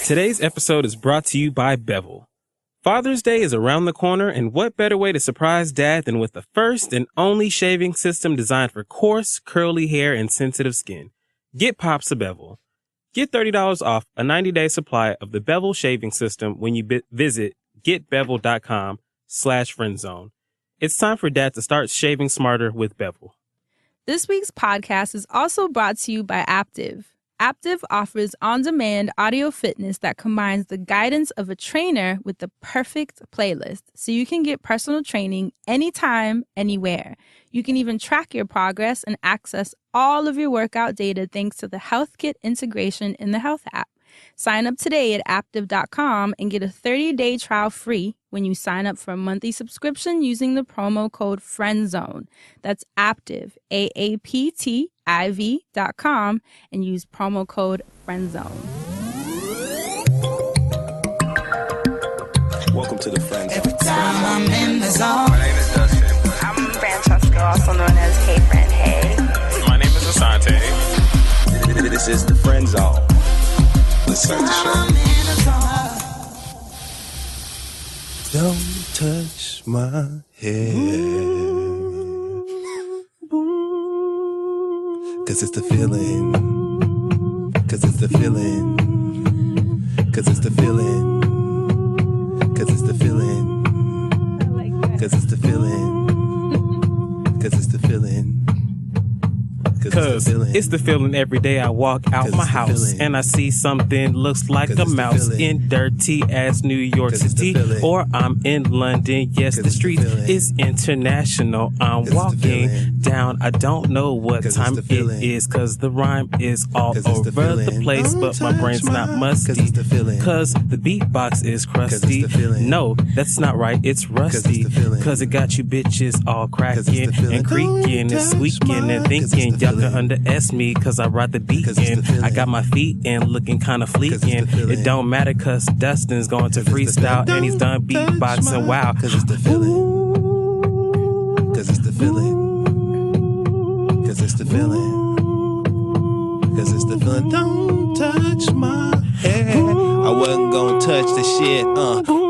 Today's episode is brought to you by Bevel. Father's Day is around the corner, and what better way to surprise Dad than with the first and only shaving system designed for coarse, curly hair and sensitive skin. Get Pops a Bevel. Get $30 off a 90-day supply of the Bevel shaving system when you visit getbevel.com/friendzone. It's time for Dad to start shaving smarter with Bevel. This week's podcast is also brought to you by Aptiv. Aptiv offers on-demand audio fitness that combines the guidance of a trainer with the perfect playlist, so you can get personal training anytime, anywhere. You can even track your progress and access all of your workout data thanks to the Health Kit integration in the Health app. Sign up today at Aptiv.com and get a 30-day trial free when you sign up for a monthly subscription using the promo code FriendZone. That's Aptiv, AAPTIV.com, and use promo code FriendZone. Welcome to the Friend Zone. Every time I'm in the zone. My name is Dustin. I'm Francesca, also known as HeyFranHey. My name is Assante. This is the Friend Zone. Let's start the show. Don't touch my hair, 'cause it's the feeling, 'cause it's the feeling, 'cause it's the feeling, 'cause it's the feeling, 'cause it's the feeling, 'cause it's the feeling. Cause it's the feeling every day I walk out my house and I see something looks like a mouse in dirty ass New York City, or I'm in London. Yes, the street is international. I'm walking down, I don't know what time it is, cause the rhyme is all over the place, but my brain's not musty, cause the beatbox is crusty. No, that's not right, it's rusty, cause it got you bitches all cracking and creaking and squeaking and thinking y'all can underestimate me, cause I ride the beat in. I got my feet in, looking kinda fleeking. It don't matter, cause Dustin's going to freestyle and he's done beatboxing. Wow. Cause it's the feeling. Cause it's the feeling. Cause it's the feeling. Cause it's the feeling. Don't touch my hair. I wasn't gonna touch the shit.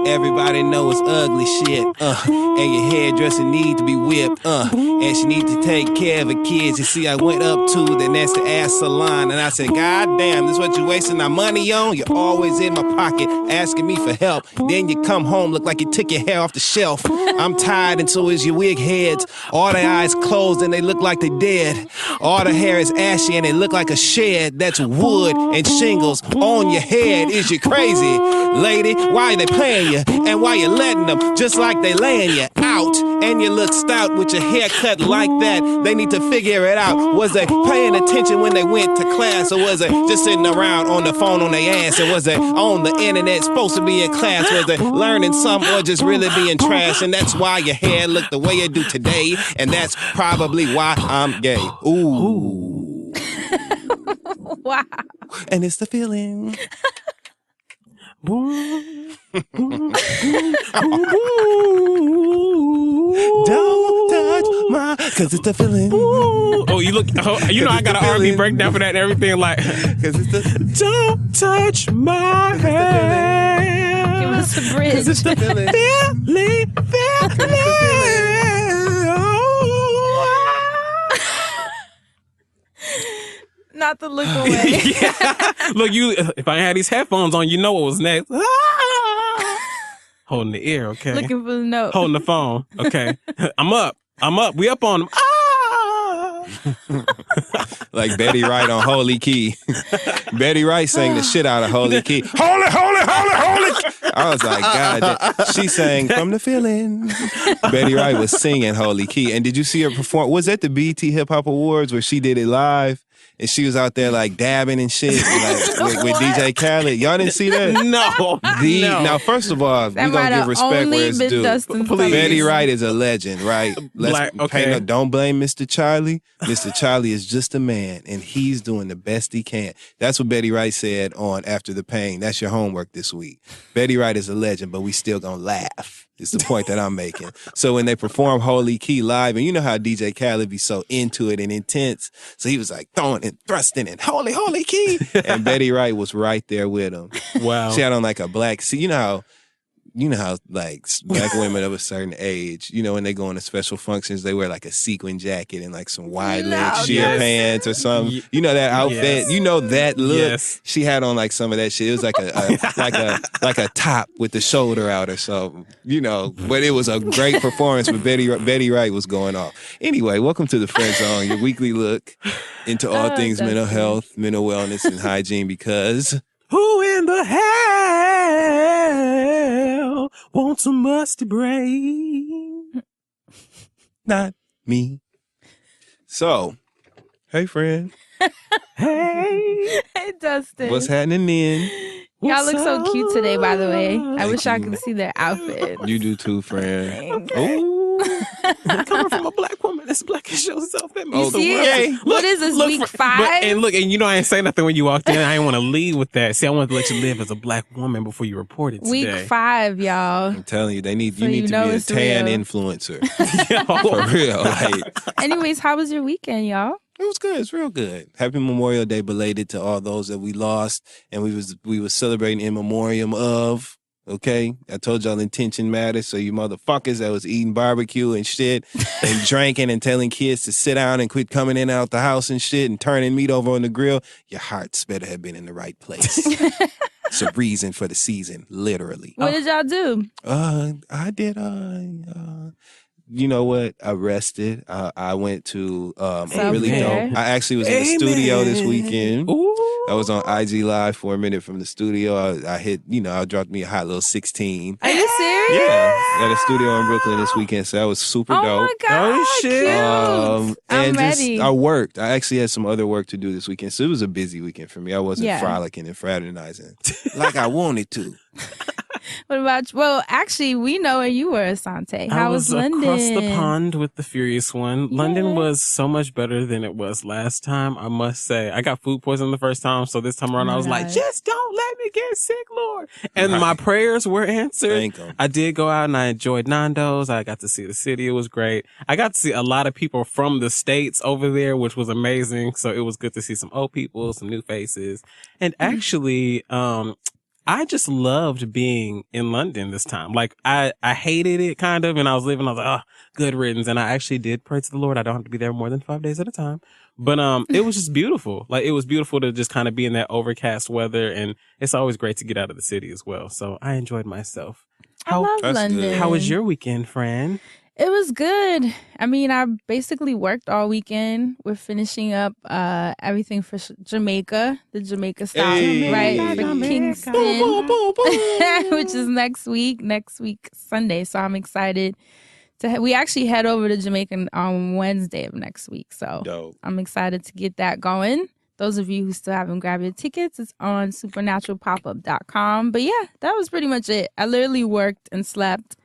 Everybody know it's ugly shit. And your hairdresser need to be whipped. And she need to take care of her kids. You see, I went up to the nasty ass salon and I said, God damn, this what you wasting our money on? You're always in my pocket asking me for help. Then you come home, look like you took your hair off the shelf. I'm tired and so is your wig heads. All their eyes closed and they look like they dead. All the hair is ashy and they look like a shed. That's wood and shingles on your head. Is you crazy? Lady, why are they playing you? And why you letting them just like they laying you out? And you look stout with your hair cut like that. They need to figure it out. Was they paying attention when they went to class, or was they just sitting around on the phone on their ass? Or was they on the internet supposed to be in class? Was they learning something or just really being trash? And that's why your hair look the way it do today. And that's probably why I'm gay. Ooh. Wow. And it's the feeling. Don't touch my, cause it's the feeling. Oh, you look, you know I got an R&B breakdown for that and everything, like, cause it's the, don't touch my hair. Give us a bridge. cause it's the feeling. Not the look away. Yeah. Look, you. If I had these headphones on, you know what was next. Holding the ear, okay. Looking for the note. Holding the phone, okay. I'm up. We up on them. Like Betty Wright on Holy Key. Betty Wright sang the shit out of Holy Key. Holy. I was like, God, she sang from the feeling. Betty Wright was singing Holy Key. And did you see her perform? Was that the BET Hip Hop Awards where she did it live? And she was out there like dabbing and shit, like with DJ Khaled. Y'all didn't see that? No. Now, first of all, we gonna give respect where it's due. Betty Wright is a legend, right? Don't blame Mr. Charlie. Mr. Charlie is just a man, and he's doing the best he can. That's what Betty Wright said on After the Pain. That's your homework this week. Betty Wright is a legend, but we still gonna laugh. It's the point that I'm making. So when they perform Holy Key live, and you know how DJ Khaled be so into it and intense, so he was like throwing and thrusting and holy key, and Betty Wright was right there with him. Wow. She had on like a black. See, you know how like black women of a certain age, when they go into special functions, they wear like a sequin jacket and like some wide leg sheer pants or something. You know that outfit. You know that look. Yes. She had on like some of that shit. It was like like a top with the shoulder out or something. But it was a great performance. But Betty Wright was going off. Anyway, welcome to the Friend Zone, your weekly look into all things mental health, mental wellness, and hygiene. Because who in the hell wants a musty brain? Not me. So, hey, friend. Hey, Dustin. What's happening then? Y'all look so cute today, by the way. I wish I could see their outfit. You do too, friend. Ooh. Coming from a black woman that's black and shows herself. That means okay. What is this, week 5? And I ain't say nothing when you walked in. I didn't want to lead with that. See, I wanted to let you live as a black woman before you reported today. Week 5, y'all. I'm telling you, you need to be a tan influencer. For real. Anyways, how was your weekend, y'all? It was good. It's real good. Happy Memorial Day belated to all those that we lost, and we was celebrating in memoriam of. Okay, I told y'all intention matters. So you motherfuckers that was eating barbecue and shit and drinking and telling kids to sit down and quit coming in and out the house and shit and turning meat over on the grill, your hearts better have been in the right place. It's a reason for the season, literally. What did y'all do? I did. You know what? I rested. I went to really dope. I actually was in the studio this weekend. Ooh. I was on IG Live for a minute from the studio. I hit, I dropped me a hot little 16. Are you serious? Yeah. At a studio in Brooklyn this weekend. So that was super dope. Oh my God. Oh, shit. I'm ready. I worked. I actually had some other work to do this weekend. So it was a busy weekend for me. I wasn't frolicking and fraternizing like I wanted to. What about you? Well, actually, we know where you were, Asante. How was London? Across the pond with the Furious One. Yeah. London was so much better than it was last time, I must say. I got food poisoning the first time, so this time around I was like, just don't let me get sick, Lord. And my prayers were answered. Thank you. I did go out and I enjoyed Nando's. I got to see the city. It was great. I got to see a lot of people from the States over there, which was amazing. So it was good to see some old people, some new faces. And actually, I just loved being in London this time. Like, I hated it kind of, and I was like, good riddance. And I actually did pray to the Lord. I don't have to be there more than 5 days at a time. But it was just beautiful. Like, it was beautiful to just kind of be in that overcast weather. And it's always great to get out of the city as well. So I enjoyed myself. I love London. How was your weekend, friend? It was good. I mean, I basically worked all weekend. We're finishing up everything for Jamaica, the Jamaica style, right? For Kingston, which is next week Sunday. So I'm excited we actually head over to Jamaica on Wednesday of next week. So dope. I'm excited to get that going. Those of you who still haven't grabbed your tickets, it's on supernaturalpopup.com. But yeah, that was pretty much it. I literally worked and slept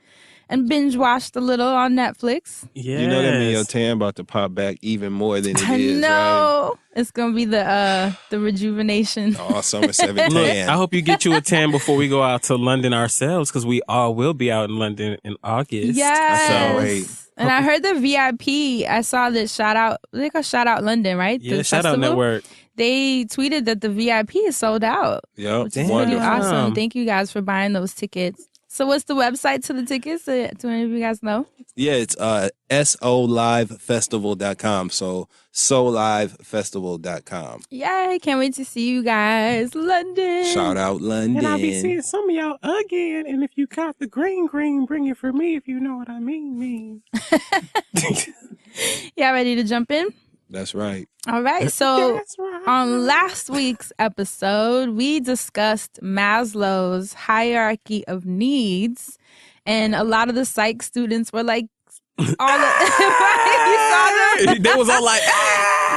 and binge watched a little on Netflix. Yes. You know that mean your tan about to pop back even more than it is, I know. Right? It's going to be the rejuvenation. Oh, summer 7 tan. Look, I hope you get you a tan before we go out to London ourselves, because we all will be out in London in August. Yes. So, and I heard the VIP, I saw this shout out, they call Shout Out London, right? Yeah, the Shout Out Network. They tweeted that the VIP is sold out. Yep. Which is pretty awesome. Thank you guys for buying those tickets. So what's the website to the tickets? Do any of you guys know? Yeah, it's solivefestival.com. So solivefestival.com. Yay, can't wait to see you guys. London. Shout out London. And I'll be seeing some of y'all again. And if you got the green, bring it for me, if you know what I mean. Y'all ready to jump in? That's right. All right. So on last week's episode, we discussed Maslow's hierarchy of needs. And a lot of the psych students were like, you saw them? They was all like,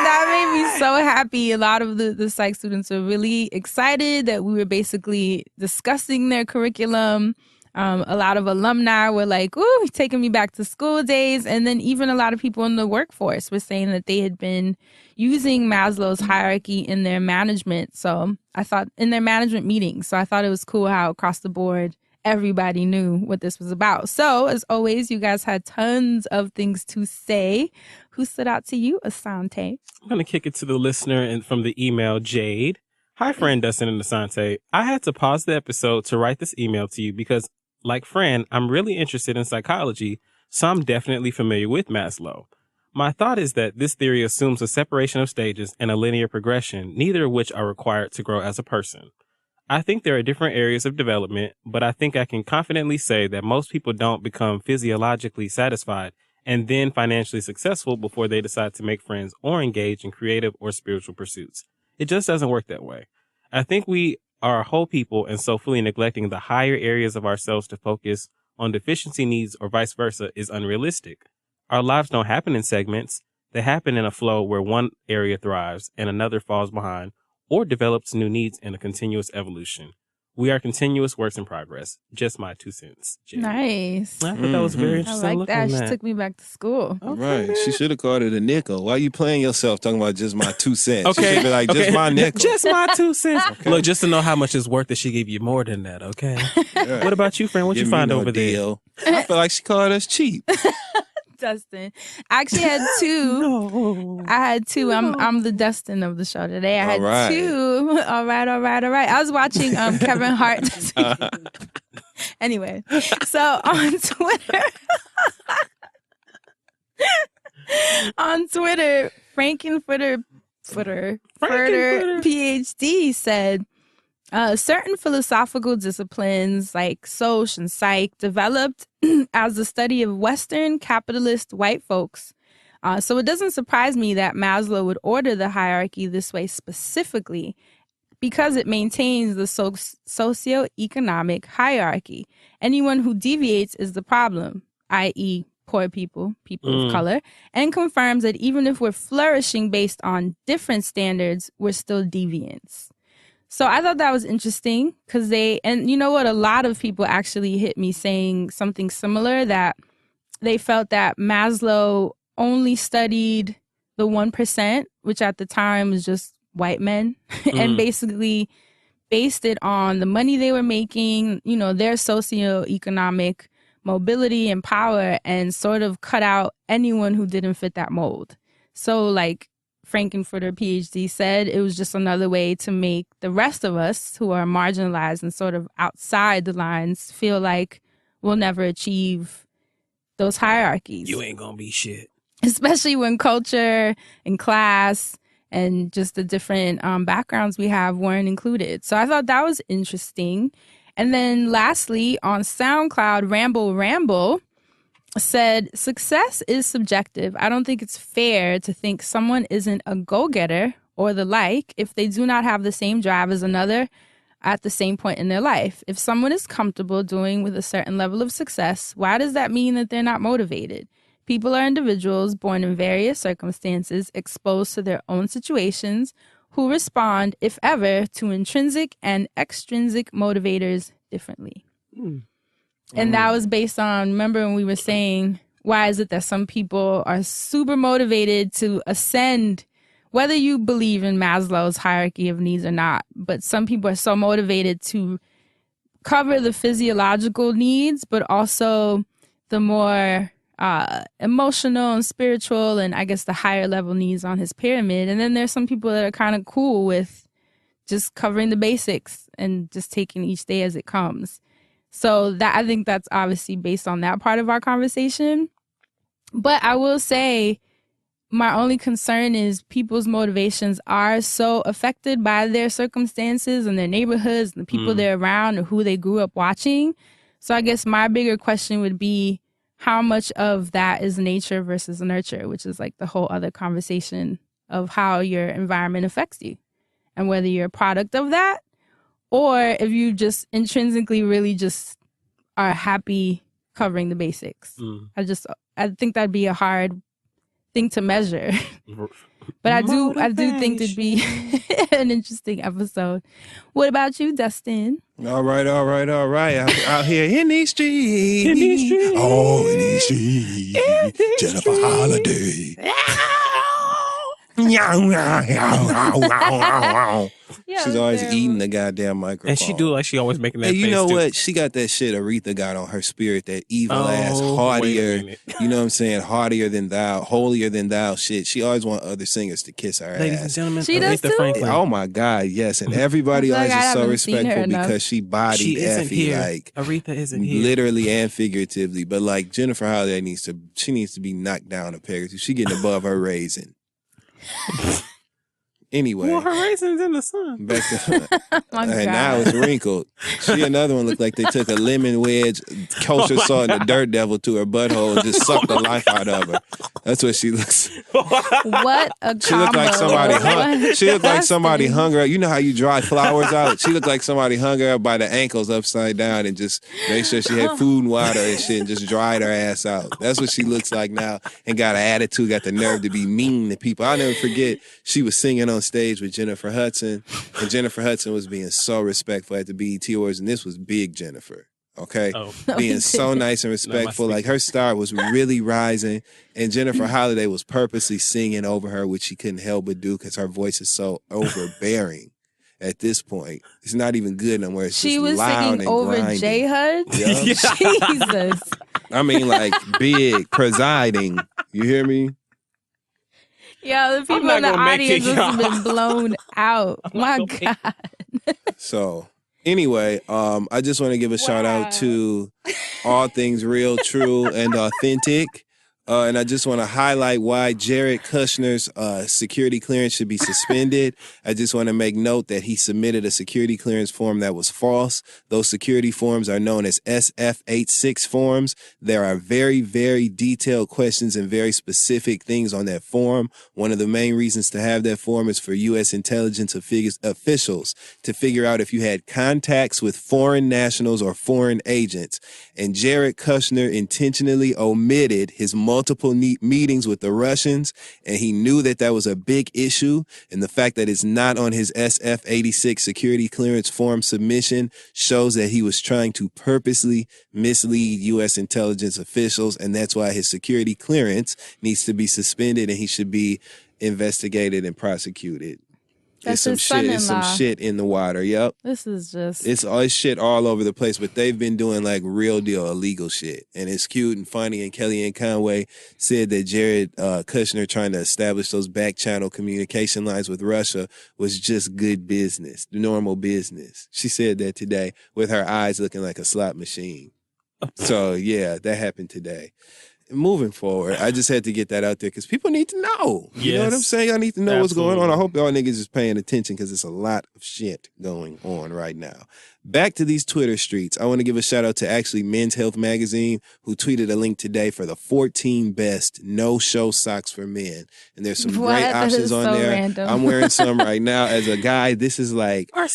That made me so happy. A lot of the psych students were really excited that we were basically discussing their curriculum. A lot of alumni were like, ooh, taking me back to school days. And then even a lot of people in the workforce were saying that they had been using Maslow's hierarchy in their management. So I thought in their management meetings. So I thought it was cool how across the board, everybody knew what this was about. So, as always, you guys had tons of things to say. Who stood out to you, Asante? I'm going to kick it to the listener and from the email, Jade. Hi, friend Dustin and Asante. I had to pause the episode to write this email to you because, like Fran, I'm really interested in psychology, so I'm definitely familiar with Maslow. My thought is that this theory assumes a separation of stages and a linear progression, neither of which are required to grow as a person. I think there are different areas of development, but I think I can confidently say that most people don't become physiologically satisfied and then financially successful before they decide to make friends or engage in creative or spiritual pursuits. It just doesn't work that way. I think we are a whole people, and so fully neglecting the higher areas of ourselves to focus on deficiency needs or vice versa is unrealistic. Our lives don't happen in segments. They happen in a flow where one area thrives and another falls behind or develops new needs in a continuous evolution. We are continuous works in progress. Just my 2 cents. Jay. Nice. I thought that was very I interesting. like that. She took me back to school. Okay, right. She should have called it a nickel. Why you playing yourself talking about just my 2 cents? Okay. She should be like, just my nickel. Just my 2 cents. Okay. Look, just to know how much it's worth that she gave you more than that, okay? Yeah. What about you, friend? What you find over deal. There? I feel like she called us cheap. Dustin. I actually had 2. No. I had 2. I'm the Dustin of the show today. I had 2. All right. I was watching Kevin Hart. Anyway, so on Twitter, Frankenfurter PhD said, certain philosophical disciplines like Soc and Psych developed as the study of Western capitalist white folks. So it doesn't surprise me that Maslow would order the hierarchy this way specifically because it maintains the socioeconomic hierarchy. Anyone who deviates is the problem, i.e. poor people, people of color, and confirms that even if we're flourishing based on different standards, we're still deviants. So I thought that was interesting because and you know what, a lot of people actually hit me saying something similar, that they felt that Maslow only studied the 1%, which at the time was just white men, and basically based it on the money they were making, you know, their socioeconomic mobility and power, and sort of cut out anyone who didn't fit that mold. So like Frankenfurter PhD said, it was just another way to make the rest of us who are marginalized and sort of outside the lines feel like we'll never achieve those hierarchies. You ain't gonna be shit. Especially when culture and class and just the different backgrounds we have weren't included. So I thought that was interesting. And then lastly, on SoundCloud, Ramble said, success is subjective. I don't think it's fair to think someone isn't a go-getter or the like if they do not have the same drive as another at the same point in their life. If someone is comfortable doing with a certain level of success, why does that mean that they're not motivated? People are individuals born in various circumstances, exposed to their own situations, who respond, if ever, to intrinsic and extrinsic motivators differently. And that was based on, remember when we were saying, why is it that some people are super motivated to ascend, whether you believe in Maslow's hierarchy of needs or not, but some people are so motivated to cover the physiological needs, but also the more emotional and spiritual and I guess the higher level needs on his pyramid. And then there's some people that are kind of cool with just covering the basics and just taking each day as it comes. So that, I think that's obviously based on that part of our conversation. But I will say my only concern is people's motivations are so affected by their circumstances and their neighborhoods and the people they're around or who they grew up watching. So I guess my bigger question would be, how much of that is nature versus nurture, which is like the whole other conversation of how your environment affects you and whether you're a product of that or if you just intrinsically really just are happy covering the basics. I think that'd be a hard thing to measure. But I do think it'd be an interesting episode. What about you, Dustin? All right. Out here in these streets. Oh, in these streets. Jennifer Holiday. She's always eating the goddamn microphone. And she do like she always making that face. And you know too. what? She got that shit Aretha got on her spirit, that evil ass, haughtier, you know what I'm saying, haughtier than thou, holier than thou shit. She always want other singers to kiss her Ladies ass. and gentlemen, She does Aretha too? Franklin. Oh my God, yes. And everybody I feel like always I is so haven't seen her respectful enough. because she bodied She isn't Effie, here. like Aretha isn't here. literally and figuratively. But like Jennifer Holiday needs to be knocked down a peg or two. She getting above her raisin. Anyway. Well, her raisins in the sun. Back to My and God. now it's wrinkled. She another one looked like they took a lemon wedge, kosher salt, and the dirt devil to her butthole and just sucked the life out of her. That's what she looks. What a combo. She looked like somebody hung. She looked like somebody Disgusting. hung her. You know how you dry flowers out? She looked like somebody hung her up by the ankles upside down and just made sure she had food and water and shit and just dried her ass out. That's what she looks like now and got an attitude, got the nerve to be mean to people. I'll never forget she was singing on stage with Jennifer Hudson, and Jennifer Hudson was being so respectful at the BET Awards, and this was big Jennifer. Okay, being so nice and respectful. Like her star was really rising, and Jennifer Holiday was purposely singing over her, which she couldn't help but do because her voice is so overbearing. At this point, it's not even good no more. It's She just was loud singing and over grinding. J Hud. Yep. Jesus. I mean, like big presiding. You hear me? Yeah, the people not in the gonna make it, audience must have been blown out. My God. So anyway, I just want to give a shout out to All Things Real, True, and Authentic. And I just want to highlight why Jared Kushner's security clearance should be suspended. I just want to make note that he submitted a security clearance form that was false. Those security forms are known as SF86 forms. There are very, very detailed questions and very specific things on that form. One of the main reasons to have that form is for U.S. intelligence officials to figure out if you had contacts with foreign nationals or foreign agents. And Jared Kushner intentionally omitted his multiple meetings with the Russians, and he knew that that was a big issue. And the fact that it's not on his SF-86 security clearance form submission shows that he was trying to purposely mislead U.S. intelligence officials, and that's why his security clearance needs to be suspended, and he should be investigated and prosecuted. That's It's some his shit. It's some son-in-law. shit in the water. Yep. This is just... It's shit all over the place, but they've been doing like real deal illegal shit. And it's cute and funny. And Kellyanne Conway said that Jared Kushner trying to establish those back channel communication lines with Russia was just good business, normal business. She said that today with her eyes looking like a slot machine. So yeah, that happened today. Moving forward, I just had to get that out there because people need to know. You know what I'm saying? I need to know what's going on. I hope y'all niggas is paying attention because it's a lot of shit going on right now. Back to these Twitter streets. I want to give a shout out to actually Men's Health Magazine, who tweeted a link today for the 14 best no-show socks for men. And there's some great options on there. Random. I'm wearing some right now. As a guy, this is like like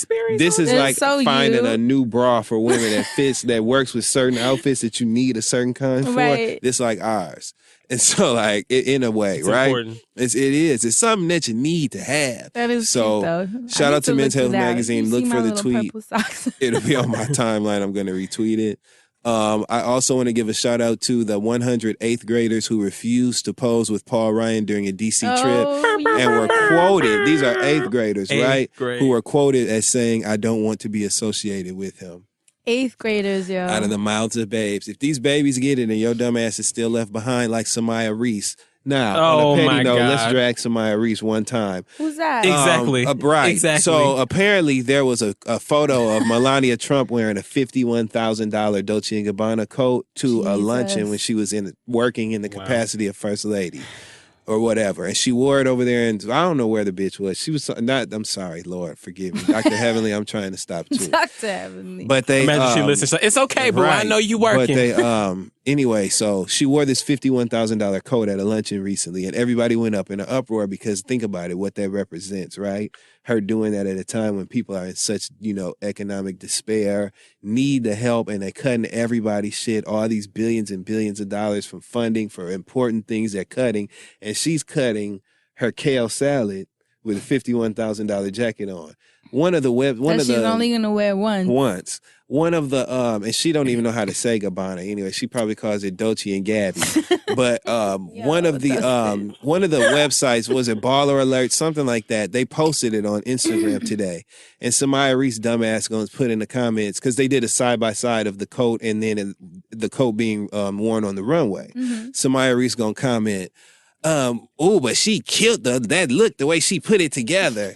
so finding you. a new bra for women that fits, that works with certain outfits that you need a certain kind for. Right. This like ours. And so, like, in a way, It's right? important. It is. It's something that you need to have. That is so, cute, though. shout I out to need Men's look Health that. Magazine. You Look see for my the little tweet. purple socks? It'll be on my timeline. I'm going to retweet it. I also want to give a shout out to the 100 8th graders who refused to pose with Paul Ryan during a DC trip and were quoted. These are 8th graders, right? Who were quoted as saying, "I don't want to be associated with him." 8th graders, yo. Out of the mouths of babes. If these babies get it and your dumb ass is still left behind like Samaya Reese. Now, on a petty note, let's drag Samaya Reese one time. Who's that? Exactly. Right. Exactly. So apparently there was a photo of Melania Trump wearing a $51,000 Dolce & Gabbana coat to a luncheon when she was working in the capacity of First Lady. Or whatever. And she wore it over there, and I don't know where the bitch was. She was not, I'm sorry, Lord, forgive me. Dr. Heavenly, I'm trying to stop too. Dr. Heavenly. But they imagine she listens. It's okay, bro. I know you working. But they anyway, so she wore this $51,000 coat at a luncheon recently, and everybody went up in an uproar because think about it, what that represents, right? Her doing that at a time when people are in such, economic despair, need the help, and they're cutting everybody's shit, all these billions and billions of dollars from funding for important things they're cutting, and she's cutting her kale salad with a $51,000 jacket on. she's only gonna wear one. Once. One of the and she don't even know how to say Gabbana anyway. She probably calls it Dolce and Gabby. But one of the websites, was it Baller Alert, something like that. They posted it on Instagram today, and Samaya Reese dumbass going to put in the comments because they did a side by side of the coat and then the coat being worn on the runway. Mm-hmm. Samaya Reese going to comment, but she killed that look the way she put it together.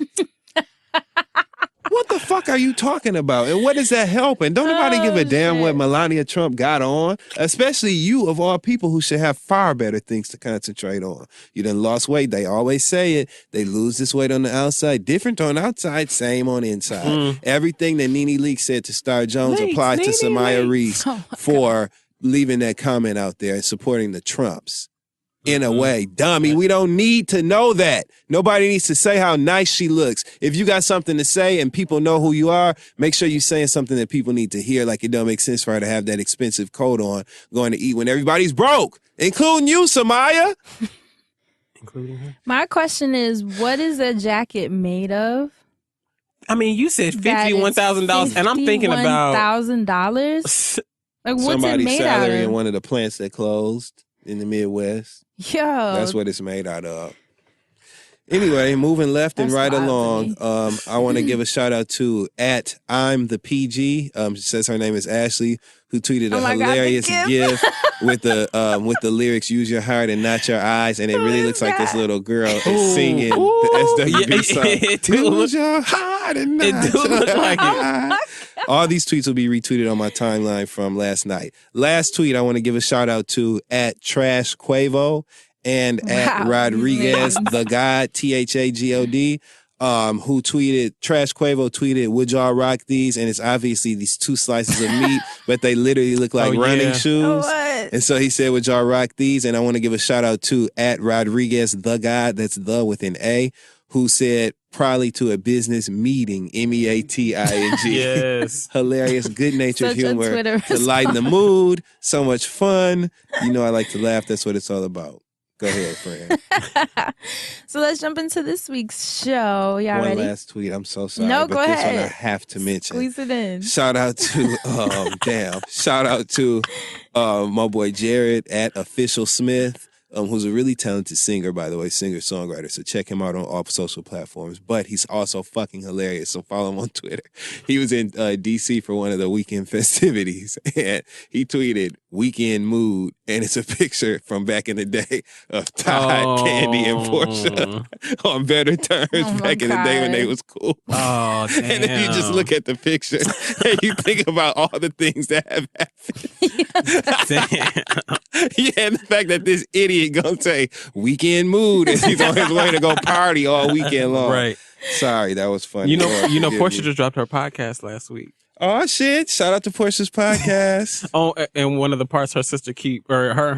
What the fuck are you talking about? And what does that help? And don't nobody give a damn what Melania Trump got on, especially you of all people who should have far better things to concentrate on. You done lost weight. They always say it. They lose this weight on the outside. Different on outside, same on inside. Everything that Nene Leakes said to Star Jones applies to Samaya Reese for leaving that comment out there and supporting the Trumps. In a way, dummy, we don't need to know that. Nobody needs to say how nice she looks. If you got something to say and people know who you are, make sure you're saying something that people need to hear. Like it don't make sense for her to have that expensive coat on going to eat when everybody's broke, including you, Samaya. Including her? My question is, what is that jacket made of? I mean, you said $51,000, and I'm thinking about $51,000. Like, what's somebody's it made salary out of? in one of the plants that closed in the Midwest. Yo, that's what it's made out of. Anyway, moving left and right along, I want to give a shout out to @I'mThePG. She says her name is Ashley, who tweeted a hilarious GIF with the lyrics "Use your heart and not your eyes," and it really looks like this little girl is singing the SWV song. Use your heart and not your eyes. All these tweets will be retweeted on my timeline from last night. Last tweet I want to give a shout out to @TrashQuavo and @Rodriguez the God, THAGOD, who tweeted, Trash Quavo tweeted, "Would y'all rock these?" And it's obviously these two slices of meat, but they literally look like running shoes. And so he said, "Would y'all rock these?" And I want to give a shout out to @Rodriguez the God, that's the with an A, who said, "Probably to a business meeting, MEATING. Yes. Hilarious, good-natured humor to lighten the mood. So much fun. You know I like to laugh. That's what it's all about. Go ahead, friend. So let's jump into this week's show. Y'all ready? One last tweet. I'm so sorry. No, but go this ahead. one I have to mention. Squeeze it in. Shout out to, shout out to my boy Jared @Official Smith. Who's a really talented singer, by the way, singer-songwriter. So check him out on all social platforms. But he's also fucking hilarious, so follow him on Twitter. He was in D.C. for one of the weekend festivities, and he tweeted, "Weekend mood," and it's a picture from back in the day of Todd, Candy, and Portia on better terms back in the day when they was cool. Oh, damn. And then you just look at the picture, and you think about all the things that have happened. Damn. Yeah, and the fact that this idiot gonna say weekend mood and he's on his way to go party all weekend long. Right. Sorry, that was funny. You know, Portia just dropped her podcast last week. Oh shit! Shout out to Portia's podcast. And one of the parts her and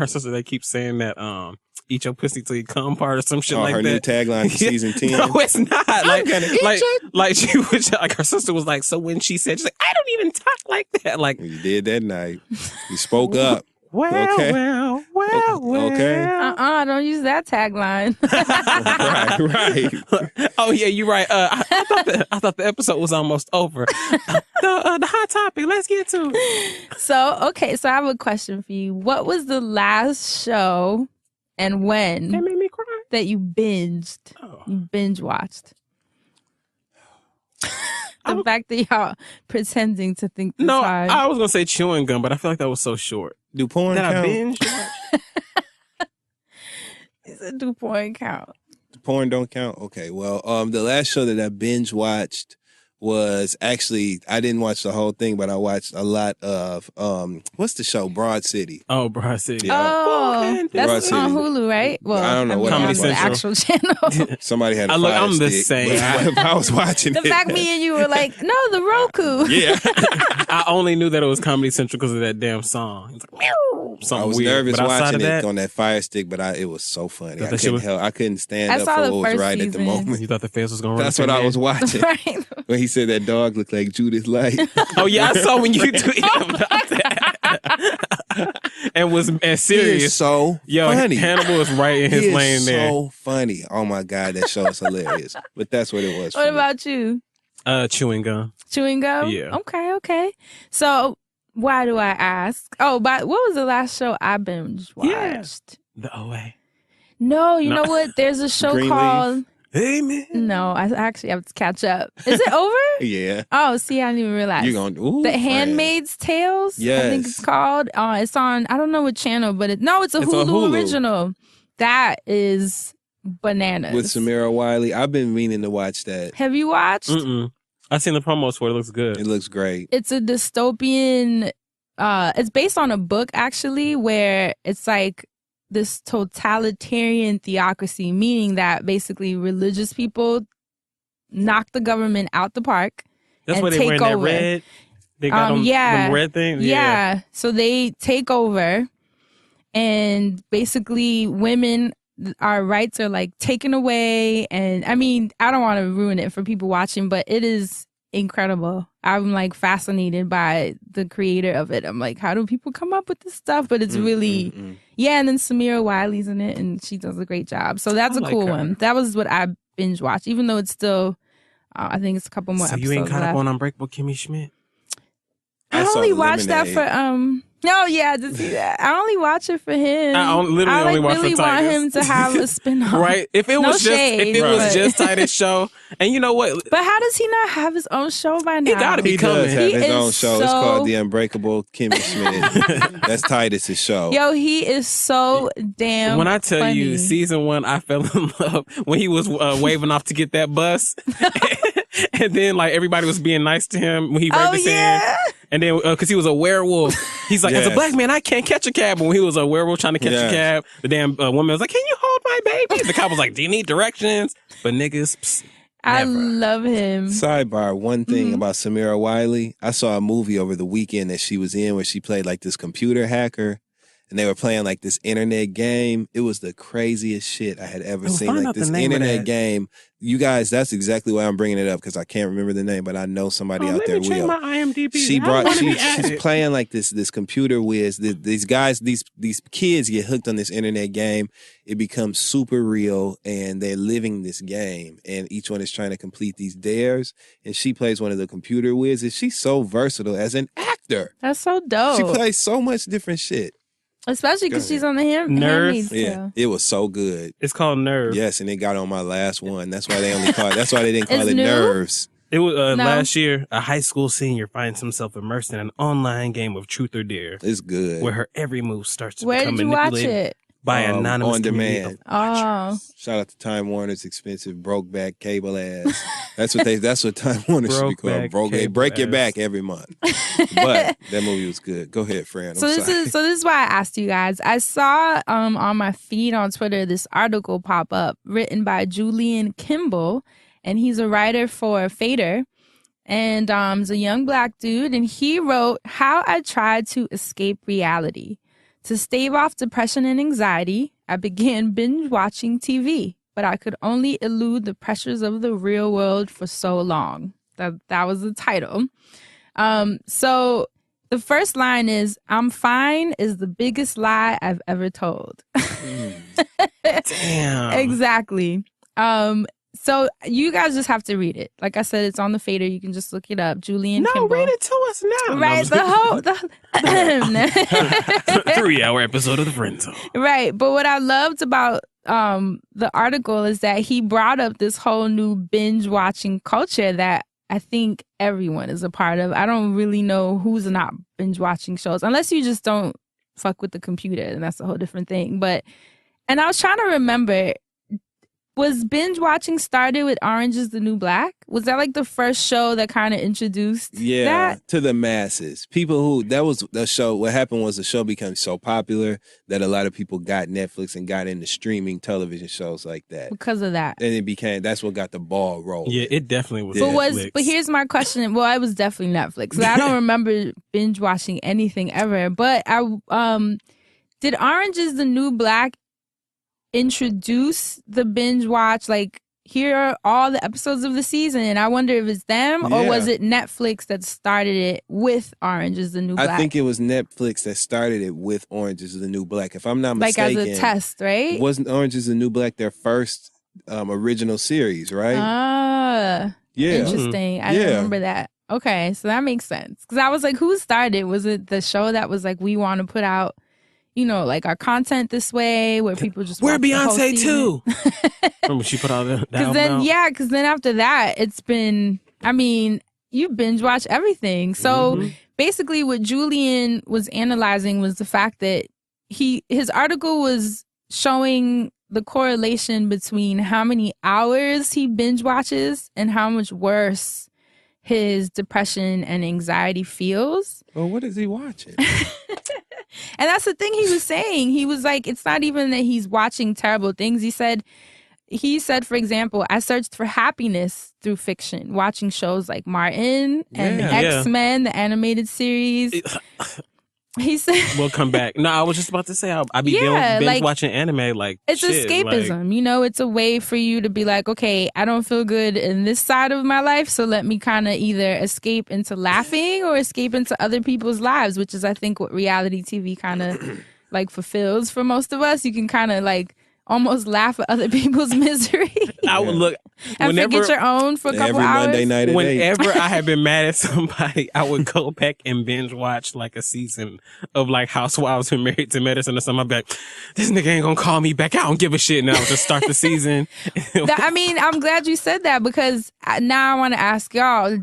her sister, they keep saying that "eat your pussy till you come" part or some shit like her that. New tagline for season 10. No, it's not. Like she was like, her sister was like, so when she said, she's like, "I don't even talk like that." Like you did that night. You spoke up. Well. Okay. Don't use that tagline. Right. Oh yeah, you're right. I thought the episode was almost over. The hot topic. Let's get to it. So I have a question for you. What was the last show and when That made me cry. that you binged? You binge watched. The fact that y'all pretending to think this hard. I was gonna say chewing gum, but I feel like that was so short. Do porn That count? I binged. He said, "Do porn count?" Porn don't count? Okay, well, the last show that I binge watched was actually, I didn't watch the whole thing, but I watched a lot of, what's the show? Broad City. Oh, Broad City. Yeah. Oh, Broad that's City. on Hulu, right? Well, I don't know what Comedy on the Central. actual channel. Somebody had a Look, fire I'm the stick, same. but I was watching The it. fact me and you were like, no, the Roku. Yeah. I only knew that it was Comedy Central because of that damn song. It's like, meow, something I was weird. nervous But outside watching of that, it on that fire stick, but it was so funny. Thought I that shit couldn't was- I couldn't stand I up saw for the what was first right at the season. moment. you thought the face was gonna run. That's what I was watching. Right. When he said that dog looked like Judith Light. Oh yeah, I saw when you tweeted about that. and He serious. is so Yo, funny. Hannibal was right in his He is lane there. so funny. Oh my God, that show is hilarious. But that's what it was. What for me. about you? Chewing gum. Chewing gum? Yeah. Okay. So why do I ask? Oh, but what was the last show I binge watched? Yeah. The OA. No, you know what? There's a show Greenleaf. called... Hey, man. No, I actually have to catch up. Is it over? Yeah. Oh, see, I didn't even realize. You're going, ooh, The friend. Handmaid's Tales? I think Yes. it's called. It's on, I don't know what channel, but it's a It's on Hulu Hulu. original. That is bananas. With Samira Wiley. I've been meaning to watch that. Have you watched? Mm-mm. I seen the promos for it. It looks good. It looks great. It's a dystopian, it's based on a book actually, where it's like this totalitarian theocracy, meaning that basically religious people knock the government out the park. That's and why they take wearing that over. red. They got them red things. Yeah. So they take over, and basically women, our rights are like taken away. And I mean, I don't want to ruin it for people watching, but it is incredible. I'm like fascinated by the creator of it. I'm like, how do people come up with this stuff? But it's really, and then Samira Wiley's in it, and she does a great job. So that's a cool one. That was what I binge watched, even though it's still, I think it's a couple more So episodes you ain't caught left. up on Unbreakable Kimmy Schmidt? I saw only watched that Lemonade. for No, yeah, to see that. I only watch it for him. I literally only watch really for want Titus. him to have a spin-off. Right? If it No was shade, just Titus' show, and you know what? But how does he not have his own show by now? He gotta be He does coming. have He his is own show. It's so- called The Unbreakable Kimmy Schmidt. That's Titus's show. Yo, he is so damn When I tell funny. you, season 1, I fell in love when he was waving off to get that bus. And then, like, everybody was being nice to him when he raised his hand. And then, because he was a werewolf, he's like, as a Yes. black man, I can't catch a cab. And when he was a werewolf trying to catch Yes. a cab, the damn woman was like, can you hold my baby? The cop was like, do you need directions? But niggas, psst, I never. love him. Sidebar, one thing about Samira Wiley. I saw a movie over the weekend that she was in where she played like this computer hacker. And they were playing like this internet game. It was the craziest shit I had ever seen. find Like out the this name of internet that. game. You guys, that's exactly why I'm bringing it up, because I can't remember the name, but I know somebody out let there me check will. my IMDb. She I brought wanna be she's added. playing like this computer whiz. These guys, these kids get hooked on this internet game. It becomes super real, and they're living this game. And each one is trying to complete these dares. And she plays one of the computer whizzes. She's so versatile as an actor. That's so dope. She plays so much different shit. Especially because she's on the Nerve. Handmaid's Yeah, Tale. it was so good. It's called Nerve. Yes, and it got on my last one. That's why they only call it. That's why they didn't call It's it new? Nerves. It was No. last year. A high school senior finds himself immersed in an online game of truth or dare, It's good. where her every move starts to Where become did you watch manipulated it? by an anonymous on community demand. of watchers. Oh. Shout out to Time Warner's expensive broke back cable ass. That's what Time Warner should be Broke back called. They cable break your ass. back every month. But that movie was good. Go ahead, Fran. So this is why I asked you guys. I saw on my feed on Twitter this article pop up written by Julian Kimball, and he's a writer for Fader, and he's a young black dude, and he wrote how I tried to escape reality. To stave off depression and anxiety, I began binge watching TV, but I could only elude the pressures of the real world for so long. That was the title. So the first line is, "I'm fine" is the biggest lie I've ever told. Damn. Exactly. So you guys just have to read it. Like I said, it's on the Fader. You can just look it up. Julian No, Kimball. read it to us now. Right, the whole 3-hour episode of The Friend Zone. right. But what I loved about the article is that he brought up this whole new binge watching culture that I think everyone is a part of. I don't really know who's not binge watching shows, unless you just don't fuck with the computer, and that's a whole different thing. And I was trying to remember, was binge watching started with Orange is the New Black? Was that like the first show that kind of introduced that? to the masses. People who, that was the show. What happened was the show became so popular that a lot of people got Netflix and got into streaming television shows like that. Because of that. And that's what got the ball rolling. Yeah, it definitely was. Yeah. Netflix. But here's my question. Well, it was definitely Netflix. So I don't remember binge watching anything ever. But did Orange is the New Black introduce the binge watch? Like, here are all the episodes of the season, and I wonder if it's them or was it Netflix that started it with Orange is the New Black? I think it was Netflix that started it with Orange is the New Black. If I'm not like mistaken. as a test, right? Wasn't Orange is the New Black their first original series, right? Yeah. Interesting. I didn't remember that. Okay, so that makes sense. Because I was like, who started? Was it the show that was like, we want to put out, like our content this way, where people just Where watch the whole Beyonce season? too? Remember she put all the Because then after that, it's been, you binge watch everything. So basically what Julian was analyzing was the fact that his article was showing the correlation between how many hours he binge watches and how much worse his depression and anxiety feels. Well, what is he watching? And that's the thing he was saying. He was like, it's not even that he's watching terrible things. He said, for example, I searched for happiness through fiction, watching shows like Martin and X-Men, the animated series. He said, we'll come back. No, I was just about to say, I be binge watching anime like it's shit, escapism. It's a way for you to be like, okay, I don't feel good in this side of my life, so let me kind of either escape into laughing or escape into other people's lives, which is, I think, what reality TV kind of like fulfills for most of us. You can kind of like almost laugh at other people's misery. I would look and forget your own for a couple hours. Monday night at whenever I had been mad at somebody, I would go back and binge watch like a season of like Housewives Who Married to Medicine or something. I'd be like, this nigga ain't gonna call me back. I don't give a shit. And I would just start the season. I'm glad you said that, because now I want to ask y'all,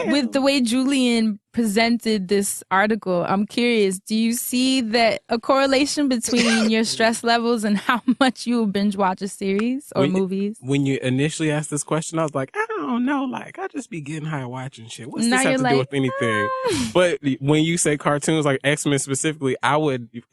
with the way Julian presented this article, I'm curious, do you see that a correlation between your stress levels and how much you binge watch a series or movies? When you initially asked this question, I was like, I don't know. Like, I just be getting high watching shit. What's this have to do with anything? But when you say cartoons, like X-Men specifically, I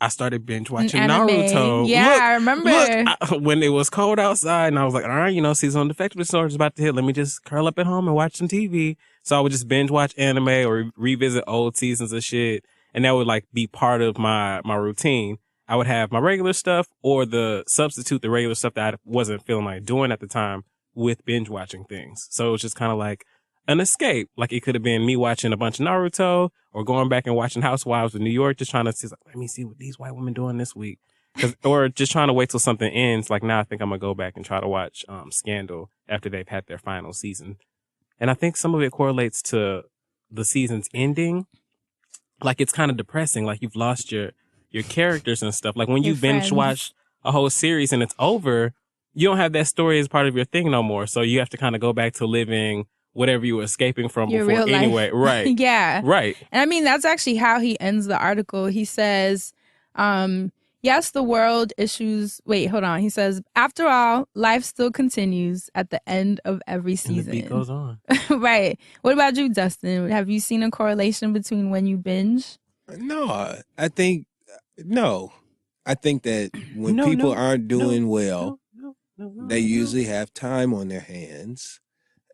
started binge watching Naruto. Yeah, I remember. When it was cold outside and I was like, all right, seasonal defective disorder is about to hit. Let me just curl up at home and watch some TV. So I would just binge watch anime or revisit old seasons of shit. And that would like be part of my routine. I would have my regular stuff or substitute the regular stuff that I wasn't feeling like doing at the time with binge watching things. So it was just kind of like an escape. Like it could have been me watching a bunch of Naruto or going back and watching Housewives of New York, just trying to see, like, let me see what these white women doing this week. Or just trying to wait till something ends. Like now I think I'm going to go back and try to watch Scandal after they've had their final season. And I think some of it correlates to the season's ending. Like it's kind of depressing. Like you've lost your characters and stuff. Like when you binge watch a whole series and it's over, you don't have that story as part of your thing no more. So you have to kind of go back to living whatever you were escaping from your before real anyway. Life. Right. Yeah. Right. And that's actually how he ends the article. He says, yes, the world issues. Wait, hold on. He says, after all, life still continues at the end of every season. And the beat goes on. Right. What about you, Dustin? Have you seen a correlation between when you binge? No, I think that when people aren't doing well, they usually have time on their hands.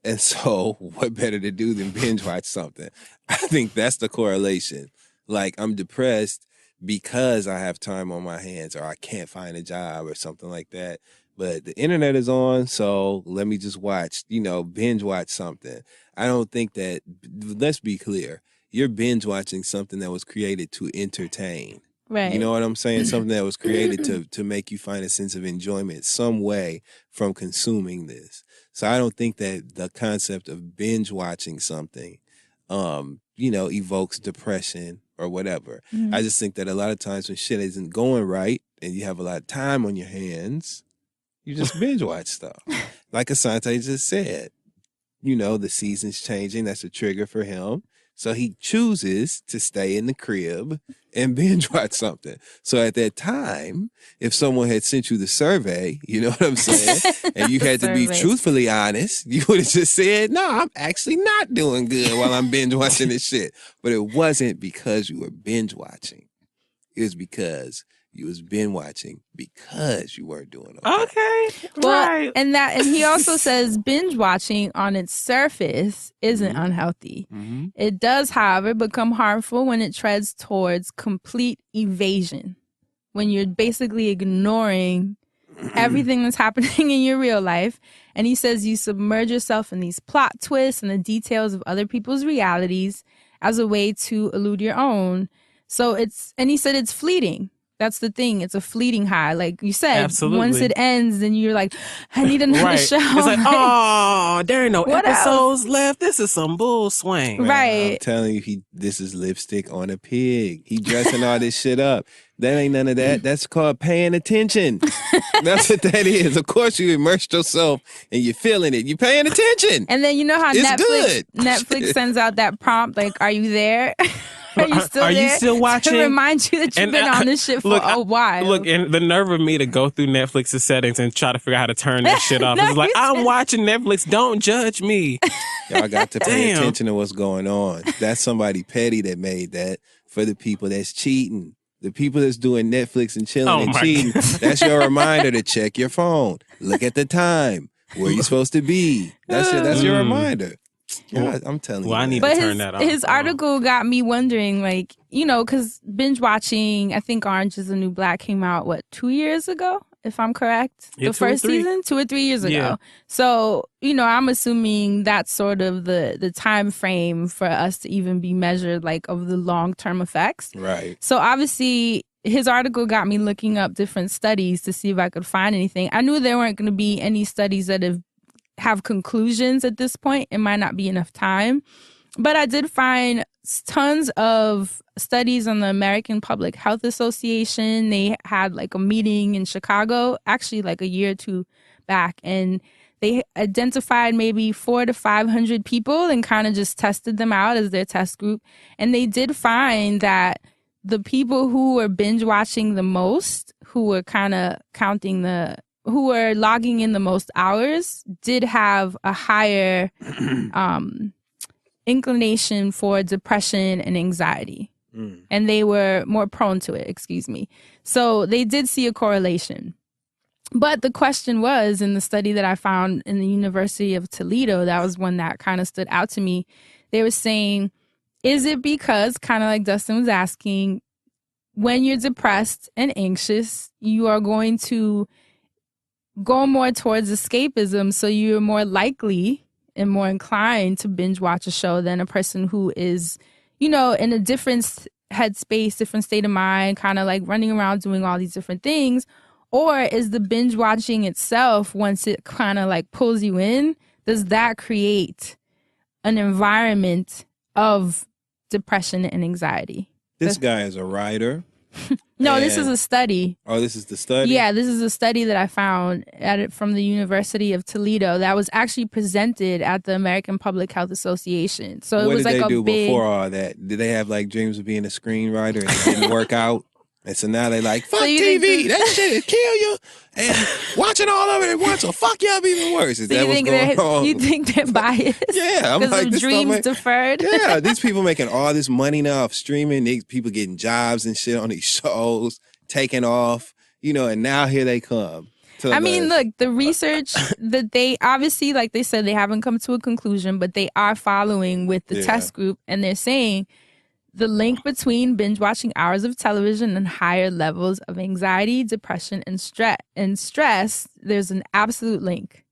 And so what better to do than binge watch something? I think that's the correlation. Like I'm depressed because I have time on my hands or I can't find a job or something like that. But the internet is on, so let me just watch, binge watch something. I don't think that, let's be clear, you're binge watching something that was created to entertain. Right. You know what I'm saying? Something that was created to make you find a sense of enjoyment some way from consuming this. So I don't think that the concept of binge watching something, evokes depression or whatever. Mm-hmm. I just think that a lot of times when shit isn't going right and you have a lot of time on your hands, you just binge watch stuff. Like Asante just said, the season's changing. That's a trigger for him. So he chooses to stay in the crib and binge watch something. So at that time, if someone had sent you the survey, you know what I'm saying? And you had to be truthfully honest, you would have just said, no, I'm actually not doing good while I'm binge watching this shit. But it wasn't because you were binge watching. It was because you was binge watching because you weren't doing okay. Well, right. And he also says binge watching on its surface isn't unhealthy. Mm-hmm. It does, however, become harmful when it treads towards complete evasion. When you're basically ignoring everything that's happening in your real life. And he says you submerge yourself in these plot twists and the details of other people's realities as a way to elude your own. So he said it's fleeting. That's the thing. It's a fleeting high. Like you said, Absolutely. Once it ends, then you're like, I need another Right. show. It's like, oh, there ain't no What episodes left. This is some bull swing. Man, Right. I'm telling you, this is lipstick on a pig. He dressing all this shit up. That ain't none of that. That's called paying attention. That's what that is. Of course, you immersed yourself and you're feeling it. You're paying attention. And then you know how It's good. Netflix sends out that prompt, like, are you there? Are you still Are there? you still watching? To remind you that you've been on this shit for a while. Look, and the nerve of me to go through Netflix's settings and try to figure out how to turn that shit off. No, It's like, you I'm said- watching Netflix. Don't judge me. Y'all got to pay Damn. attention to what's going on. That's somebody petty that made that for the people that's cheating. The people that's doing Netflix and chilling Oh and my cheating. God. That's your reminder to check your phone. Look at the time. Where you supposed to be. That's your reminder. God, I'm telling you. Well, I man. need But to turn that off. his article got me wondering, like, you know, because binge watching, I think Orange is the New Black came out, 2 years ago, if I'm correct? Yeah, The 2 or first 3. season? 2 or 3 years ago. Yeah. So, you know, I'm assuming that's sort of the time frame for us to even be measured, like, of the long-term effects. Right. So obviously, his article got me looking up different studies to see if I could find anything. I knew there weren't going to be any studies that have conclusions at this point. It might not be enough time. But I did find tons of studies on the American Public Health Association. They had like a meeting in Chicago, actually like a year or two back, and they identified maybe 400 to 500 people and kind of just tested them out as their test group. And they did find that the people who were binge watching the most, who were kind of who were logging in the most hours, did have a higher inclination for depression and anxiety. And they were more prone to it, So they did see a correlation. But the question was, in the study that I found in the University of Toledo, that was one that kind of stood out to me. They were saying, is it because, kind of like Dustin was asking, when you're depressed and anxious, you are going to go more towards escapism, so you're more likely and more inclined to binge watch a show than a person who is, you know, in a different headspace, different state of mind, kind of like running around doing all these different things? Or is the binge watching itself, once it kind of like pulls you in, does that create an environment of depression and anxiety? This guy is a writer. No, this is a study. Oh, this is the study? Yeah, this is a study that I found from the University of Toledo that was actually presented at the American Public Health Association. So it What was did like they a do big. before all that? Did they have like dreams of being a screenwriter and it didn't work out? And so now they like, fuck you TV, think that shit will kill you. And watching all of it at once will fuck you up even worse. Is So that you what's think going on? you think they're biased? Yeah, I'm because like, of this don't dreams make- deferred. Yeah, these people making all this money now off streaming. These people getting jobs and shit on these shows, taking off, you know, and now here they come. I mean, look, the research that they obviously, like they said, they haven't come to a conclusion, but they are following with the Yeah. test group, and they're saying the link between binge watching hours of television and higher levels of anxiety, depression, and stress. There's an absolute link,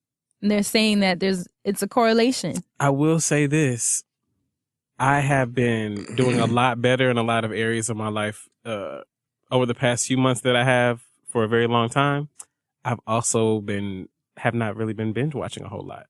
and they're saying that it's a correlation. I will say this. I have been doing a lot better in a lot of areas of my life over the past few months that I have for a very long time. I've also have not really been binge watching a whole lot.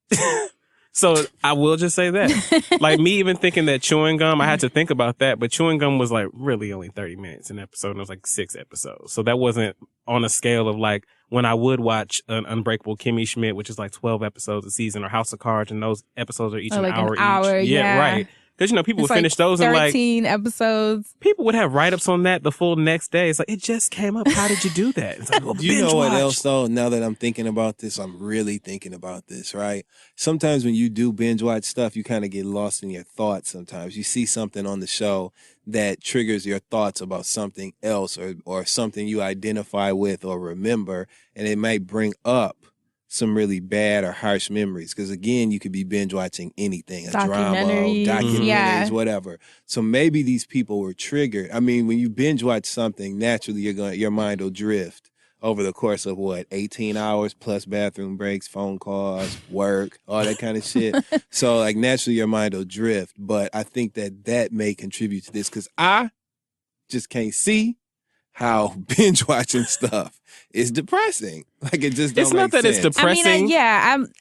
So I will just say that. Like me even thinking that chewing gum, I had to think about that, but chewing gum was like really only 30 minutes an episode, and it was like 6 episodes. So that wasn't on a scale of like when I would watch an Unbreakable Kimmy Schmidt, which is like 12 episodes a season, or House of Cards, and those episodes are each Or an like hour an hour, each. yeah. Right. Because, you know, people It's would like finish those and like 13 episodes. people would have write-ups on that the full next day. It's like, it just came up. How did you do that? It's like, well, you binge know what watch. else though? Now that I'm thinking about this, I'm really thinking about this, right? Sometimes when you do binge watch stuff, you kind of get lost in your thoughts sometimes. You see something on the show that triggers your thoughts about something else or something you identify with or remember, and it might bring up some really bad or harsh memories. Because again, you could be binge watching anything, a drama, documentaries, yeah. whatever. So maybe these people were triggered. I mean, when you binge watch something, naturally your mind will drift over the course of 18 hours plus bathroom breaks, phone calls, work, all that kind of shit. So like naturally your mind will drift. But I think that may contribute to this because I just can't see how binge watching stuff is depressing. Like it just don't It's not make that it's sense. depressing.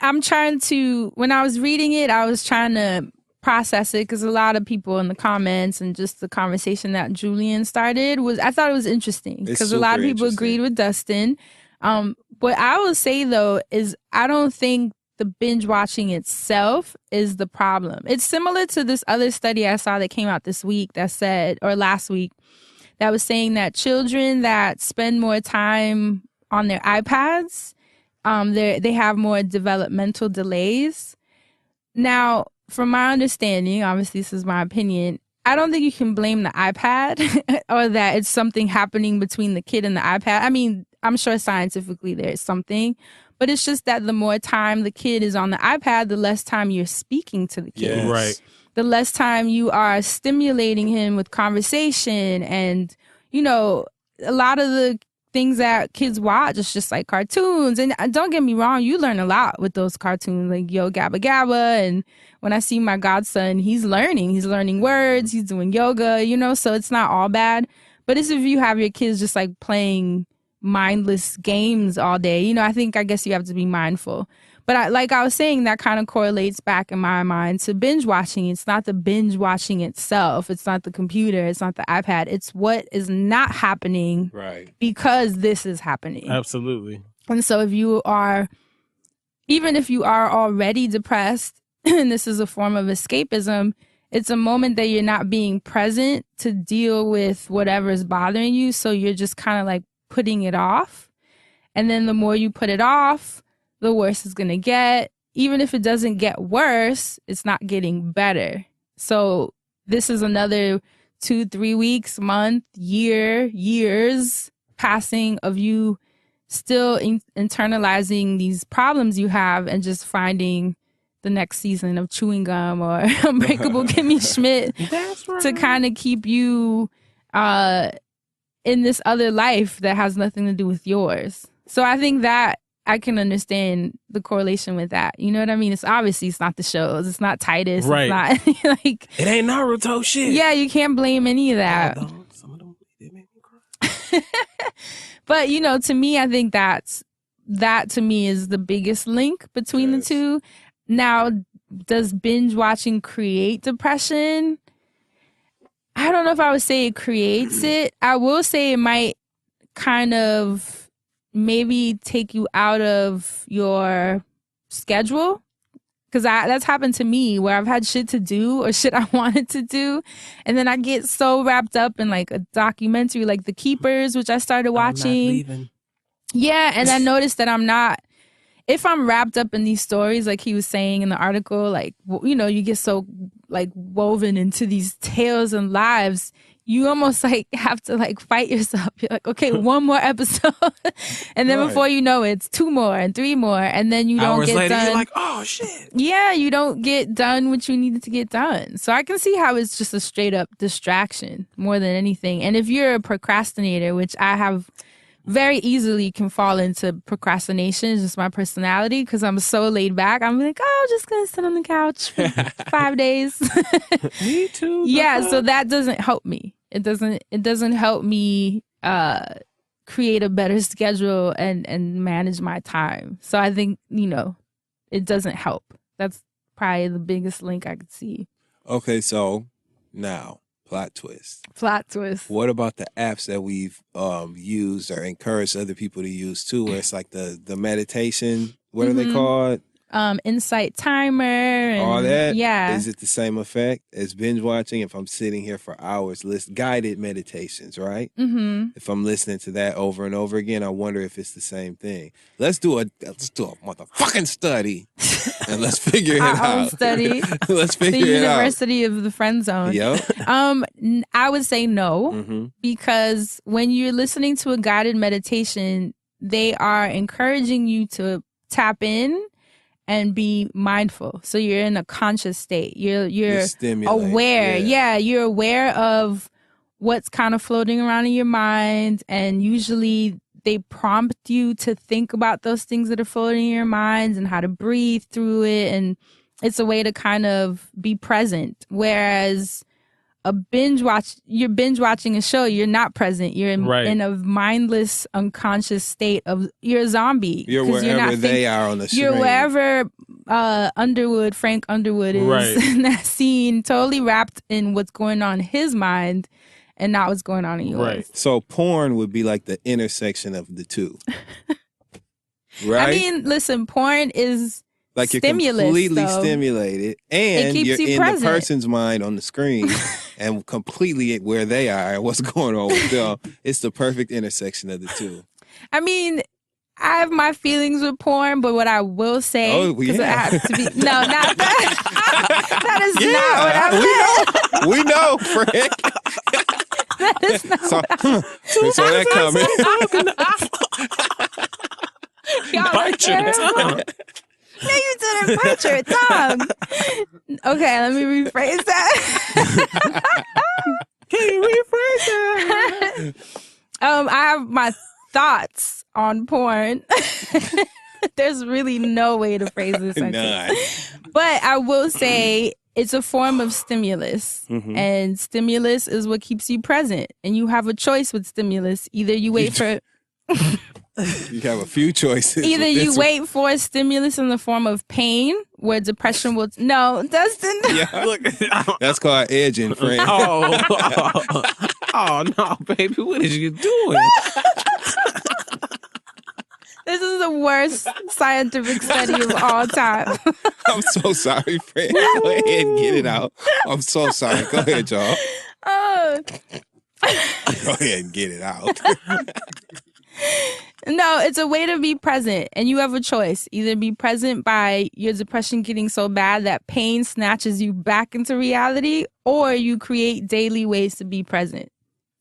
I'm trying to, when I was reading it, I was trying to process it because a lot of people in the comments and just the conversation that Julian started I thought it was interesting because a lot of people agreed with Dustin. What I will say though is I don't think the binge watching itself is the problem. It's similar to this other study I saw that came out this week that said, or last week, that was saying that children that spend more time on their iPads, they have more developmental delays. Now, from my understanding, obviously this is my opinion, I don't think you can blame the iPad or that it's something happening between the kid and the iPad. I mean, I'm sure scientifically there's something, but it's just that the more time the kid is on the iPad, the less time you're speaking to the kid. Yes. Right. The less time you are stimulating him with conversation and, you know, a lot of the things that kids watch is just like cartoons. And don't get me wrong, you learn a lot with those cartoons like Yo Gabba Gabba. And when I see my godson, he's learning words, he's doing yoga, you know, so it's not all bad. But it's if you have your kids just like playing mindless games all day, you know, I guess you have to be mindful. But like I was saying, that kind of correlates back in my mind to binge watching. It's not the binge watching itself. It's not the computer. It's not the iPad. It's what is not happening because this is happening. Absolutely. And so even if you are already depressed, and this is a form of escapism, it's a moment that you're not being present to deal with whatever is bothering you. So you're just kind of like putting it off. And then the more you put it off, the worse it's going to get. Even if it doesn't get worse, it's not getting better. So this is another 2-3 weeks, month, years passing of you still internalizing these problems you have and just finding the next season of Chewing Gum or Unbreakable Kimmy Schmidt to kind of keep you in this other life that has nothing to do with yours. So I think that I can understand the correlation with that. You know what I mean? It's not the shows. It's not Titus. Right. It's not like it ain't Naruto shit. Yeah, you can't blame any of that. Some of them, they make me cry. But, you know, to me, I think that to me is the biggest link between the two. Now, does binge watching create depression? I don't know if I would say it creates it. I will say it might kind of maybe take you out of your schedule. Because that's happened to me where I've had shit to do or shit I wanted to do. And then I get so wrapped up in like a documentary like The Keepers, which I started watching. I'm not leaving. Yeah, and I noticed that if I'm wrapped up in these stories, like he was saying in the article, like, you know, you get so like woven into these tales and lives, you almost like have to like fight yourself. You're like, okay, one more episode. And then before you know it, it's 2 more and 3 more. And then you don't Hours get later, done. You're like, oh shit. Yeah, you don't get done what you needed to get done. So I can see how it's just a straight up distraction more than anything. And if you're a procrastinator, which I have very easily can fall into procrastination, it's just my personality because I'm so laid back. I'm like, oh, I'm just going to sit on the couch for 5 days. Me too. Yeah, so that doesn't help me. It doesn't help me create a better schedule and manage my time. So I think, you know, it doesn't help. That's probably the biggest link I could see. Okay, so now plot twist. What about the apps that we've used or encouraged other people to use too, where it's like the meditation, what are they called? Insight timer and all that. Yeah. Is it the same effect as binge watching? If I'm sitting here for hours, guided meditations, right? Mm-hmm. If I'm listening to that over and over again, I wonder if it's the same thing. Let's do a motherfucking study and let's figure it out. Our own study. Let's figure the it out. University of the Friend Zone. Yep. I would say no, because when you're listening to a guided meditation, they are encouraging you to tap in and be mindful. So you're in a conscious state. You're aware. Yeah, you're aware of what's kind of floating around in your mind. And usually they prompt you to think about those things that are floating in your mind and how to breathe through it. And it's a way to kind of be present. Whereas you're binge watching a show, you're not present. You're in a mindless, unconscious state of, you're a zombie. You're wherever they are on the screen. You're wherever Frank Underwood is in that scene, totally wrapped in what's going on in his mind and not what's going on in yours. Right. So porn would be like the intersection of the two. Right? I mean, listen, porn is like you're stimulus, completely though. Stimulated, and you're in present. the person's mind on the screen and completely where they are and what's going on with them. It's the perfect intersection of the two. I mean, I have my feelings with porn, but what I will say, because it has to be, no, not that. That is not what I meant. We know, Frank. That is not so that coming. Bite your tongue. No, you didn't bite your tongue. Okay, let me rephrase that. Can you rephrase that? I have my thoughts on porn. There's really no way to phrase this sentence. But I will say it's a form of stimulus. Mm-hmm. And stimulus is what keeps you present. And you have a choice with stimulus. Either you wait for... You have a few choices. Either you wait for a stimulus in the form of pain, where depression will... No, Dustin. Yeah, look, that's called edging, friend. Oh, no, baby. What is you doing? This is the worst scientific study of all time. I'm so sorry, friend. Go ahead and get it out. I'm so sorry. Go ahead, y'all. Go ahead and get it out. No, it's a way to be present, and you have a choice. Either be present by your depression getting so bad that pain snatches you back into reality, or you create daily ways to be present.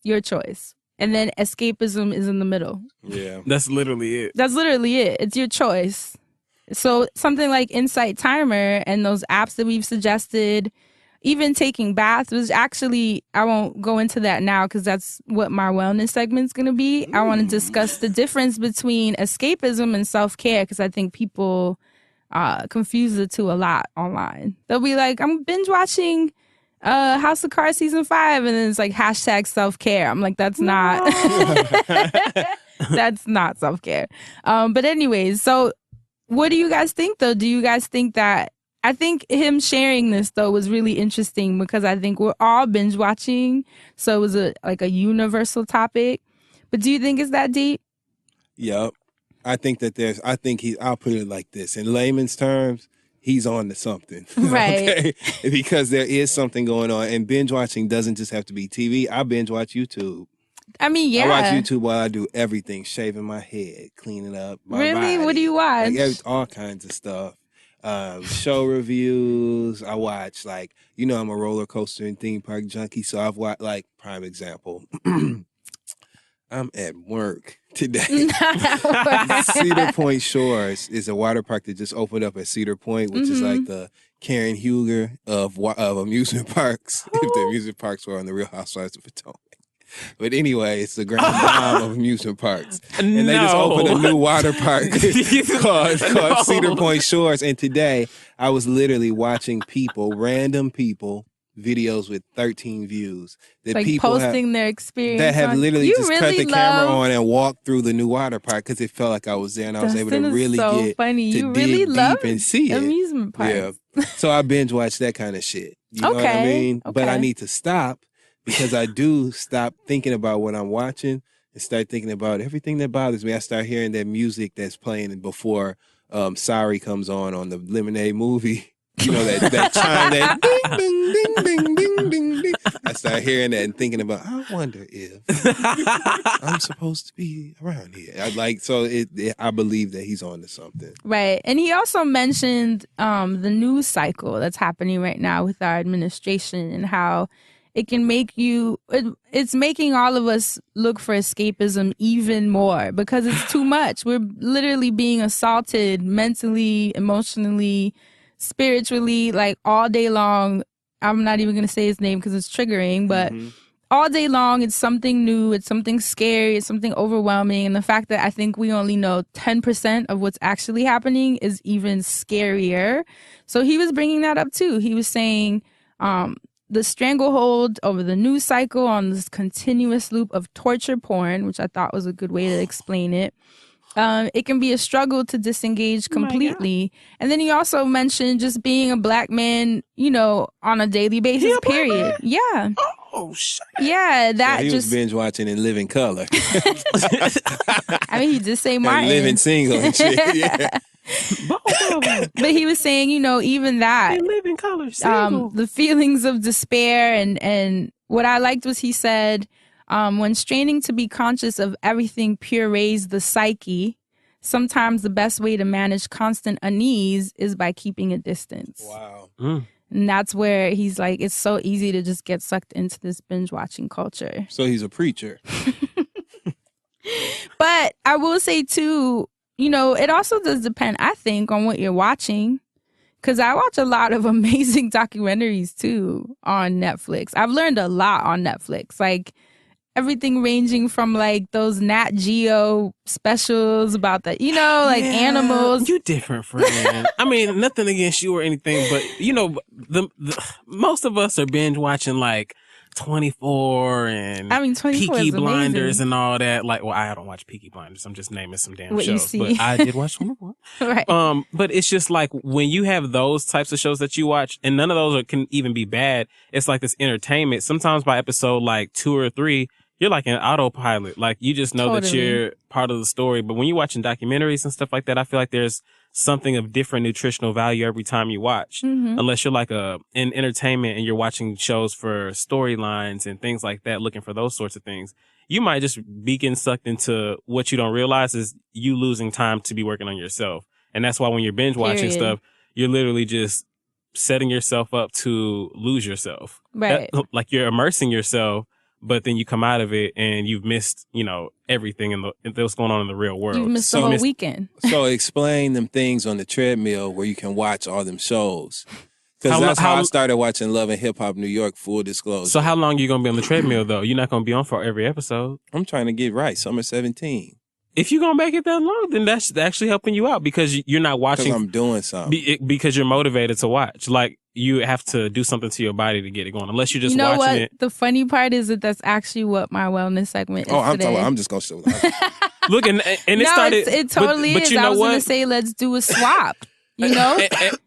Your choice. And then escapism is in the middle. Yeah. That's literally it. That's literally it. It's your choice. So something like Insight Timer and those apps that we've suggested, even taking baths, was actually, I won't go into that now because that's what my wellness segment's going to be. I want to discuss the difference between escapism and self-care, because I think people confuse the two a lot online. They'll be like, I'm binge watching House of Cards season 5, and then it's like hashtag self-care. I'm like, that's not, that's not self-care. But anyways, so what do you guys think though? Do you guys think that, I think him sharing this though was really interesting because I think we're all binge watching. So it was a universal topic. But do you think it's that deep? Yep. I think I'll put it like this. In layman's terms, he's on to something. Right. Okay? Because there is something going on. And binge watching doesn't just have to be TV. I binge watch YouTube. I mean, yeah. I watch YouTube while I do everything, shaving my head, cleaning up my Really? body. What do you watch? Like all kinds of stuff. Show reviews. I watch, I'm a roller coaster and theme park junkie. So I've watched, prime example. I'm at work today. Cedar Point Shores is a water park that just opened up at Cedar Point, which is like the Karen Huger of amusement parks. If the amusement parks were on the Real Housewives of Potomac. But anyway, it's the grand dame of amusement parks. And they just opened a new water park called Cedar Point Shores. And today, I was literally watching random people, videos with 13 views. That like people posting their experience. That have literally just really cut the camera on and walked through the new water park because it felt like I was there and I was able to really get funny. to You dig really deep love and see it. amusement parks. Yeah. So I binge watch that kind of shit. You know what I mean? Okay. But I need to stop. Because I do stop thinking about what I'm watching and start thinking about everything that bothers me. I start hearing that music that's playing before Sorry comes on the Lemonade movie. You know, that chime, that ding, ding, ding, ding, ding, ding, ding. I start hearing that and thinking about, I wonder if I'm supposed to be around here. I believe that he's on to something. Right. And he also mentioned the news cycle that's happening right now with our administration and how it can make it's making all of us look for escapism even more because it's too much. We're literally being assaulted mentally, emotionally, spiritually, all day long. I'm not even going to say his name because it's triggering, but all day long, it's something new. It's something scary. It's something overwhelming. And the fact that I think we only know 10% of what's actually happening is even scarier. So he was bringing that up too. He was saying, the stranglehold over the news cycle on this continuous loop of torture porn, which I thought was a good way to explain it. It can be a struggle to disengage completely. And then he also mentioned just being a black man, you know, on a daily basis, period. Yeah. Oh, shit. Yeah, that so he just... was binge watching in living color. I mean, he did say Martin. Living single and shit, yeah. But he was saying, you know, even that... They live in color, single. The feelings of despair and what I liked was he said... when straining to be conscious of everything purees the psyche, sometimes the best way to manage constant unease is by keeping a distance. Wow. And that's where he's like, it's so easy to just get sucked into this binge watching culture. So he's a preacher. But I will say too, you know, it also does depend, I think, on what you're watching. Because I watch a lot of amazing documentaries too on Netflix. I've learned a lot on Netflix. Like, everything ranging from like those Nat Geo specials about the, you know, like animals. You different, friend. I mean, nothing against you or anything, but you know, the most of us are binge watching like 24 and I mean, 24 Peaky is Blinders amazing. and all that. Like, well, I don't watch Peaky Blinders. I'm just naming some damn What you shows. see. But I did watch 24. Right. But it's just like when you have those types of shows that you watch, and none of those can even be bad. It's like this entertainment. Sometimes by episode like 2 or 3. You're like an autopilot. Like, you just know that you're part of the story. But when you're watching documentaries and stuff like that, I feel like there's something of different nutritional value every time you watch. Mm-hmm. Unless you're like in entertainment and you're watching shows for storylines and things like that, looking for those sorts of things. You might just be getting sucked into what you don't realize is you losing time to be working on yourself. And that's why when you're binge watching stuff, you're literally just setting yourself up to lose yourself. Right. Like, you're immersing yourself. But then you come out of it and you've missed, you know, everything what's going on in the real world. You've missed the whole weekend. So explain them things on the treadmill where you can watch all them shows. Because that's how I started watching Love and Hip Hop New York, full disclosure. So how long are you going to be on the treadmill, though? You're not going to be on for every episode. I'm trying to get right. Summer 17. If you're going to make it that long, then that's actually helping you out because you're not watching. Because I'm doing something. Because you're motivated to watch. Like, you have to do something to your body to get it going. Unless you're just watching what? it. The funny part is that that's actually what my wellness segment is today. I'm just going to show Look, and it started. It totally but is. You know I was what? going to say, let's do a swap. You know?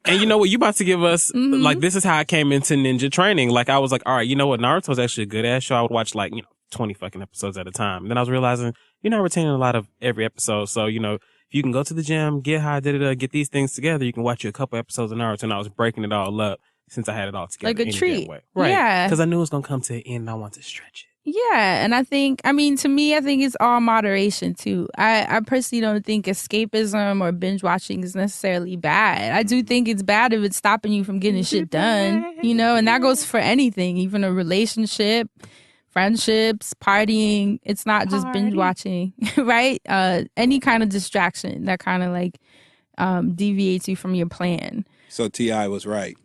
and you know what? You about to give us, like, this is how I came into ninja training. Like, I was like, all right, you know what? Naruto's actually a good ass show. I would watch, like, 20 fucking episodes at a time. And then I was realizing you're not retaining a lot of every episode. So, if you can go to the gym, get high, get these things together, you can watch you a couple episodes of Naruto. And I was breaking it all up since I had it all together. Like a treat. Way. Right. Yeah. Because I knew it was going to come to the end and I wanted to stretch it. Yeah. And I think, to me, I think it's all moderation too. I personally don't think escapism or binge watching is necessarily bad. I do think it's bad if it's stopping you from getting shit done, and that goes for anything, even a relationship, friendships, partying. It's not just binge watching, right? Any kind of distraction that kind of like deviates you from your plan. So T.I. was right.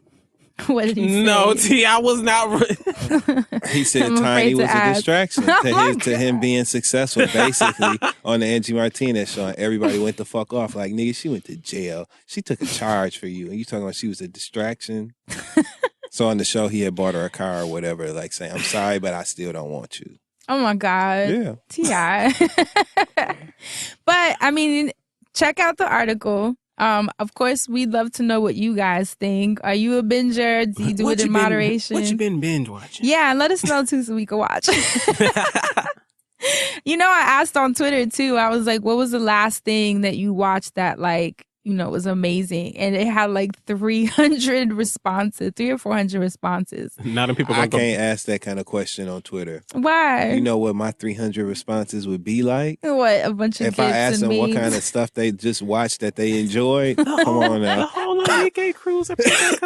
What did he say? No, T.I. was not right. He said Tiny was a distraction to him being successful, basically, on the Angie Martinez show. And everybody went the fuck off. Like, nigga, she went to jail. She took a charge for you. And you talking about she was a distraction? So on the show, he had bought her a car or whatever, like saying, I'm sorry, but I still don't want you. Oh, my God. Yeah. T.I. But, check out the article. Of course, we'd love to know what you guys think. Are you a binger? Do you do it in moderation? What you been binge watching? Yeah, and let us know too so we can watch. I asked on Twitter too. I was like, what was the last thing that you watched that was amazing? And it had like 300 responses, 300 or 400 responses. Now them people I can't ask that kind of question on Twitter. Why? You know what my 300 responses would be like? What? A bunch of if I asked them what kind of stuff they just watched that they enjoyed. Come on now. The whole Nikkei cruise episode.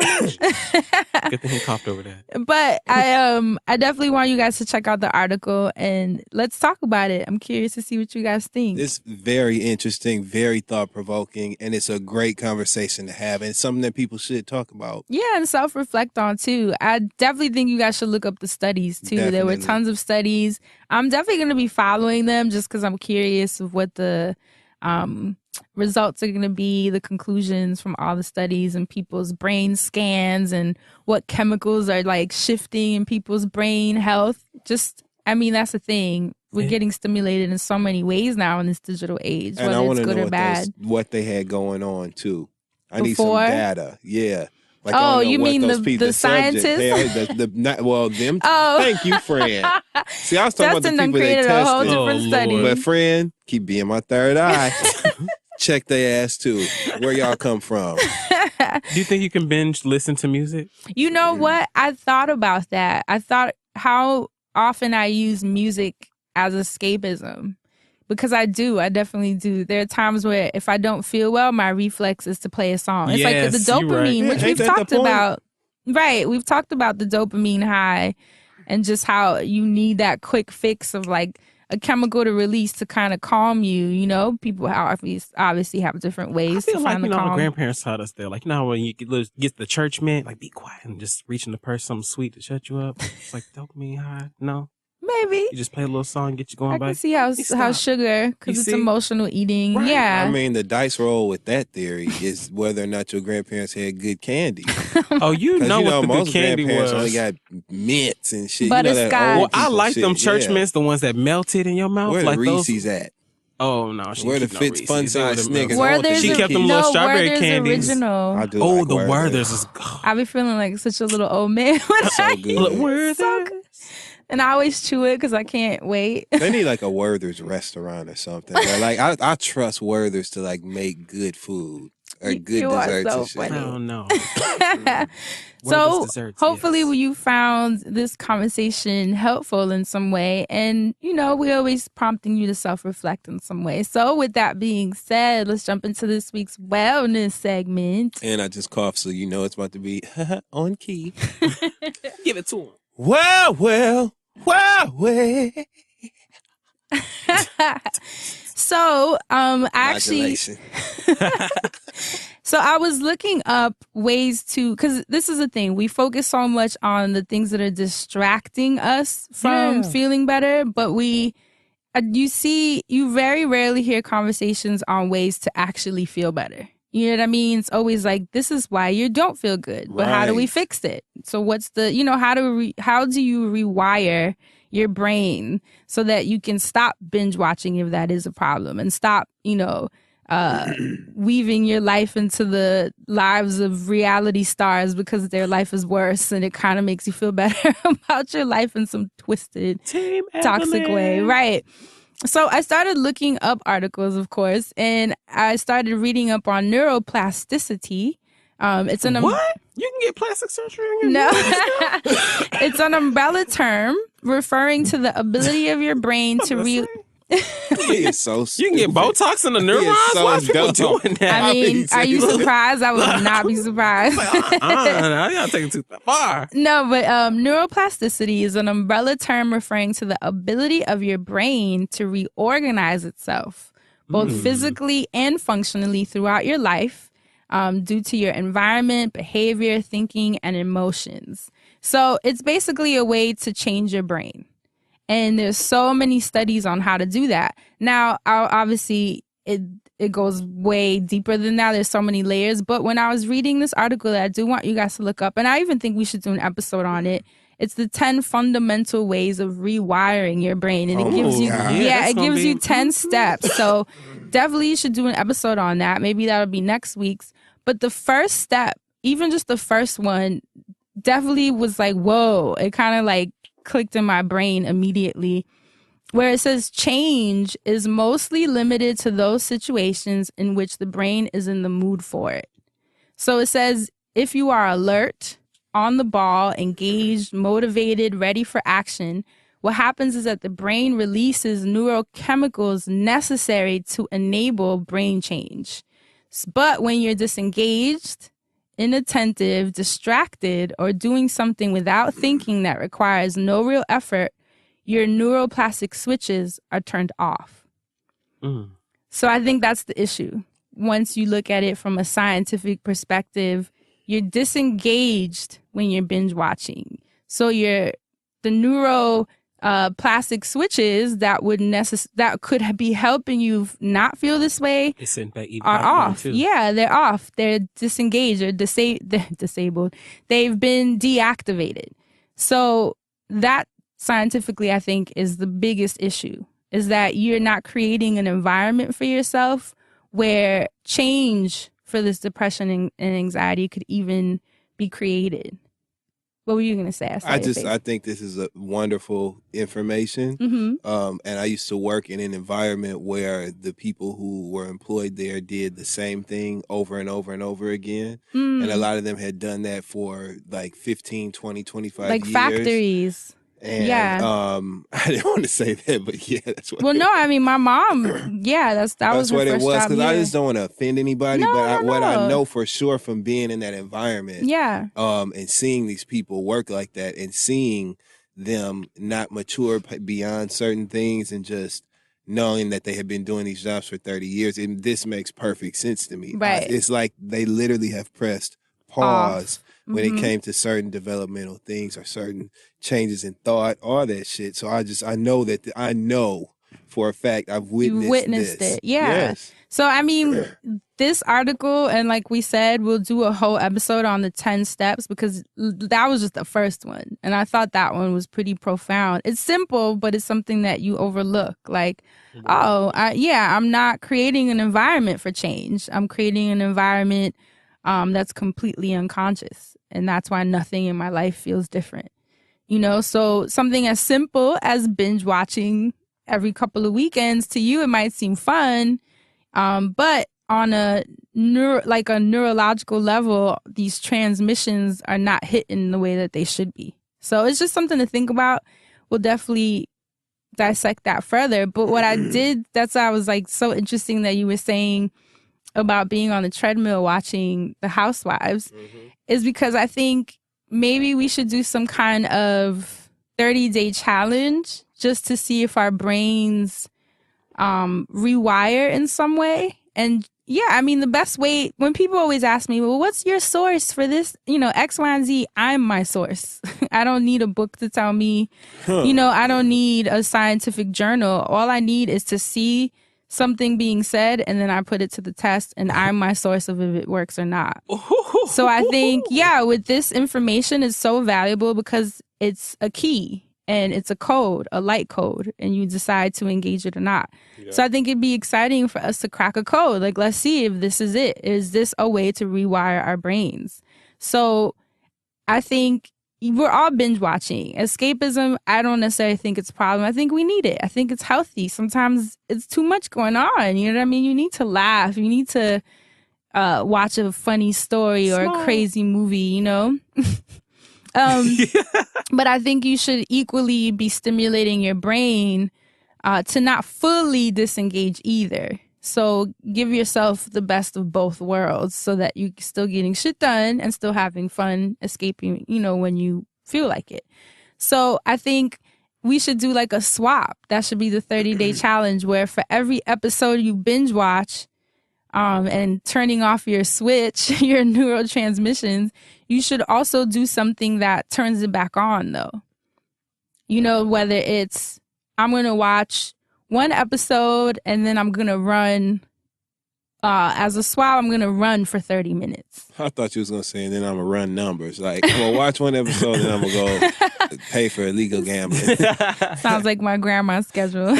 Good thing he coughed over that. But I definitely want you guys to check out the article and let's talk about it. I'm curious to see what you guys think. It's very interesting, very thought-provoking, and it's a great conversation to have and something that people should talk about. Yeah, and self-reflect on too. I definitely think you guys should look up the studies too. Definitely. There were tons of studies. I'm definitely going to be following them just because I'm curious of what the results are going to be, the conclusions from all the studies and people's brain scans and what chemicals are like shifting in people's brain health. Just, I mean, that's the thing. We're getting stimulated in so many ways now in this digital age, And whether it's good or bad. what they had going on too. I need Before? some data. Yeah. Like, Oh, I don't know you what mean those the scientists? Them. Oh. Thank you, friend. See, I was talking Justin about done the people they created a whole tested. different study. But friend, keep being my third eye. Check their ass too. Where y'all come from? Do you think you can binge listen to music? You know what? I thought about that. I thought how often I use music as escapism. Because I definitely do. There are times where if I don't feel well, my reflex is to play a song. It's like the dopamine, which we've talked about. Right. We've talked about the dopamine high and just how you need that quick fix of like a chemical to release to kind of calm you. You know, people obviously have different ways to find the calm. Our grandparents taught us that. Like, you know, when you get the church man, like, be quiet and just reaching the purse something sweet to shut you up. It's like dopamine high. No. Maybe. You just play a little song, get you going back. I can see how sugar, because it's emotional eating. Right. Yeah. I mean, the dice roll with that theory is whether or not your grandparents had good candy. Oh, you know what the most good candy was. Only got mints and shit. Butterscotch. Well, I like them church mints, the ones that melted in your mouth. Where like the Reese's at? Oh, no. She where the Fitz Fun Size Snickers? She kept them little strawberry candies. Original. I do like the Werther's is I be feeling like such a little old man when so good. Werther's. So good. And I always chew it because I can't wait. They need like a Werther's restaurant or something. But like I trust Werther's to like make good food or good desserts so and shit. I don't know. So desserts, hopefully yes. you found this conversation helpful in some way. And, you know, we're always prompting you to self-reflect in some way. So with that being said, let's jump into this week's wellness segment. And I just coughed, so you know it's about to be on key. Give it to him. Well. So, actually, so I was looking up ways to, because this is the thing, we focus so much on the things that are distracting us from feeling better, but you very rarely hear conversations on ways to actually feel better. You know what I mean? It's always like, this is why you don't feel good, but how do we fix it? So what's the, how do you rewire your brain so that you can stop binge watching if that is a problem, and stop, weaving your life into the lives of reality stars because their life is worse, and it kind of makes you feel better about your life in some twisted, toxic way. Right. So I started looking up articles, of course, and I started reading up on neuroplasticity. It's an what? You can get plastic surgery on your no. It's an umbrella term referring to the ability of your brain to He is so stupid. You can get Botox in the neurons? So Why are people doing that? I mean, are you surprised? I would not be surprised. I gotta take it too far. No, but neuroplasticity is an umbrella term referring to the ability of your brain to reorganize itself, both physically and functionally throughout your life, due to your environment, behavior, thinking, and emotions. So it's basically a way to change your brain. And there's so many studies on how to do that. Now, obviously, it goes way deeper than that. There's so many layers. But when I was reading this article that I do want you guys to look up, and I even think we should do an episode on it, it's the 10 fundamental ways of rewiring your brain. And it gives you, it gives you 10 steps. So definitely you should do an episode on that. Maybe that'll be next week's. But the first step, even just the first one, definitely was like, whoa, it kind of like clicked in my brain immediately, where it says change is mostly limited to those situations in which the brain is in the mood for it. So it says if you are alert, on the ball, engaged, motivated, ready for action, what happens is that the brain releases neurochemicals necessary to enable brain change. But when you're disengaged, inattentive, distracted, or doing something without thinking that requires no real effort, your neuroplastic switches are turned off. So I think that's the issue. Once you look at it from a scientific perspective, you're disengaged when you're binge watching. So the neural plastic switches that could be helping you not feel this way are off. Too. Yeah, they're off. They're disengaged or they're disabled. They've been deactivated. So that scientifically, I think, is the biggest issue, is that you're not creating an environment for yourself where change for this depression and anxiety could even be created. What were you going to say? I think this is a wonderful information. Mm-hmm. And I used to work in an environment where the people who were employed there did the same thing over and over and over again. And a lot of them had done that for like 15, 20, 25 like years. Factories. And, yeah. I didn't want to say that, but yeah, that's what. Well, no, I mean, my mom, yeah, that's was her what first it was. job. Because I just don't want to offend anybody, what I know for sure from being in that environment, yeah, and seeing these people work like that, and seeing them not mature beyond certain things, and just knowing that they have been doing these jobs for 30 years, and this makes perfect sense to me. Right. It's like they literally have pressed pause when it came to certain developmental things or certain changes in thought, all that shit. So I know for a fact I've witnessed it. Yeah. Yes. So, I mean, this article, and like we said, we'll do a whole episode on the 10 steps, because that was just the first one. And I thought that one was pretty profound. It's simple, but it's something that you overlook. Like, I'm not creating an environment for change. I'm creating an environment that's completely unconscious. And that's why nothing in my life feels different. You know, so something as simple as binge watching every couple of weekends, to you, it might seem fun. But on a neurological level, these transmissions are not hitting the way that they should be. So it's just something to think about. We'll definitely dissect that further. But what I did, that's why I was like so interesting that you were saying about being on the treadmill watching The Housewives, is because I think maybe we should do some kind of 30-day challenge just to see if our brains rewire in some way. And yeah, I mean, the best way, when people always ask me, well, what's your source for this, X, Y, and Z? I'm my source. I don't need a book to tell me, I don't need a scientific journal. All I need is to see something being said, and then I put it to the test, and I'm my source of if it works or not. So I think, with this information, it's so valuable because it's a key and it's a code, a light code, and you decide to engage it or not. Yeah. So I think it'd be exciting for us to crack a code. Like, let's see if this is it. Is this a way to rewire our brains? So I think we're all binge watching. Escapism, I don't necessarily think it's a problem. I think we need it. I think it's healthy. Sometimes it's too much going on. You know what I mean? You need to laugh. You need to watch a funny story or a crazy movie, But I think you should equally be stimulating your brain to not fully disengage either. So give yourself the best of both worlds so that you're still getting shit done and still having fun escaping, when you feel like it. So I think we should do like a swap. That should be the 30-day challenge, where for every episode you binge watch and turning off your switch, your neurotransmissions, you should also do something that turns it back on, though. Whether it's, I'm going to watch one episode and then I'm going to run, as a swap, I'm going to run for 30 minutes. I thought you was going to say, and then I'm going to run numbers. Like, I'm going to watch one episode and I'm going to go pay for illegal gambling. Sounds like my grandma's schedule.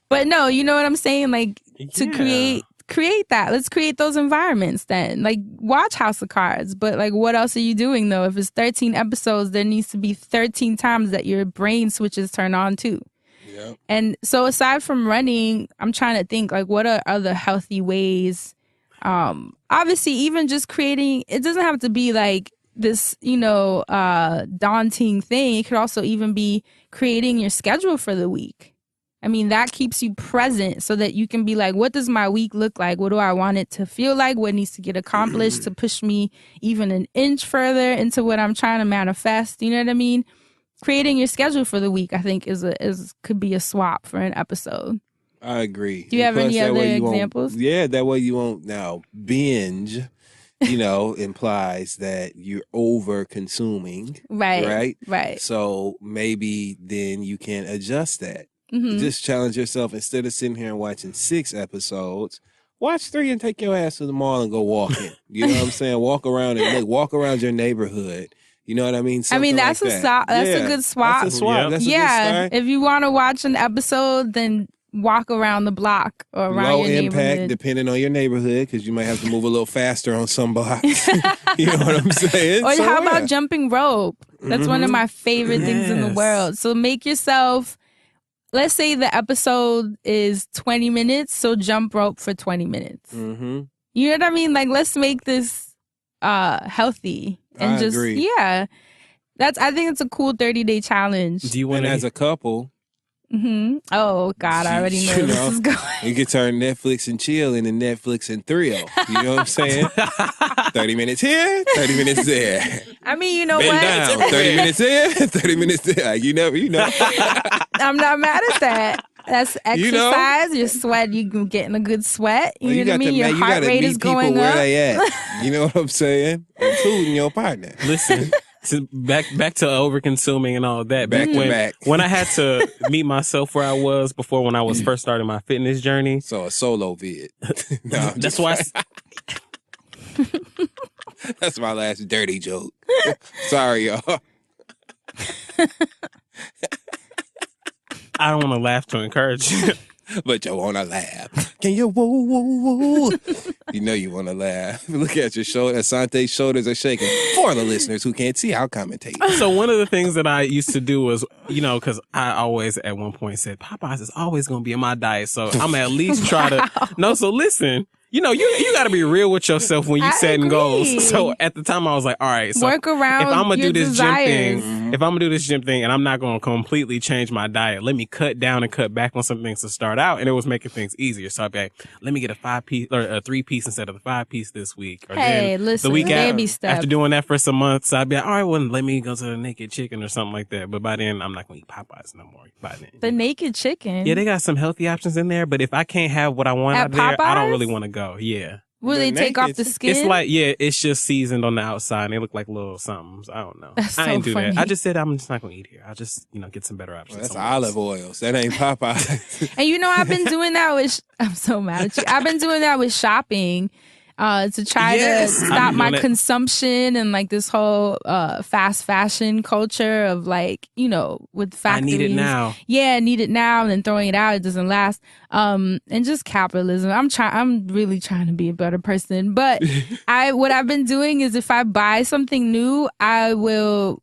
But no, you know what I'm saying? Like, to create that. Let's create those environments then. Like, watch House of Cards. But, like, what else are you doing, though? If it's 13 episodes, there needs to be 13 times that your brain switches turn on, too. Yep. And so aside from running, I'm trying to think, like, what are other healthy ways? Obviously, even just creating, it doesn't have to be, like, this, daunting thing. It could also even be creating your schedule for the week. I mean, that keeps you present so that you can be like, what does my week look like? What do I want it to feel like? What needs to get accomplished to push me even an inch further into what I'm trying to manifest? You know what I mean? Creating your schedule for the week, I think, could be a swap for an episode. I agree. Do you have any other examples? That way you won't now binge implies that you're over consuming. Right. So maybe then you can adjust that. Mm-hmm. Just challenge yourself. Instead of sitting here and watching 6 episodes, watch 3 and take your ass to the mall and go walking. You know what I'm saying? Walk around your neighborhood. You know what I mean? I mean, that's like a good swap. That's a swap. Yep. That's a good start. If you want to watch an episode, then walk around the block or around Low your impact, neighborhood. depending on your neighborhood, because you might have to move a little faster on some blocks. You know what I'm saying? Or how about jumping rope? That's one of my favorite things in the world. So make yourself, let's say the episode is 20 minutes, so jump rope for 20 minutes. Mm-hmm. You know what I mean? Like, let's make this healthy. And I agree. Yeah. I think it's a cool 30-day challenge. Do you want as a couple... Mm-hmm. Oh, God, I already know where this is going. You can turn Netflix and chill into Netflix and thrill. You know what I'm saying? 30 minutes here, 30 minutes there. I mean, you know Bend what? down, 30 minutes here, 30 minutes there. You know. I'm not mad at that. That's exercise. You're sweat. You're getting a good sweat. You know what I mean? Your heart rate is going up. Where they at. You know what I'm saying? Including your partner. Listen. So back to over consuming and all of that. Back. When I had to meet myself where I was before when I was first starting my fitness journey. So a solo vid. No, that's why. That's my last dirty joke. Sorry, y'all. I don't want to laugh to encourage you. But you want to laugh. Can you woo? You know you want to laugh. Look at your shoulder. Asante's shoulders are shaking. For the listeners who can't see, I'll commentate. So one of the things that I used to do was, because I always at one point said, Popeyes is always going to be in my diet. So I'm at least try to. No, so listen. You got to be real with yourself when you setting goals. So at the time I was like, all right, so work around if I'm going to do this desires. gym thing, and I'm not going to completely change my diet, let me cut down and cut back on some things to start out. And it was making things easier. So I'd be like, let me get a 5-piece or a 3-piece instead of the 5-piece this week. Or hey, listen, the week baby steps. after doing that for some months, I'd be like, all right, well, let me go to the Naked Chicken or something like that. But by then, I'm not going to eat Popeyes no more. By then. The Naked Chicken? Yeah, they got some healthy options in there. But if I can't have what I want out there, I don't really want to go. Yeah. Will they take off the skin? It's like, it's just seasoned on the outside. And they look like little somethings. I don't know. I ain't do that. I just said I'm just not going to eat here. I'll just, get some better options. Well, that's olive oils. That ain't Popeye. And I've been doing that with, I'm so mad at you. I've been doing that with shopping to try to stop my consumption and like this whole fast fashion culture of like, with factories. I need it now. Yeah, I need it now, and then throwing it out, it doesn't last. And just capitalism. I'm really trying to be a better person. But what I've been doing is if I buy something new, I will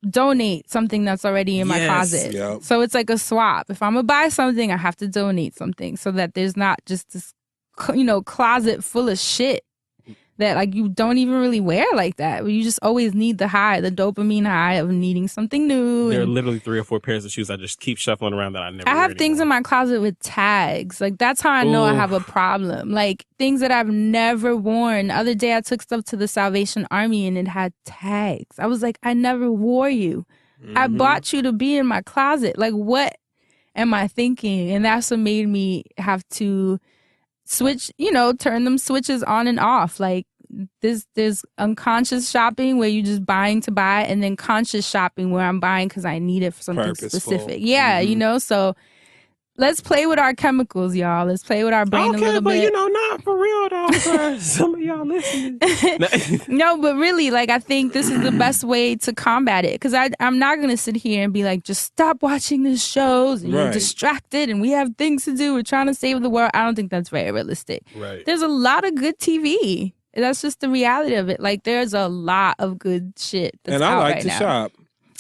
donate something that's already in my closet. Yep. So it's like a swap. If I'm gonna buy something, I have to donate something so that there's not just this closet full of shit that like you don't even really wear like that. You just always need the dopamine high of needing something new. There are literally 3 or 4 pairs of shoes I just keep shuffling around that I never I wear have things in my closet with tags. Like that's how I know I have a problem. Like things that I've never worn. The other day I took stuff to the Salvation Army and it had tags. I was like, I never wore you. Mm-hmm. I bought you to be in my closet. Like what am I thinking? And that's what made me have to switch, turn them switches on and off. Like there's unconscious shopping where you're just buying to buy, and then conscious shopping where I'm buying because I need it for something specific. Yeah, so let's play with our chemicals, y'all. Let's play with our brain a little bit. But not for real though. For some of y'all listening. No, but really, like I think this is the best way to combat it, because I'm not gonna sit here and be like, just stop watching these shows and you're distracted and we have things to do. We're trying to save the world. I don't think that's very realistic. Right. There's a lot of good TV. That's just the reality of it. Like there's a lot of good shit that's out right now. And I like to shop.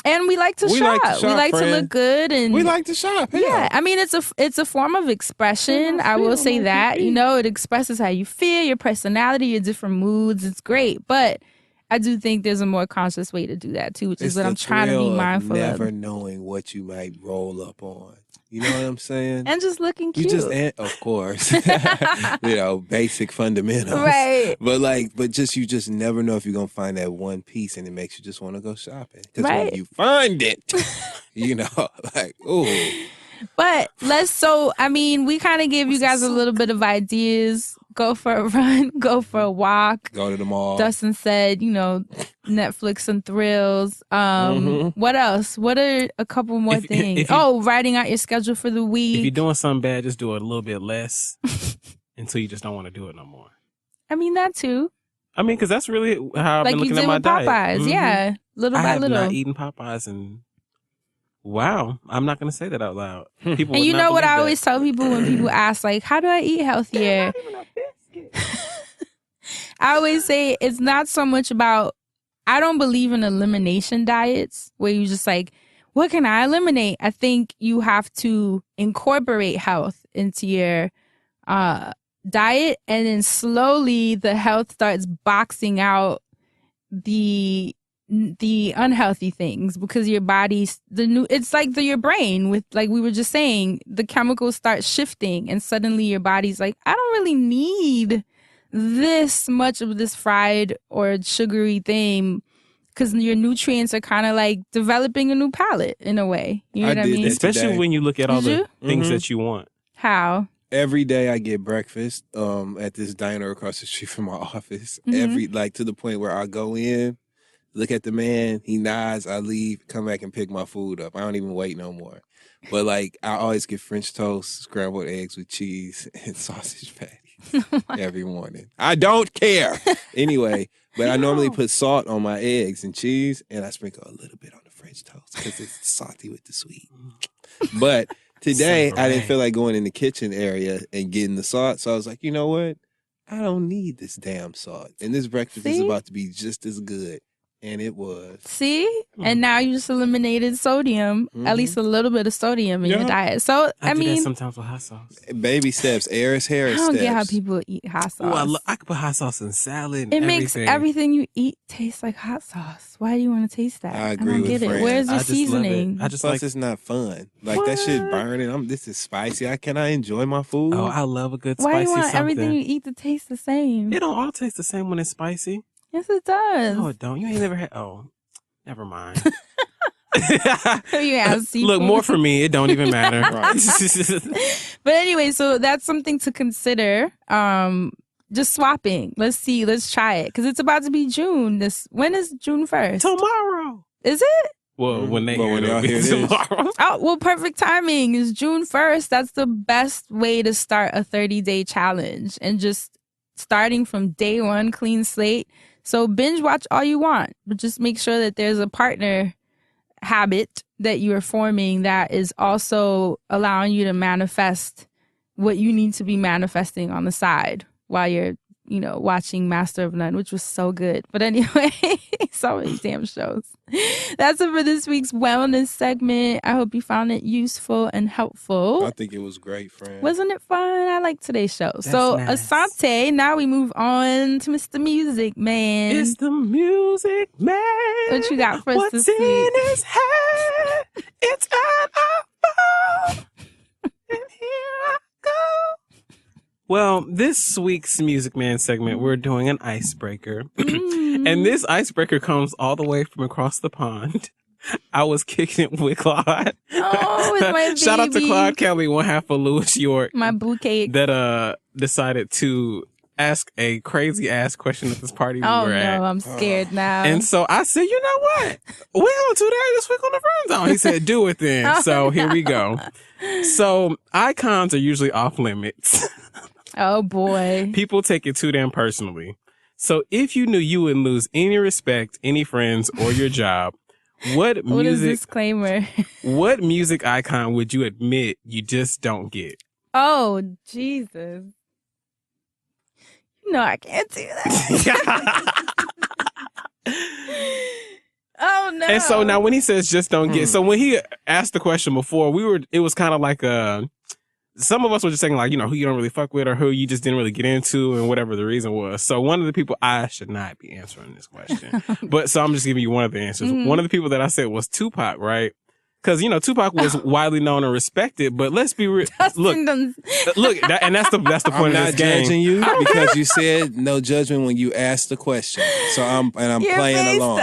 And we like to shop. We like to look good, and we like to shop. Yeah, I mean it's a form of expression. I will say that. It expresses how you feel, your personality, your different moods. It's great, but I do think there's a more conscious way to do that too, which is what I'm trying to be mindful of. Never knowing what you might roll up on. You know what I'm saying? And just looking cute. Of course. Basic fundamentals. Right. But you just never know if you're going to find that one piece, and it makes you just want to go shopping. Because when you find it, ooh. But we kind of gave you guys a little bit of ideas go for a run, go for a walk. Go to the mall. Dustin said, Netflix and thrills. What else? What are a couple more things? Writing out your schedule for the week. If you're doing something bad, just do it a little bit less until you just don't want to do it no more. I mean, that too. I mean, because that's really how I've been looking at my diet. Like you did with Popeyes, yeah. Little by little. I have not eaten Popeyes and wow, I'm not going to say that out loud. People and you know what I always tell people when people ask, like, how do I eat healthier? I always say it's not so much about, I don't believe in elimination diets where you just like, what can I eliminate? I think you have to incorporate health into your diet, and then slowly the health starts boxing out the unhealthy things, because your body's it's like your brain, with like we were just saying, the chemicals start shifting and suddenly your body's like, I don't really need this much of this fried or sugary thing, because your nutrients are kind of like developing a new palate in a way. You know what I mean? Especially when you look at all the things that you want. How? Every day I get breakfast at this diner across the street from my office. To the point where I go in, look at the man, he nods, I leave, come back and pick my food up. I don't even wait no more. But I always get French toast, scrambled eggs with cheese, and sausage patties every morning. I don't care. Anyway, but I normally put salt on my eggs and cheese, and I sprinkle a little bit on the French toast because it's salty with the sweet. But today, I didn't feel like going in the kitchen area and getting the salt, so I was like, you know what? I don't need this damn salt. And this breakfast is about to be just as good. And it was. See? And now you just eliminated sodium, at least a little bit of sodium in your diet. So, I mean, do that sometimes with hot sauce. Baby steps. Harris steps. I don't get how people eat hot sauce. Ooh, I could put hot sauce in salad and it makes everything you eat taste like hot sauce. Why do you want to taste that? I agree don't with get Fran. it. Where's your seasoning? Plus, it's not fun. That shit burning. This is spicy. Can I enjoy my food? Oh, I love a good spicy something. Why do you want something. everything you eat to taste the same? It don't all taste the same when it's spicy. Yes, it does. No, it don't. You ain't never had... Oh, never mind. You have seafood. Look, more for me. It don't even matter. But anyway, so that's something to consider. Just swapping. Let's see. Let's try it. Because it's about to be June. When is June 1st? Tomorrow. Is it? Well, when they hear it tomorrow. Oh, well, perfect timing. Is June 1st. That's the best way to start a 30-day challenge. And just starting from day one, clean slate. So binge watch all you want, but just make sure that there's a partner habit that you are forming that is also allowing you to manifest what you need to be manifesting on the side while you're, watching Master of None, which was so good. But anyway, so many damn shows. That's it for this week's wellness segment. I hope you found it useful and helpful. I think it was great, friend. Wasn't it fun? I like today's show. That's so, nice. Asante, now we move on to Mr. Music Man. It's the Music Man. What you got for us What's this week? in his head? It's an iPhone. And here I go. Well, this week's Music Man segment, we're doing an icebreaker. And this icebreaker comes all the way from across the pond. I was kicking it with Claude. Oh, with my baby. Shout out to Claude Kelly, one half of Louis York. My boo cake. That decided to ask a crazy ass question at this party we were at. Oh, no, I'm scared now. And so I said, you know what? We're on 2 days this week on the Friend Zone. He said, do it then. So here we go. So icons are usually off limits. Oh, boy. People take it too damn personally. So if you knew you wouldn't lose any respect, any friends, or your job, what is disclaimer? What music icon would you admit you just don't get? Oh, Jesus. No, I can't do that. Oh, no. And so now when he says just don't get, so when he asked the question before, it was kind of like some of us were just saying, like, who you don't really fuck with or who you just didn't really get into and whatever the reason was. So one of the people, I should not be answering this question. But so I'm just giving you one of the answers. Mm-hmm. One of the people that I said was Tupac, right? Because, Tupac was widely known and respected, but let's be real. Look, and that's the point I'm of this not game. judging you because you said no judgment when you asked the question. So I'm playing along.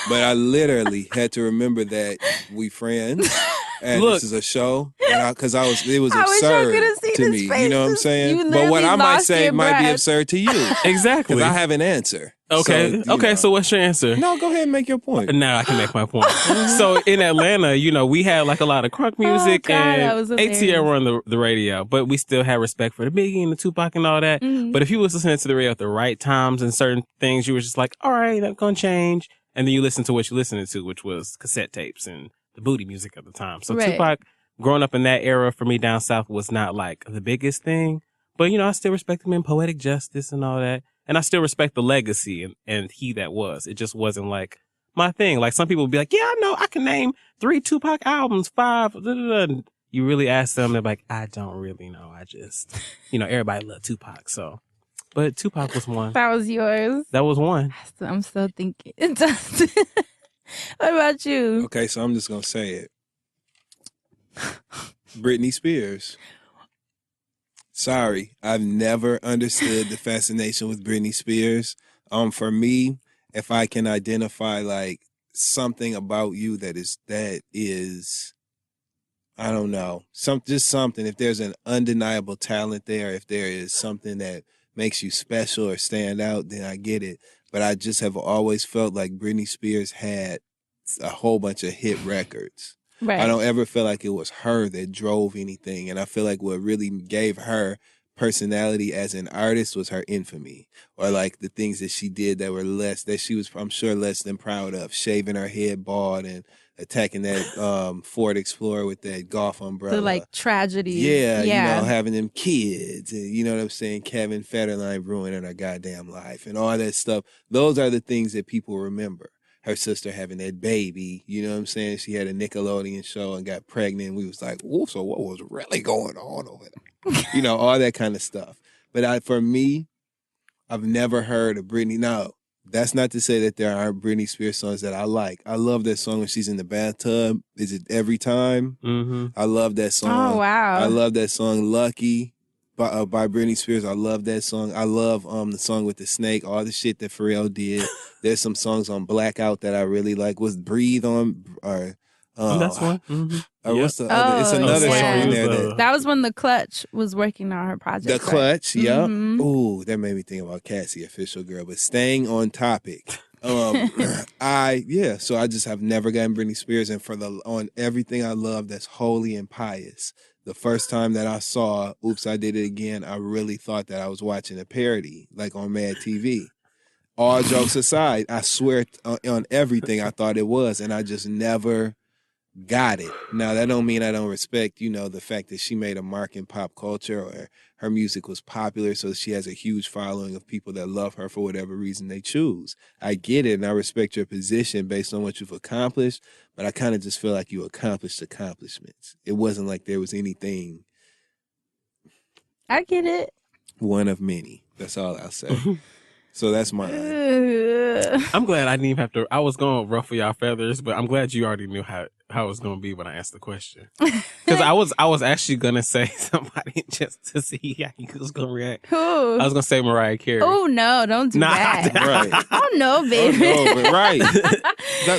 But I literally had to remember that we friends and Look. this is a show, because it was I wish y'all absurd could've seen to his me. You face. know what I'm You saying? But literally what I might lost say your might be breath. absurd to you. Exactly. Because I have an answer. Okay. So, you okay. know. So what's your answer? No, go ahead and make your point. Now I can make my point. So in Atlanta, we had like a lot of crunk music God, that was and hilarious. ATL were on the radio, but we still had respect for the Biggie and the Tupac and all that. Mhm. But if you was listening to the radio at the right times and certain things, you were just like, all right, that's going to change. And then you listen to what you listening to, which was cassette tapes and the booty music at the time. So Right. Tupac, growing up in that era for me down south was not like the biggest thing. But, I still respect him in Poetic Justice and all that. And I still respect the legacy and he that was. It just wasn't like my thing. Like some people would be like, yeah, I know. I can name 3 Tupac albums, 5. Da, da, da. And you really ask them, they're like, I don't really know. I just, everybody loved Tupac. So, but Tupac was one. That was yours. That was one. I'm still thinking. What about you? Okay, so I'm just going to say it. Britney Spears. Sorry, I've never understood the fascination with Britney Spears. For me, if I can identify like something about you that is, I don't know, just something. If there's an undeniable talent there, if there is something that makes you special or stand out, then I get it. But I just have always felt like Britney Spears had a whole bunch of hit records. Right. I don't ever feel like it was her that drove anything. And I feel like what really gave her personality as an artist was her infamy, or like the things that she did that she was, I'm sure, less than proud of, shaving her head bald and attacking that Ford Explorer with that golf umbrella. The like tragedy. Yeah, having them kids, and you know what I'm saying, Kevin Federline ruining her goddamn life and all that stuff. Those are the things that people remember. Her sister having that baby, you know what I'm saying? She had a Nickelodeon show and got pregnant. We was like, "Ooh, so what was really going on over there?" All that kind of stuff. But for me, I've never heard of Britney. Now, that's not to say that there aren't Britney Spears songs that I like. I love that song when she's in the bathtub. Is it Every Time? Mm-hmm. I love that song. Oh, wow. I love that song, Lucky, by Britney Spears. I love that song. I love the song with the snake, all the shit that Pharrell did. There's some songs on Blackout that I really like. Was Breathe on? Or that's one. Mm-hmm. What's the other? It's another yeah. song there. That was when The Clutch was working on her project. The Clutch, yeah. Mhm. Ooh, that made me think about Cassie, Official Girl. But staying on topic, so I just have never gotten Britney Spears, and on everything I love that's holy and pious. The first time that I saw Oops, I Did It Again, I really thought that I was watching a parody, like on Mad TV. All jokes aside, I swear on everything I thought it was, and I just never got it. Now, that don't mean I don't respect, the fact that she made a mark in pop culture, or her music was popular, so she has a huge following of people that love her for whatever reason they choose. I get it, and I respect your position based on what you've accomplished, but I kind of just feel like you accomplished accomplishments. It wasn't like there was anything. I get it. One of many. That's all I'll say. So that's mine. I'm glad I didn't even have to. I was going to ruffle y'all feathers, but I'm glad you already knew how it was going to be when I asked the question. Because I was actually going to say somebody just to see how you was going to react. Who? I was going to say Mariah Carey. Oh, no, don't do that. Right. Oh, no, baby. Oh, no, but right.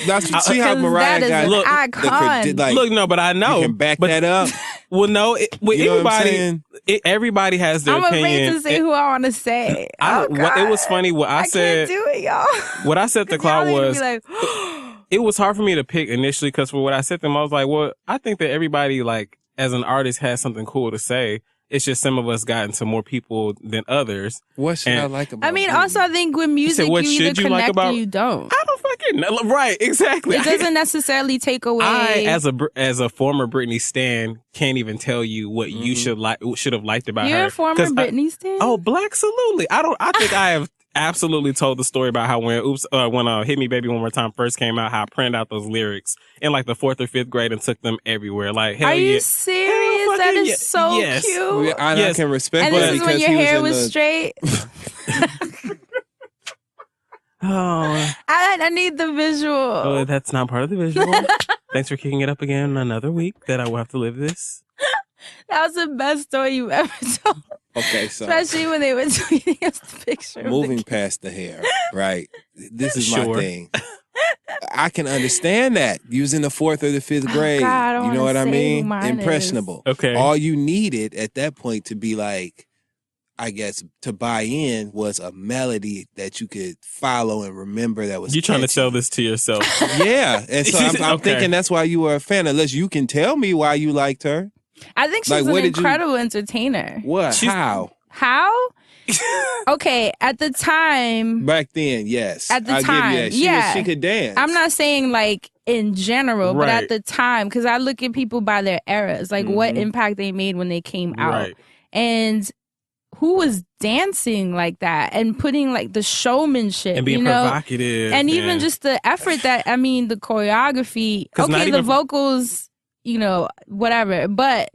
That's see how Mariah that is got an look, icon. Look, no, but I know. You can back but, that up. Well, no, with You know what I'm everybody, saying? Everybody has their I'm opinion. afraid to say who I want to say. It was funny what I said. Can't do it, y'all. What I said to Cloud Y'all need to was, be like, it was hard for me to pick initially because for what I said to them, I was like, well, I think that everybody, like, as an artist has something cool to say. It's just some of us got into more people than others. What should I like about I mean, Britney? also, I think with music, what you either should you like connect about- or you don't. I don't fucking know. Right, exactly. It doesn't necessarily take away. I, as a former Britney stan, can't even tell you what you should have liked about You're her. a former 'Cause Britney stan? Oh, absolutely. I think I have absolutely told the story about how when Hit Me Baby One More Time first came out, how I printed out those lyrics in like the 4th or 5th grade and took them everywhere. Like, hell Are yeah. you serious? That is so yes. cute. I can respect And that this is when because your he hair was was straight. Oh, I need the visual. that's not part of the visual. Thanks for kicking it up again another week that I will have to live this. That was the best story you've ever told. Okay, so Especially when they were tweeting us the picture. moving past the hair, right? This is my Sure. thing. I can understand that. You was in the 4th or the 5th grade. God, I don't you know wanna what I say mean? who mine Impressionable. is. Okay. All you needed at that point to be like, I guess, to buy in was a melody that you could follow and remember that was You trying to catchy. sell this to yourself. Yeah. And so I'm Okay. thinking that's why you were a fan, unless you can tell me why you liked her. I think she's Like, an what did you- incredible entertainer. What? How? How? Okay, at the time. Back then, yes. At the I'll time, give you that. yeah. She could dance. I'm not saying like in general, but Right. at the time, because I look at people by their eras, like what impact they made when they came out. Right. And who was dancing like that and putting like the showmanship And being provocative. and even just the effort that, I mean, the choreography, 'Cause not okay, even- the vocals, whatever, but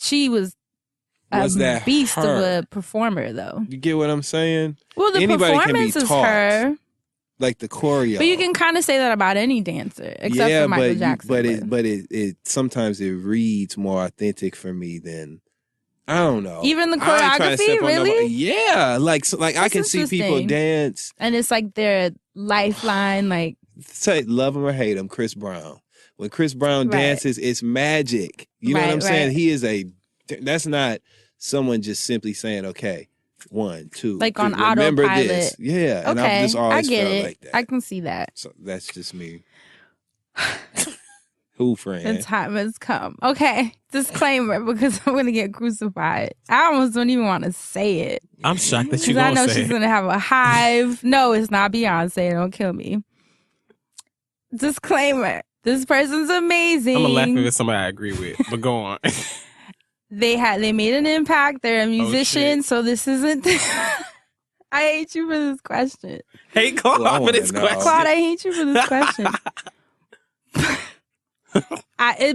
she was a beast of a performer, though. You get what I'm saying? Well, the Anybody can be performance is taught. her, Like the choreo. but you can kind of say that about any dancer, except for Michael Jackson. But it sometimes it reads more authentic for me than, I don't know. Even the I ain't trying to step choreography, on really? Yeah, like I That's can see people interesting. dance. And it's like their lifeline, like Say love him or hate him, Chris Brown. When Chris Brown Right. dances, it's magic. You know what Right, I'm saying? right. He is that's not someone just simply saying, okay, 1, 2, Like 3, on remember autopilot. this. Yeah, and I've okay, just I always get felt it. like that. I can see that. So that's just me. Who friend? The time has come. Okay, disclaimer, because I'm gonna get crucified. I almost don't even want to say it. I'm shocked that you Because I gonna know say she's it. gonna have a hive. No, it's not Beyonce. Don't kill me. Disclaimer. This person's amazing. I'm gonna laugh if it's somebody I agree with, but go on. They made an impact. They're a musician, shit. so this isn't. I hate you for this question. Hey, Claude, Well, I for this wanna know. question. Claude, I hate you for this question.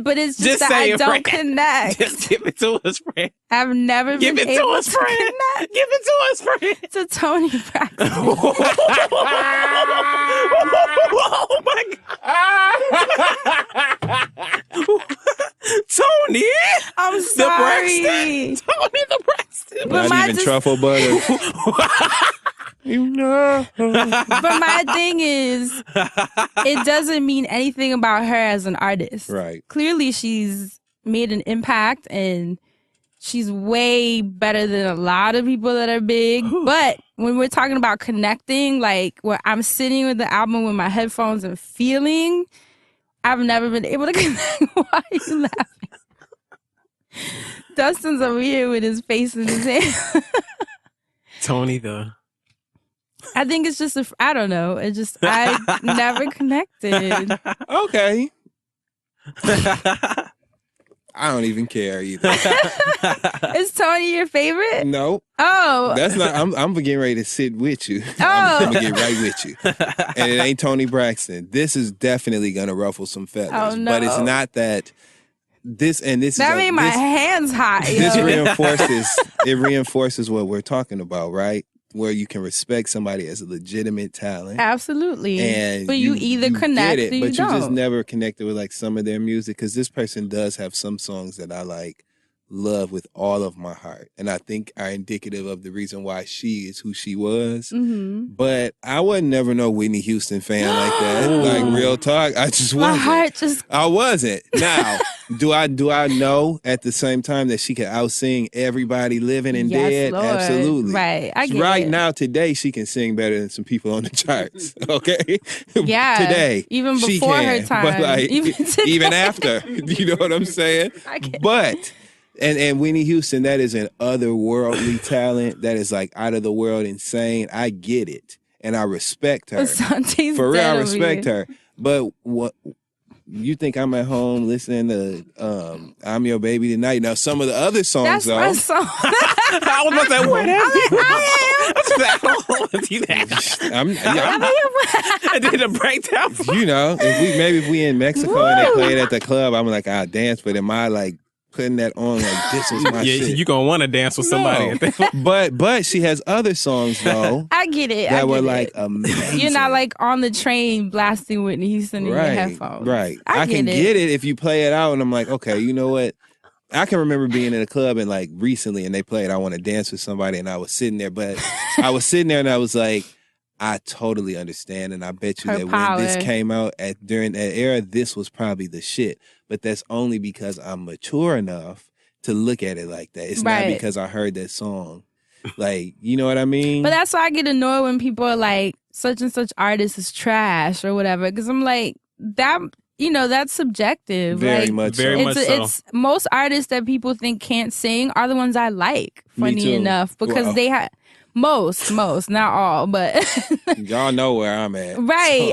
But it's just that say I it, don't friend. connect. Just give it to us, friend. I've never Give been it to able us, to friend. connect Give it to us, friend. to Tony Braxton. Oh my God. Tony. I'm The sorry. Braxton. Tony the Braxton. But Not my even dis- truffle butter. You know. But my thing is, it doesn't mean anything about her as an artist. Right. Clearly, she's made an impact and she's way better than a lot of people that are big. But when we're talking about connecting, like where I'm sitting with the album with my headphones and feeling, I've never been able to connect. Why are you laughing? Dustin's over here with his face in his hand. Tony the. I think it's just I don't know. It just I never connected. Okay. I don't even care either. Is Tony your favorite? No, Oh, that's not. I'm getting ready to sit with you. Oh. I'm gonna get right with you. And it ain't Tony Braxton. This is definitely gonna ruffle some feathers. Oh, no. But it's not that. This that made my hands hot. This yo. reinforces what we're talking about, right? Where you can respect somebody as a legitimate talent. Absolutely. And but you either connect get it, or you but you don't. just never connected with like some of their music, because this person does have some songs that I like love with all of my heart, and I think are indicative of the reason why she is who she was. Mhm. But I wasn't never no Whitney Houston fan like that. Like real talk, I just My wasn't. heart just I wasn't. Now, do I know at the same time that she can out-sing everybody living and Yes, dead? Lord. Absolutely. Right. I get Right it. now, today, she can sing better than some people on the charts. Okay? Yeah. Today. Even she before her can, time. But like, Even today. even after. You know what I'm saying? I get it. But, and Whitney Houston, that is an otherworldly talent. That is like out of the world insane. I get it. And I respect her. Asante's For real, dead I over respect here. her. But what you think I'm at home listening to I'm Your Baby Tonight. Now some of the other songs That's though. my song. I was about to say, what I did a breakdown. You know, if we in Mexico and they play it at the club, I'm like, I'll dance, but am I like putting that on like this was my Yeah, shit? you gonna want to dance with somebody. No. But she has other songs though I get it. that I were get like it. amazing. You're not like on the train blasting Whitney Houston in your headphones. Right. I can get get it if you play it out and I'm like, okay, you know what? I can remember being in a club and like recently and they played I Want to Dance with Somebody and I was sitting there, but I was sitting there and I was like, I totally understand, and I bet you Her that power. when this came out during that era, this was probably the shit. But that's only because I'm mature enough to look at it like that. It's not because I heard that song. Like, you know what I mean? But that's why I get annoyed when people are like, such and such artist is trash or whatever. Because I'm like, that, that's subjective. Very like, much very so. much so. It's most artists that people think can't sing are the ones I like, Me funny too. enough. Because Well, they have, most, not all, but. y'all know where I'm at. Right.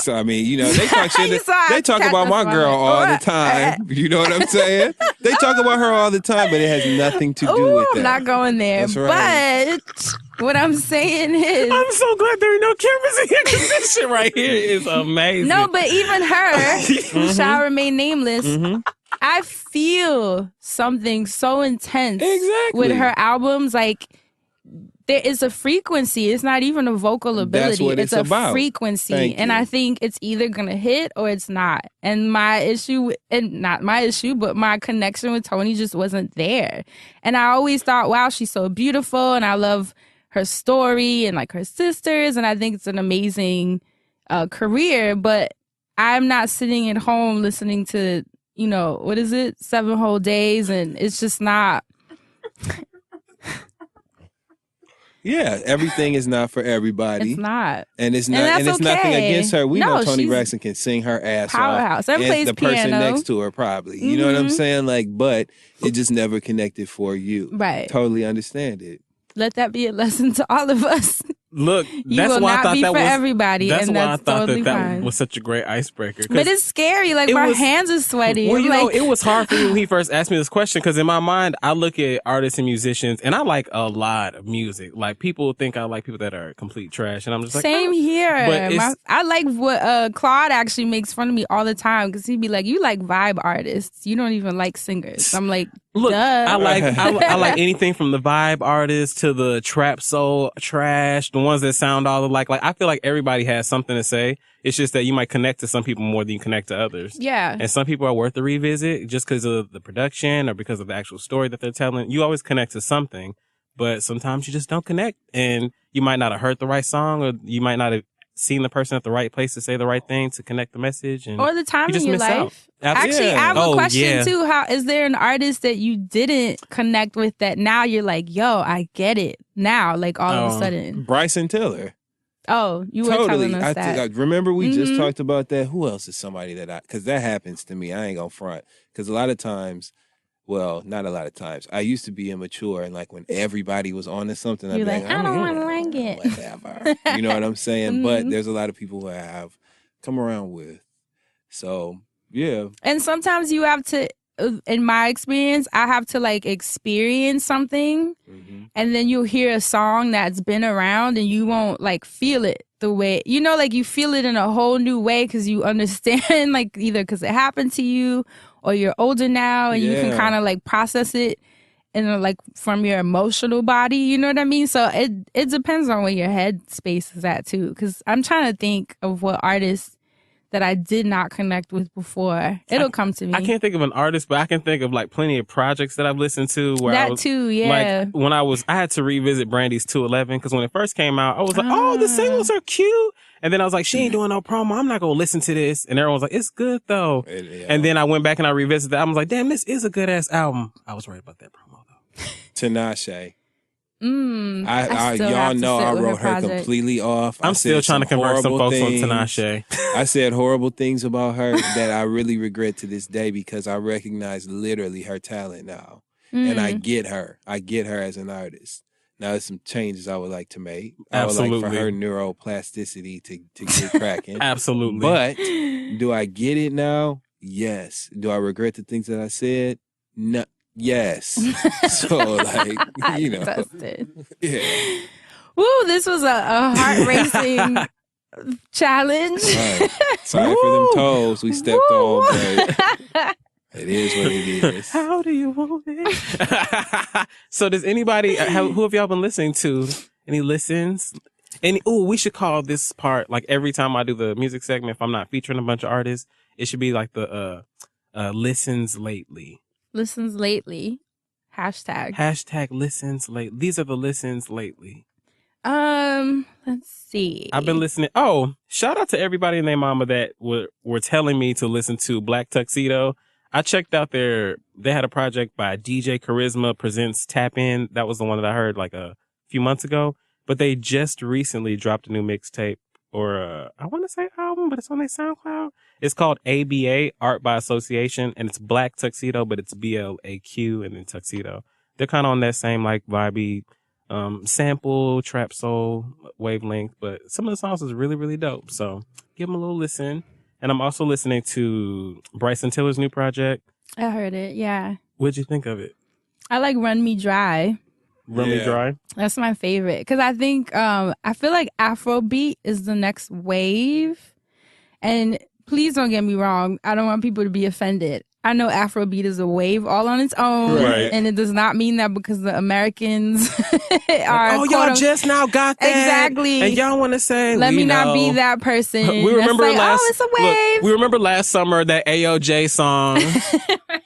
So, I mean, they talk shit. saw They talk about my girl all the time. You know what I'm saying? They talk about her all the time, but it has nothing to do with that. I'm not going there. That's right. But what I'm saying is, I'm so glad there are no cameras in here because this shit right here is amazing. no, but even her, who shall remain nameless, I feel something so intense with her albums. Like, there is a frequency. It's not even a vocal ability. That's what it's a about. frequency. Thank and you. I think it's either going to hit or it's not. And my issue, and not my issue, but my connection with Toni just wasn't there. And I always thought, wow, she's so beautiful. And I love her story and like her sisters. And I think it's an amazing career. But I'm not sitting at home listening to, what is it? 7 whole days. And it's just not. Yeah, everything is not for everybody. It's not. And it's not, and it's that's nothing okay. against her. We No, know Toni she's Braxton can sing her ass powerhouse. off. And plays the person piano. next to her probably. You know what I'm saying? Like, but it just never connected for you. Right. Totally understand it. Let that be a lesson to all of us. Look, You that's will why I not thought be that for was everybody, That's and why that's I thought totally that fine. was such a great icebreaker. 'Cause But it's scary. Like, it my was- hands are sweaty. Well, I'm you know, like, it was hard for me when he first asked me this question because in my mind, I look at artists and musicians, and I like a lot of music. Like, people think I like people that are complete trash, and I'm just like, same oh. here. But it's- I like what Claude actually makes fun of me all the time because he'd be like, "You like vibe artists. You don't even like singers." I'm like, Look, duh. I like anything from the vibe artists to the trap soul trash, the ones that sound all alike. Like, I feel like everybody has something to say. It's just that you might connect to some people more than you connect to others. Yeah. And some people are worth a revisit just because of the production or because of the actual story that they're telling. You always connect to something, but sometimes you just don't connect. And you might not have heard the right song, or you might not have seen the person at the right place to say the right thing to connect the message. And Or the time you just in your miss out. life. Actually, I have a Oh, question yeah. too. Is there an artist that you didn't connect with that now you're like, yo, I get it now, like all of a sudden? Bryson Tiller. Oh, you were Totally. telling us that. Remember we just talked about that? Who else is somebody because that happens to me. I ain't gonna front. Because a lot of times, well, not a lot of times, I used to be immature, and like when everybody was on to something, I'd You're be like, I don't want to like it. whatever. You know what I'm saying? But there's a lot of people who I have come around with. So, yeah. And sometimes you have to, in my experience, I have to like experience something and then you'll hear a song that's been around and you won't like feel it the way, like you feel it in a whole new way because you understand, like either because it happened to you or you're older now and you can kind of like process it and like from your emotional body, you know what I mean? So it depends on where your head space is at too, because I'm trying to think of what artists that I did not connect with before. It'll come to me. I can't think of an artist, but I can think of like plenty of projects that I've listened to where That I was, too, yeah. Like when I had to revisit Brandy's 211 because when it first came out, I was like, oh, the singles are cute. And then I was like, she ain't doing no promo. I'm not going to listen to this. And everyone was like, it's good though. And then I went back and I revisited it. I was like, damn, this is a good ass album. I was right about that promo though. Tinashe. I still y'all have to know sit I with wrote her project. completely off. I'm still trying to convert some folks on things. Tinashe. I said horrible things about her that I really regret to this day because I recognize literally her talent now. And I get her. I get her as an artist. Now, there's some changes I would like to make. Absolutely. I would like for her neuroplasticity to get cracking. Absolutely. But do I get it now? Yes. Do I regret the things that I said? No. Yes. So, like, Dustin. Yeah. Woo, this was a heart-racing challenge. Right. Sorry for them toes we stepped on, but it is what it is. How do you want it? So does anybody, who have y'all been listening to? Any listens? We should call this part, like every time I do the music segment, if I'm not featuring a bunch of artists, it should be like the listens lately. Listens lately. Hashtag. Hashtag listens lately. These are the listens lately. Let's see. I've been listening. Oh, shout out to everybody and their mama that were telling me to listen to Black Tuxedo. I checked out they had a project by DJ Charisma Presents Tap In. That was the one that I heard like a few months ago. But they just recently dropped a new mixtape, or I want to say album, but it's on their SoundCloud. It's called ABA, Art by Association, and it's Black Tuxedo, but it's BLAQ and then Tuxedo. They're kind of on that same like vibey sample, trap soul wavelength, but some of the songs is really, really dope. So give them a little listen. And I'm also listening to Bryson Tiller's new project. I heard it, yeah. What'd you think of it? I like Run Me Dry. Run Me Dry? That's my favorite. Because I think, I feel like Afrobeat is the next wave. And please don't get me wrong. I don't want people to be offended. I know Afrobeat is a wave all on its own. Right. And it does not mean that because the Americans are... y'all just now got that. Exactly. And y'all want to say, let me not be that person. We remember it's a wave. Look, we remember last summer that AOJ song.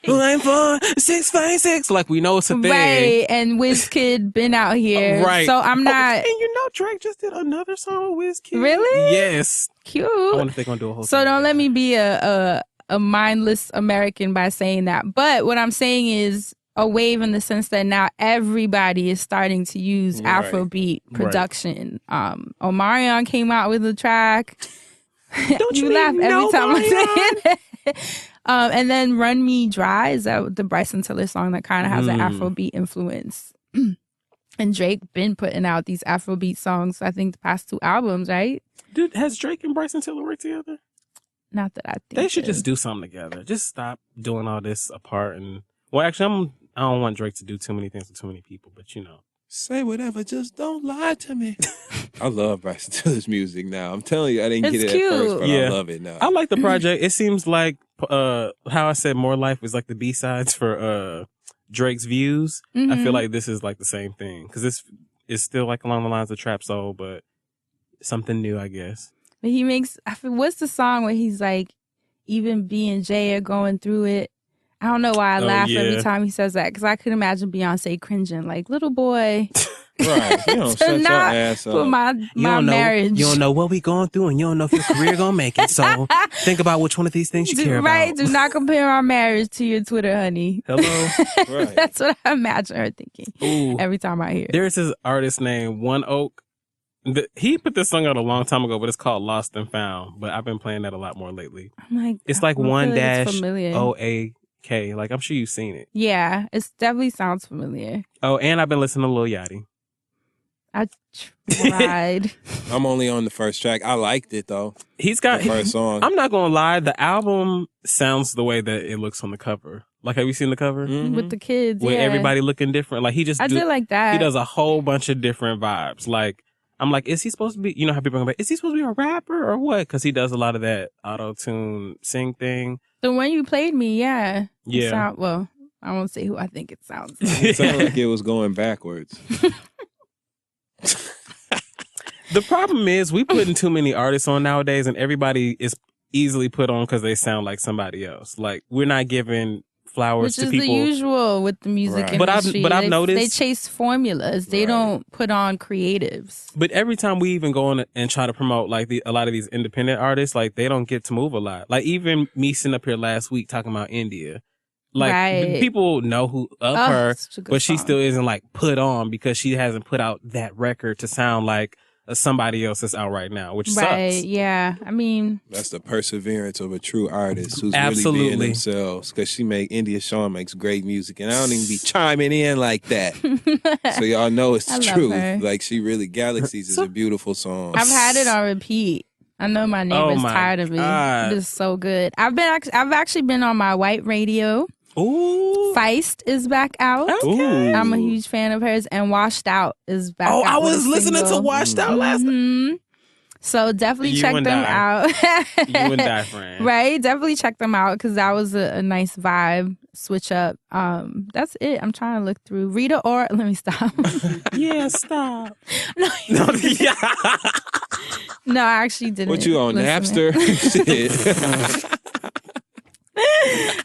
Line 4, 656. Like, we know it's a thing. Right. And Wizkid been out here. Right. So I'm not... And you know Drake just did another song with Wizkid. Really? Yes. Cute. I wonder if they're going to do a whole So don't let me be a mindless American by saying that. But what I'm saying is a wave in the sense that now everybody is starting to use Afrobeat production. Omarion came out with a track. Don't you laugh every time I say it. And then Run Me Dry is that the Bryson Tiller song that kind of has an Afrobeat influence. And Drake been putting out these Afrobeat songs, I think the past 2 albums, right? Dude, has Drake and Bryson Tiller worked together? Not that I think they should just do something together. Just stop doing all this apart. And well, actually, I don't want Drake to do too many things with too many people. But you know, say whatever, just don't lie to me. I love Bryson Tiller's music now. I'm telling you, I didn't get it cute. at first, but I love it now. I like the project. It seems like how I said More Life was like the B-sides for Drake's Views. Mm-hmm. I feel like this is like the same thing because this is still like along the lines of Trap Soul, but something new, I guess. But he makes, what's the song where he's like, even B and J are going through it? I don't know why I laugh every time he says that, because I could imagine Beyonce cringing, like, little boy. Right. You don't shut your ass up. For my marriage. You don't know what we going through, and you don't know if your career going to make it. So think about which one of these things you care about. Right. Do not compare our marriage to your Twitter, honey. Hello. Right. That's what I imagine her thinking every time I hear it. There's this artist named One Oak. He put this song out a long time ago, but it's called Lost and Found. But I've been playing that a lot more lately. I'm like, it's like 1-OAK. Like, I'm sure you've seen it. Yeah, it definitely sounds familiar. Oh, and I've been listening to Lil Yachty. I tried. I'm only on the first track. I liked it, though. He's got the first song. I'm not going to lie. The album sounds the way that it looks on the cover. Like, have you seen the cover? Mm-hmm. With the kids, with everybody looking different. Like, I did like that. He does a whole bunch of different vibes. Like, I'm like, is he supposed to be, you know how people are like, is he supposed to be a rapper or what? Because he does a lot of that auto-tune sing thing. The one you played me, yeah. Yeah. Well, I won't say who I think it sounds like. It sounded like it was going backwards. The problem is we putting too many artists on nowadays, and everybody is easily put on because they sound like somebody else. Like, we're not giving flowers to people. Which is the usual with the music industry. But I've noticed they chase formulas. They don't put on creatives. But every time we even go on and try to promote like a lot of these independent artists, like they don't get to move a lot. Like even me sitting up here last week talking about India. Like people know who her, but she still isn't like put on because she hasn't put out that record to sound like somebody else that's out right now, which sucks. Yeah, I mean, that's the perseverance of a true artist who's really being themselves. Because India Shawn makes great music, and I don't even be chiming in like that. So y'all know it's the truth. Like she really, Galaxies is a beautiful song. I've had it on repeat. I know my neighbor's tired of it. It is so good. I've actually been on my white radio. Ooh. Feist is back out. Okay. I'm a huge fan of hers. And Washed Out is back out. Oh, I was listening to Washed Out last night. So definitely check them out. You and Die, friend. Right? Definitely check them out because that was a nice vibe. Switch up. That's it. I'm trying to look through. Rita Ora. Let me stop. Yeah, stop. No, I actually didn't. What you on, Napster? Shit.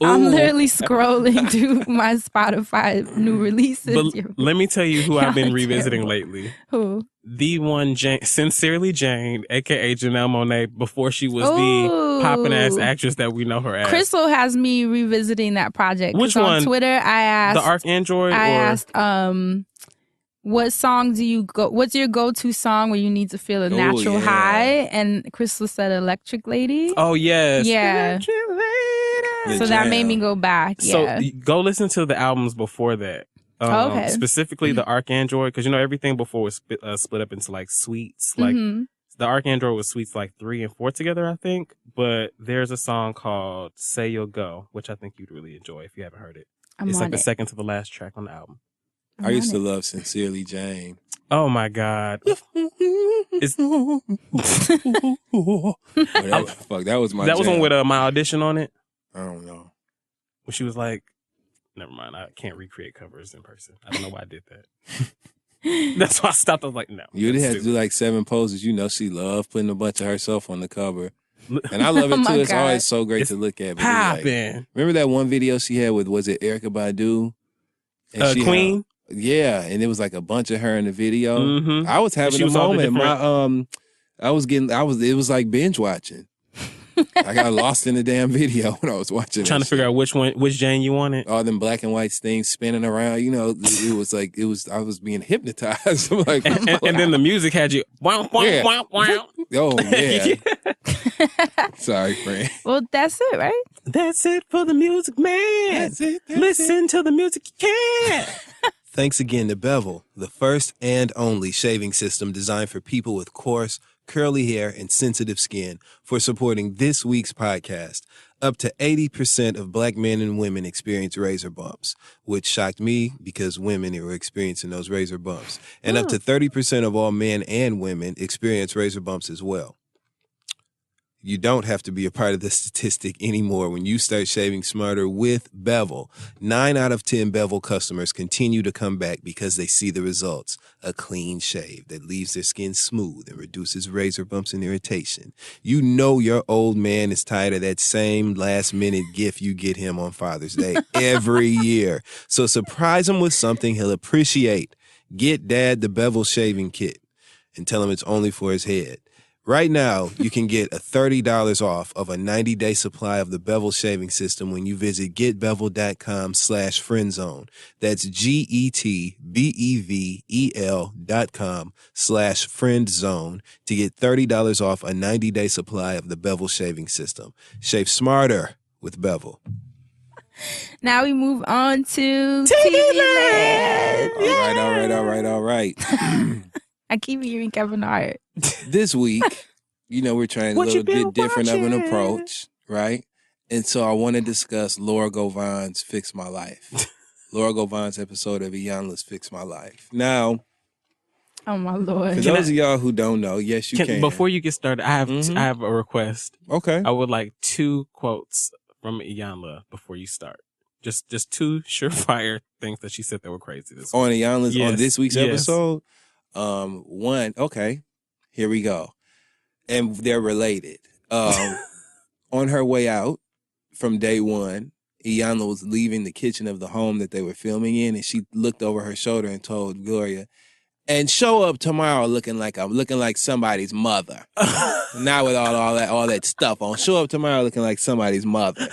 I'm literally scrolling through my Spotify new releases. But let me tell you who I've been revisiting lately. Who? The one, Sincerely Jane, a.k.a. Janelle Monáe, before she was the poppin'-ass actress that we know her as. Crystal has me revisiting that project. Which one? On Twitter, I asked... The Archandroid? I asked, what song do you go... What's your go-to song where you need to feel a natural high? And Crystal said Electric Lady. Oh, yes. Yeah. So that made me go back. Yeah. So go listen to the albums before that. Okay. Specifically the Archandroid, because everything before was split up into like suites. Like the Archandroid was suites like 3 and 4 together, I think. But there's a song called Say You'll Go, which I think you'd really enjoy if you haven't heard it. It's like the second to the last track on the album. I used to love Sincerely Jane. Oh my God. That was my That jam. was one with my audition on it. I don't know. When she was like, never mind, I can't recreate covers in person. I don't know why I did that. That's why I stopped. I was like, no. You would have to do like 7 poses. She loved putting a bunch of herself on the cover. And I love it too. It's always so great to look at. Poppin'. Remember that one video she had with, was it Erykah Badu? And Queen? Yeah, and it was like a bunch of her in the video. Mm-hmm. I was having a moment. It was like binge watching. I got lost in the damn video when I was watching. Trying to figure out which Jane you wanted. All them black and white things spinning around. I was being hypnotized. I'm like, and then the music had you. Wow, wow, wow, wow. Oh yeah. Sorry, friend. Well, that's it, right? That's it for the music, man. That's it. Listen to the music you can. Thanks again to Bevel, the first and only shaving system designed for people with coarse, curly hair, and sensitive skin, for supporting this week's podcast. Up to 80% of black men and women experience razor bumps, which shocked me because women were experiencing those razor bumps. And up to 30% of all men and women experience razor bumps as well. You don't have to be a part of the statistic anymore when you start shaving smarter with Bevel. 9 out of 10 Bevel customers continue to come back because they see the results. A clean shave that leaves their skin smooth and reduces razor bumps and irritation. You know your old man is tired of that same last-minute gift you get him on Father's Day every year. So surprise him with something he'll appreciate. Get Dad the Bevel shaving kit and tell him it's only for his head. Right now, you can get a $30 off of a 90-day supply of the Bevel shaving system when you visit getbevel.com/friendzone. That's GETBEVEL.com/friendzone to get $30 off a 90-day supply of the Bevel shaving system. Shave smarter with Bevel. Now we move on to TV Land. All right. I keep hearing Kevin Hart. This week, we're trying a little bit different of an approach, right? And so I want to discuss Laura Govan's Fix My Life. Laura Govan's episode of Iyanla's Fix My Life. Now, oh my Lord. for those of y'all who don't know, yes, you can. Before you get started, I have a request. Okay. I would like 2 quotes from Iyanla before you start. Just 2 surefire things that she said that were crazy this week. On Iyanla's, on this week's episode? One, okay, here we go. And they're related. On her way out from day one, Iyanla was leaving the kitchen of the home that they were filming in, and she looked over her shoulder and told Gloria, and show up tomorrow looking like somebody's mother. Not with all that stuff on. Show up tomorrow looking like somebody's mother.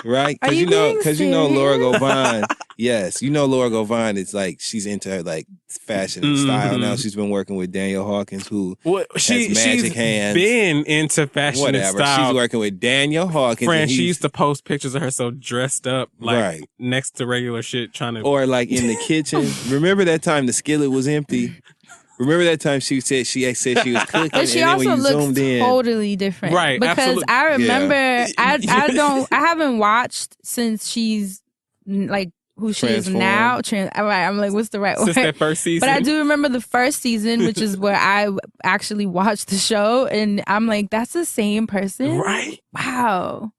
Right? Because you know Laura Govan. Yes, Laura Govan is like, she's into her like fashion and style now. She's been working with Daniel Hawkins, who has magic hands. Been into fashion and style. She's working with Daniel Hawkins. Friend, she used to post pictures of herself dressed up like next to regular shit, trying to, or like in the kitchen. Remember that time the skillet was empty? Remember that time she said she was cooking, but she and then also when you zoomed in, totally different, right? Because absolutely. I remember, I haven't watched since she's like who she is now. I'm like, what's the right word? Since that first season. But I do remember the first season, which is where I actually watched the show, and I'm like, that's the same person, right? Wow.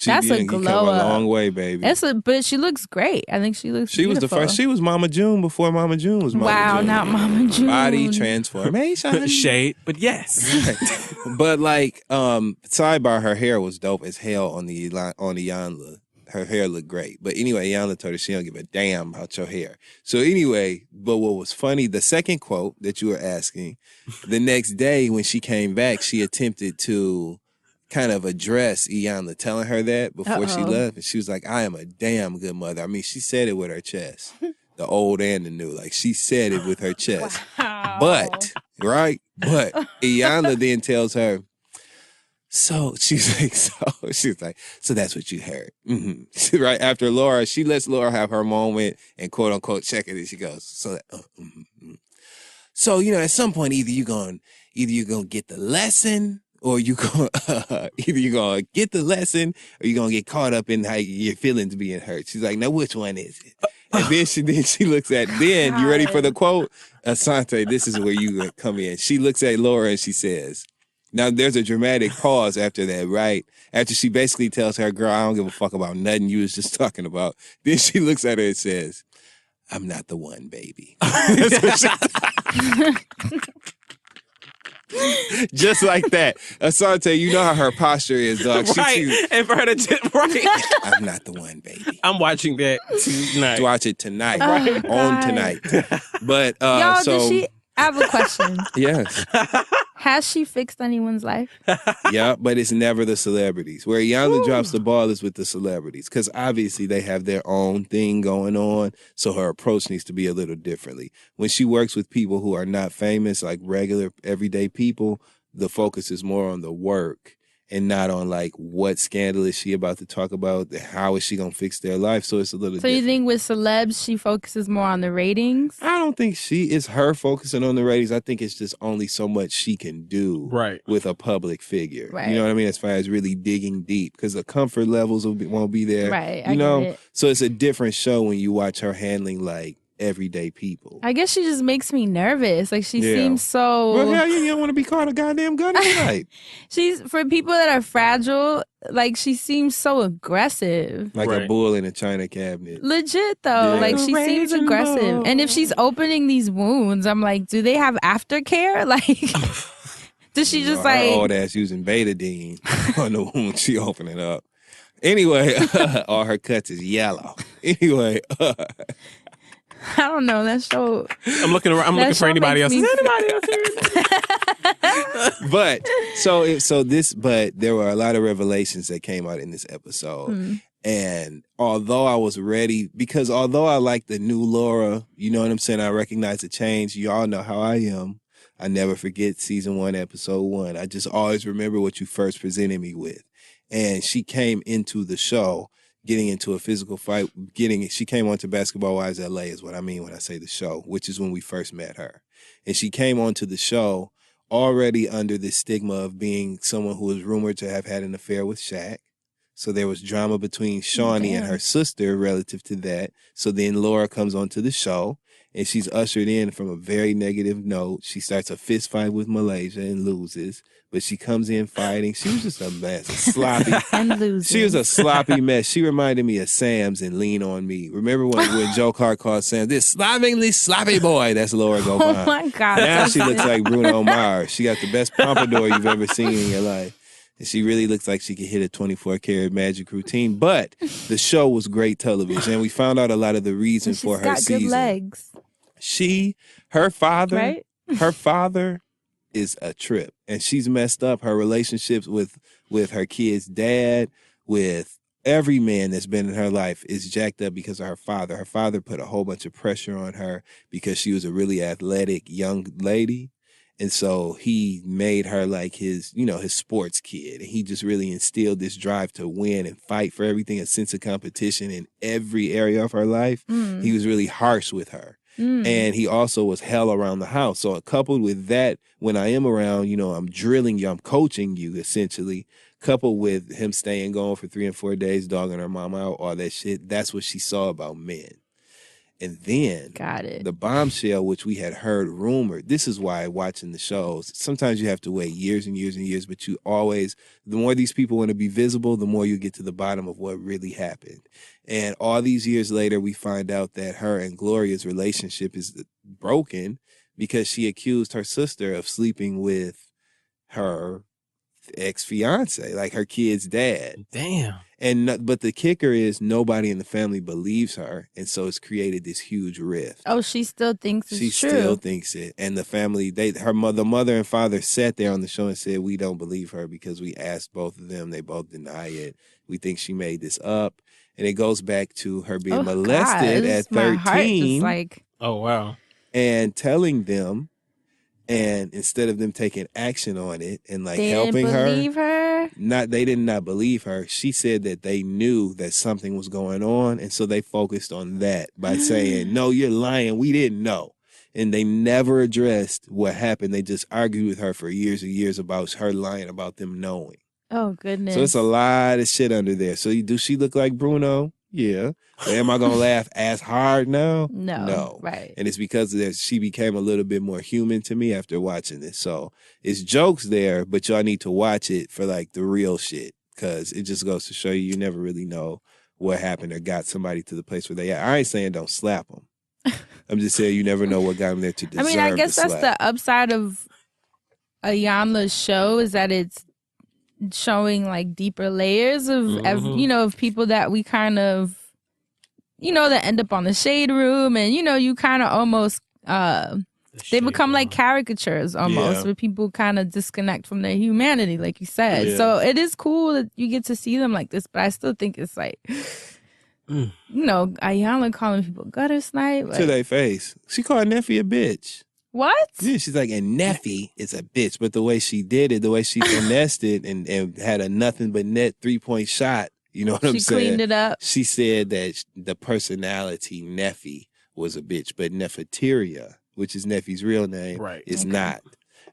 That's a you glow come a up. long way, baby. But she looks great. I think she looks She was beautiful. the first. She was Mama June before Mama June was Mama Wow, June. not Mama June. Body transformation. Shade, but yes. But like, sidebar, her hair was dope as hell on the Iyanla. Her hair looked great. But anyway, Iyanla told her she don't give a damn about your hair. So anyway, but what was funny, the second quote that you were asking, the next day when she came back, she attempted to kind of address Iyanla, telling her that before she left. And she was like, I am a damn good mother. I mean, she said it with her chest. The old and the new. Like, she said it with her chest. Wow. But Iyanla then tells her, so she's like, so that's what you heard. Mm-hmm. Right after Laura, she lets Laura have her moment and quote unquote check it. And she goes, so, you know, at some point, either you're going to get the lesson, or either you're gonna get the lesson, or you're gonna get caught up in how your feelings being hurt. She's like, now which one is it? And then she looks at, then you ready for the quote? Asante, this is where you come in. She looks at Laura and she says, now there's a dramatic pause after that, right? After she basically tells her, girl, I don't give a fuck about nothing you was just talking about. Then she looks at her and says, I'm not the one, baby. Just like that. Asante, you know how her posture is, dog. Right. And for her to right. I'm not the one, baby. I'm watching that tonight. Watch it tonight. Oh, On God. tonight. But Y'all, so I have a question. yes. Has she fixed anyone's life? Yeah, but it's never the celebrities. Where Iyanla drops the ball is with the celebrities, because obviously they have their own thing going on, so her approach needs to be a little differently. When she works with people who are not famous, like regular, everyday people, the focus is more on the work and not on like what scandal is she about to talk about, how is she going to fix their life, so it's a little So different. you think with celebs, she focuses more on the ratings? I don't think it's her focusing on the ratings. I think it's just only so much she can do with a public figure. Right. You know what I mean? As far as really digging deep, because the comfort levels won't be there. Right, You know? get it. So it's a different show when you watch her handling like everyday people. I guess she just makes me nervous. Like she Yeah. seems so... Well, hell, you don't want to be caught a goddamn gun tonight. She's, for people that are fragile, like she seems so aggressive. Like a bull in a china cabinet. Legit though, Yeah. like she seems Raging aggressive. bull. And if she's opening these wounds, I'm like, do they have aftercare? Like, does she just Her like? old ass using betadine on the wound she opening up. Anyway, all her cuts is yellow. Anyway, I don't know. That show. I'm looking around. I'm That looking for show anybody else. makes Is me- anybody else here? but there were a lot of revelations that came out in this episode. And although I was ready, because although I like the new Laura, you know what I'm saying? I recognize the change. You all know how I am. I never forget season 1, episode 1. I just always remember what you first presented me with. And she came into the show getting into a physical fight, she came onto Basketball Wives LA is what I mean when I say the show, which is when we first met her. And she came onto the show already under the stigma of being someone who was rumored to have had an affair with Shaq. So there was drama between Shawnee and her sister relative to that. So then Laura comes onto the show and she's ushered in from a very negative note. She starts a fist fight with Malaysia and loses. But she comes in fighting. She was just a mess, a sloppy. And loses. She was a sloppy mess. She reminded me of Sam's and Lean on Me. Remember when Joe Clark called Sam, this sloppy boy? That's Laura Govan. Oh my God. Now she looks like Bruno Mars. She got the best pompadour you've ever seen in your life. And she really looks like she could hit a 24-karat magic routine. But the show was great television. And we found out a lot of the reason for her got season. good legs. Her father, Right? her father is a trip. And she's messed up her relationships with her kid's dad, with every man that's been in her life is jacked up because of her father. Her father put a whole bunch of pressure on her because she was a really athletic young lady. And so he made her like his sports kid. And he just really instilled this drive to win and fight for everything, a sense of competition in every area of her life. He was really harsh with her. And he also was hell around the house. So coupled with that, when I am around, I'm drilling you, I'm coaching you essentially, coupled with him staying gone for 3 and 4 days, dogging her mom out, all that shit. That's what she saw about men. And then Got it. the bombshell, which we had heard rumored. This is why watching the shows, sometimes you have to wait years and years and years, but you always, the more these people want to be visible, the more you get to the bottom of what really happened. And all these years later, we find out that her and Gloria's relationship is broken because she accused her sister of sleeping with her ex-fiance, like her kid's dad. Damn. But the kicker is nobody in the family believes her, and so it's created this huge rift. Oh, she still thinks it's She true. still thinks it, and the family, the mother and father sat there on the show and said, "We don't believe her because we asked both of them. They both deny it. We think she made this up." And it goes back to her being molested at 13, my heart just like, Oh, wow. and telling them. And instead of them taking action on it and like they helping didn't her, believe her. they did not believe her. She said that they knew that something was going on, and so they focused on that by saying, "No, you're lying. We didn't know." And they never addressed what happened. They just argued with her for years and years about her lying about them knowing. Oh goodness. So it's a lot of shit under there. So do she look like Bruno? Yeah. But am I gonna laugh as hard now? No. Right. And it's because of that she became a little bit more human to me after watching this. So it's jokes there, but y'all need to watch it for like the real shit, because it just goes to show you never really know what happened or got somebody to the place where they at. I ain't saying don't slap them. I'm just saying you never know what got them there to deserve. I mean, I guess that's slap. the upside of Ayanla's show, is that it's showing like deeper layers of of people that we kind of that end up on the shade room, and you kind of almost they become like caricatures almost, where people kind of disconnect from their humanity, like you said. So it is cool that you get to see them like this, but I still think it's like Ayanla calling people gutter snipe to their face. She called Neffy a bitch. What? Yeah, she's like, and Neffy is a bitch. But the way she did it, the way she finessed it and had a nothing but net 3-point shot, you know what I'm saying? She cleaned it up. She said that the personality Neffy was a bitch, but Nefertaria, which is Neffy's real name, is not.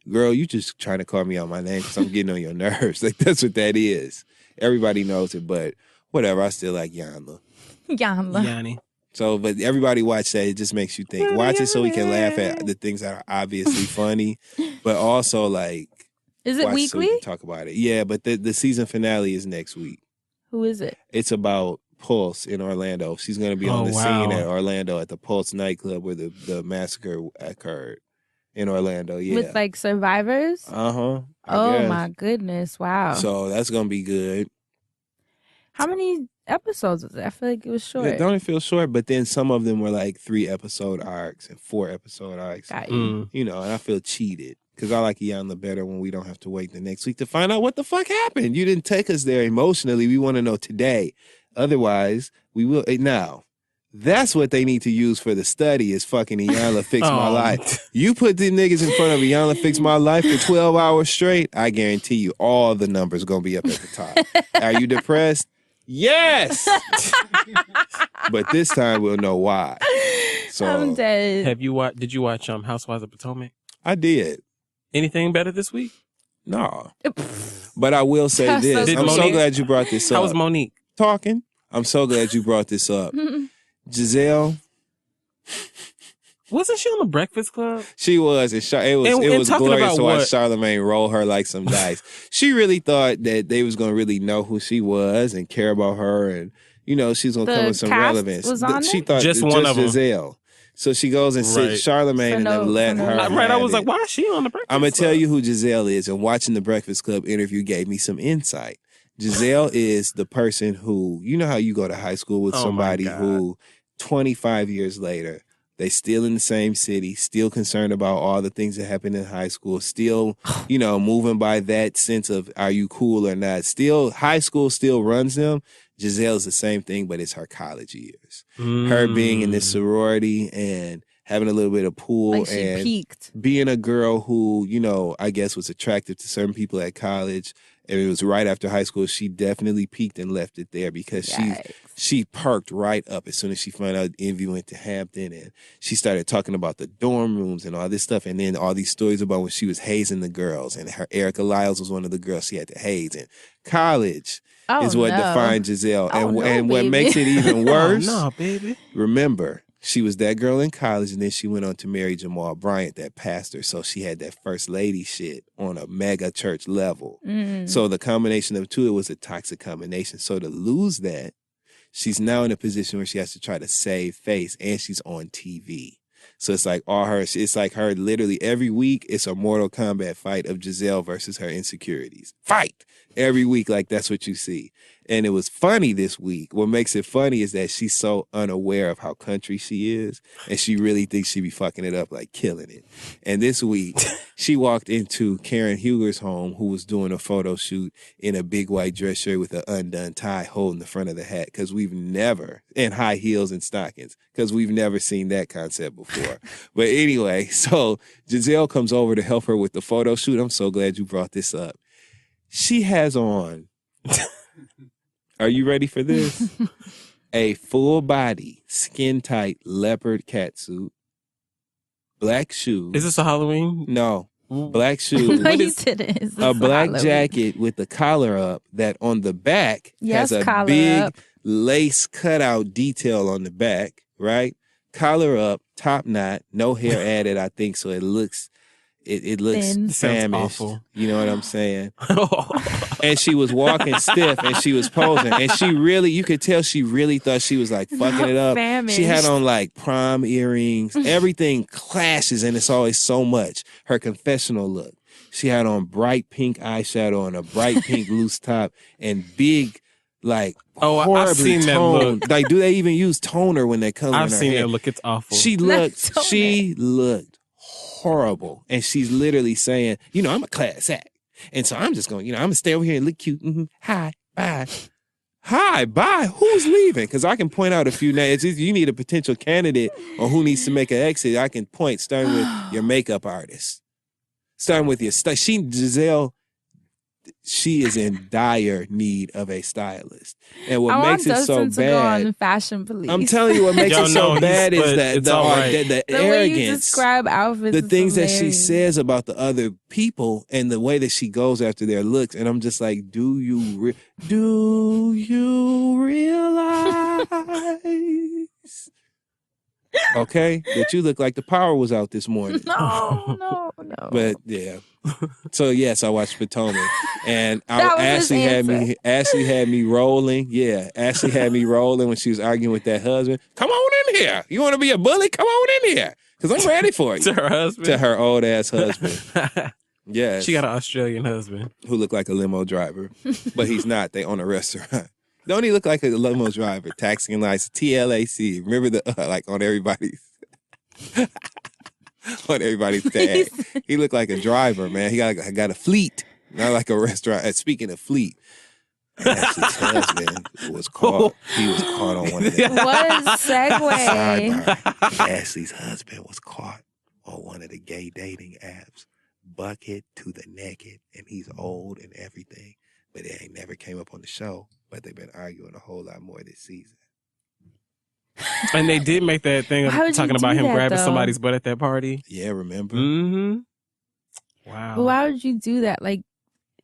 Girl, you just trying to call me out my name because I'm getting on your nerves. Like, that's what that is. Everybody knows it, but whatever. I still like Yanla. Yanni. So, but everybody watch that. It just makes you think. Watch it so we can laugh at the things that are obviously funny, but also like. Is it watch weekly? So we can talk about it. Yeah, but the season finale is next week. Who is it? It's about Pulse in Orlando. She's going to be on the scene at Orlando at the Pulse nightclub where the massacre occurred in Orlando. Yeah, with like survivors. Oh my goodness! Wow. So that's going to be good. How many episodes was it? I feel like it was short. It don't feel short, but then some of them were like 3-episode arcs and 4-episode arcs. Got you. And I feel cheated because I like Iyanla better when we don't have to wait the next week to find out what the fuck happened. You didn't take us there emotionally. We want to know today. Otherwise, we will. Now, that's what they need to use for the study is fucking Iyanla Fix My Life. You put the niggas in front of Iyanla Fix My Life for 12 hours straight, I guarantee you all the numbers going to be up at the top. Are you depressed? Yes. But this time we'll know why. So I'm dead. Did you watch Housewives of Potomac? I did. Anything better this week? No. But I will say this. I'm so glad you brought this up. How was Monique? Talking. I'm so glad you brought this up. Giselle. Wasn't she on the Breakfast Club? She was. It was glorious to watch Charlamagne roll her like some dice. She really thought that they was going to really know who she was and care about her. And, she's going to come with some relevance. She thought just one of them. Giselle. So she goes and sits Charlamagne and then let her. I was like, why is she on the Breakfast Club? I'm going to tell you who Giselle is. And watching the Breakfast Club interview gave me some insight. Giselle is the person who, you know how you go to high school with somebody who 25 years later, they still in the same city, still concerned about all the things that happened in high school, still, moving by that sense of are you cool or not. Still, high school still runs them. Giselle's the same thing, but it's her college years. Her being in this sorority and having a little bit of pool like she and peaked. Being a girl who, I guess was attractive to certain people at college. And it was right after high school. She definitely peaked and left it there because she perked right up as soon as she found out Envy went to Hampton, and she started talking about the dorm rooms and all this stuff, and then all these stories about when she was hazing the girls, and her Erica Lyles was one of the girls she had to haze. And college is what defined Giselle, and what makes it even worse. No, baby. Remember, She was that girl in college, and then she went on to marry Jamal Bryant, that pastor. So she had that first lady shit on a mega church level. So the combination of the two, it was a toxic combination. So to lose that, she's now in a position where she has to try to save face, and she's on TV. So it's like it's like her literally every week, it's a Mortal Kombat fight of Giselle versus her insecurities. Fight! Every week, like that's what you see. And it was funny this week. What makes it funny is that she's so unaware of how country she is, and she really thinks she be fucking it up, like killing it. And this week, she walked into Karen Huger's home, who was doing a photo shoot in a big white dress shirt with an undone tie holding the front of the hat, because we've never, and high heels and stockings, because we've never seen that concept before. But anyway, so Giselle comes over to help her with the photo shoot. I'm so glad you brought this up. She has on, are you ready for this? A full body, skin tight leopard catsuit, black shoes. Is this a Halloween? No, black shoes. No, you didn't. It's A black Halloween. jacket with the collar up that on the back Yes, has a collar big up. lace cutout detail on the back, right? Collar up, top knot, no hair added, I think, so it looks Thin. Sounds famished. awful. You know what I'm saying? And she was walking stiff, and she was posing, and she really, you could tell she really thought she was like fucking it up. Famished. She had on like prom earrings. Everything clashes, and it's always so much. Her confessional look. She had on bright pink eyeshadow and a bright pink loose top and big, like, Oh, I've horribly seen that toned. look. Like, do they even use toner when they color I've her seen hair? that look. It's awful. She looked horrible. And she's literally saying, I'm a class act. And so I'm just going, I'm going to stay over here and look cute. Hi, bye. Hi, bye. Who's leaving? Because I can point out a few names. If you need a potential candidate on who needs to make an exit, I can point, starting with your makeup artist. Starting with your Giselle, she is in dire need of a stylist. And what I makes want it so Dustin to go on bad, Fashion Police. I'm telling you, what makes Yo, it so no, bad but is that it's all right. the the way you arrogance, describe outfits, the is things that she hilarious. says about the other people, and the way that she goes after their looks. And I'm just like, do you realize? Okay, that you look like the power was out this morning. No. But yeah. So yes, I watched Potomac, and That was his Ashley had me rolling. Yeah, Ashley had me rolling when she was arguing with that husband. Come on in here. You want to be a bully? Come on in here, because I'm ready for you. to her husband. To her old ass husband. Yes. She got an Australian husband. Who looked like a limo driver, but he's not. They own a restaurant. Don't he look like a limo driver? Taxing license, TLAC. Remember the like on everybody's on everybody's tag. He looked like a driver, man. He got a fleet, not like a restaurant. Speaking of fleet, Ashley's husband was caught. He was caught on one of the What a segue. sidebar. Ashley's husband was caught on one of the gay dating apps, bucket to the naked, and he's old and everything, but it ain't never came up on the show. But they've been arguing a whole lot more this season. And they did make that thing of Why would you talking about do him that, grabbing though? somebody's butt at that party. Yeah, remember? Mm-hmm. Wow. But why would you do that? Like,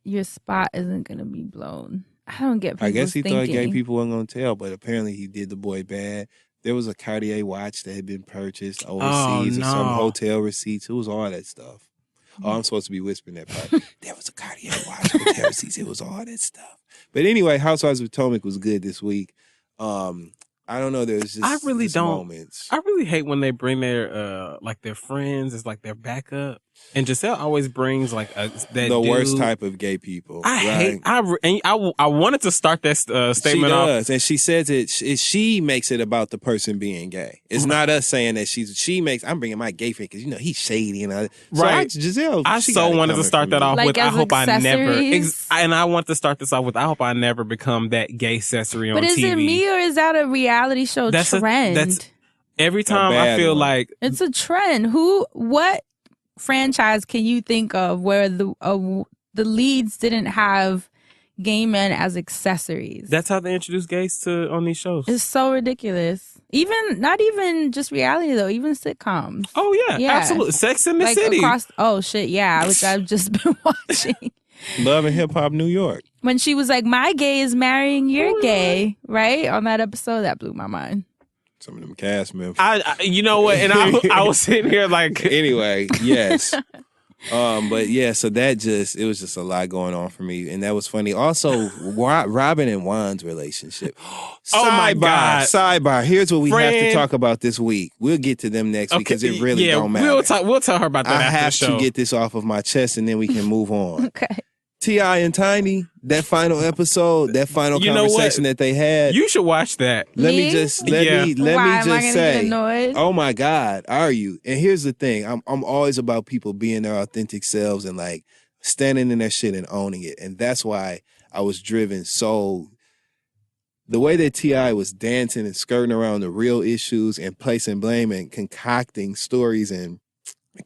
your spot isn't going to be blown. I don't get people's I guess he thinking. thought gay people weren't going to tell, but apparently he did the boy bad. There was a Cartier watch that had been purchased overseas or some no. hotel receipts. It was all that stuff. Oh, I'm supposed to be whispering that part. There was a Cartier watch, hotel receipts. It was all that stuff. But anyway, Housewives of Potomac was good this week. I don't know. There's just I really just don't. moments. I really hate when they bring their like their friends as like their backup. And Giselle always brings like that The worst dude. type of gay people. I right? hate. I wanted to start that statement She off. does, and she says she makes it about the person being gay. It's not us saying that she makes. I'm bringing my gay friend because he's shady and all that. So Right. Giselle. I she so got it wanted to coming start from that you. off Like with. I as hope I never. accessories? And I want to start this off with. I hope I never become that gay accessory on But is TV. it me or is that a reality show trend? That's every time I bad feel one. like It's a trend. What franchise can you think of where the leads didn't have gay men as accessories? that's how they introduce gays on these shows. It's so ridiculous. Not even just reality though, even sitcoms. Oh yeah, Yeah. absolutely. Sex in the Like City. oh shit, yeah, which I've just been watching. Love and Hip Hop New York. When she was like, my gay is marrying your gay, right? On that episode, that blew my mind. Some of them cast members. You know what? And I was sitting here like, anyway, yes. But yeah, so it was just a lot going on for me. And that was funny. Also, Robin and Juan's relationship. Oh my God. Sidebar. Here's what we have to talk about this week. We'll get to them next week because it really don't matter. We'll tell her about that I after have the show. to get this off of my chest and then we can move on. Okay. T.I. and Tiny, that final episode, that final conversation that they had. You should watch that. Let me just say, oh my God, are you? And here's the thing, I'm always about people being their authentic selves and like standing in their shit and owning it. And that's why I was driven so. The way that T.I. was dancing and skirting around the real issues and placing blame and concocting stories and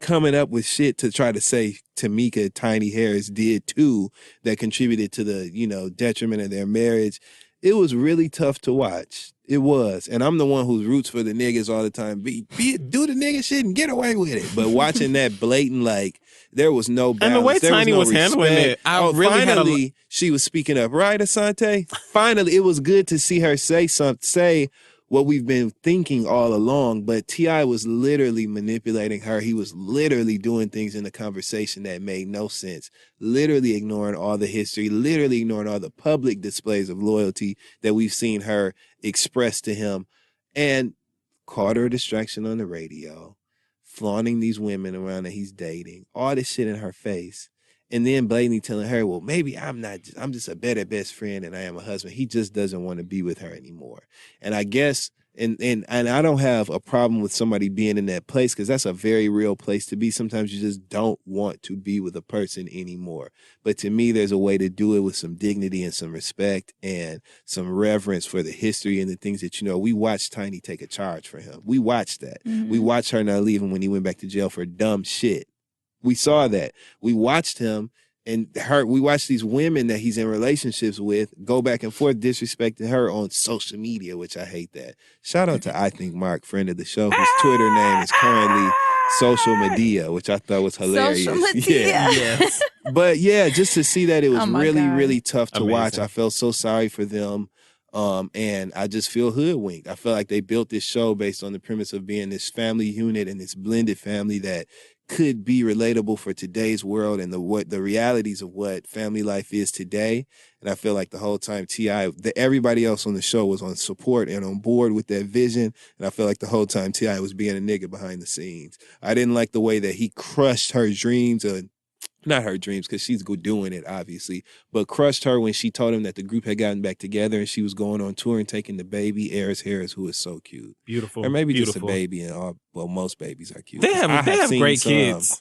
coming up with shit to try to say Tamika Tiny Harris did too that contributed to the, detriment of their marriage. It was really tough to watch. It was. And I'm the one who roots for the niggas all the time. Do the nigga shit and get away with it. But watching that blatant, like, there was no balance. And the way Tiny was handling it, finally, she was speaking up. Right, Asante? Finally, it was good to see her say what we've been thinking all along, but T.I. was literally manipulating her. He was literally doing things in the conversation that made no sense, literally ignoring all the history, literally ignoring all the public displays of loyalty that we've seen her express to him, and caught her a distraction on the radio, flaunting these women around that he's dating, all this shit in her face. And then blatantly telling her, well, maybe I'm just a better best friend than I am a husband. He just doesn't want to be with her anymore. And I guess, and I don't have a problem with somebody being in that place because that's a very real place to be. Sometimes you just don't want to be with a person anymore. But to me, there's a way to do it with some dignity and some respect and some reverence for the history and the things that, we watched Tiny take a charge for him. We watched that. Mm-hmm. We watched her not leave him when he went back to jail for dumb shit. We saw that. We watched him and we watched these women that he's in relationships with go back and forth disrespecting her on social media, which I hate that. Shout out to I Think Mark, friend of the show, whose Twitter name is currently Social Media, which I thought was hilarious. Social Media. Yeah. Yes. But yeah, just to see that it was really tough to watch. I felt so sorry for them. And I just feel hoodwinked. I feel like they built this show based on the premise of being this family unit and this blended family that could be relatable for today's world and the realities of what family life is today. And I feel like the whole time T.I., everybody else on the show was on support and on board with that vision. And I feel like the whole time T.I. was being a nigga behind the scenes. I didn't like the way that he crushed her dreams, not her dreams, because she's doing it, obviously, but crushed her when she told him that the group had gotten back together and she was going on tour and taking the baby, Eris Harris, who is so cute. Beautiful. Or maybe just a baby, and most babies are cute. They have great kids.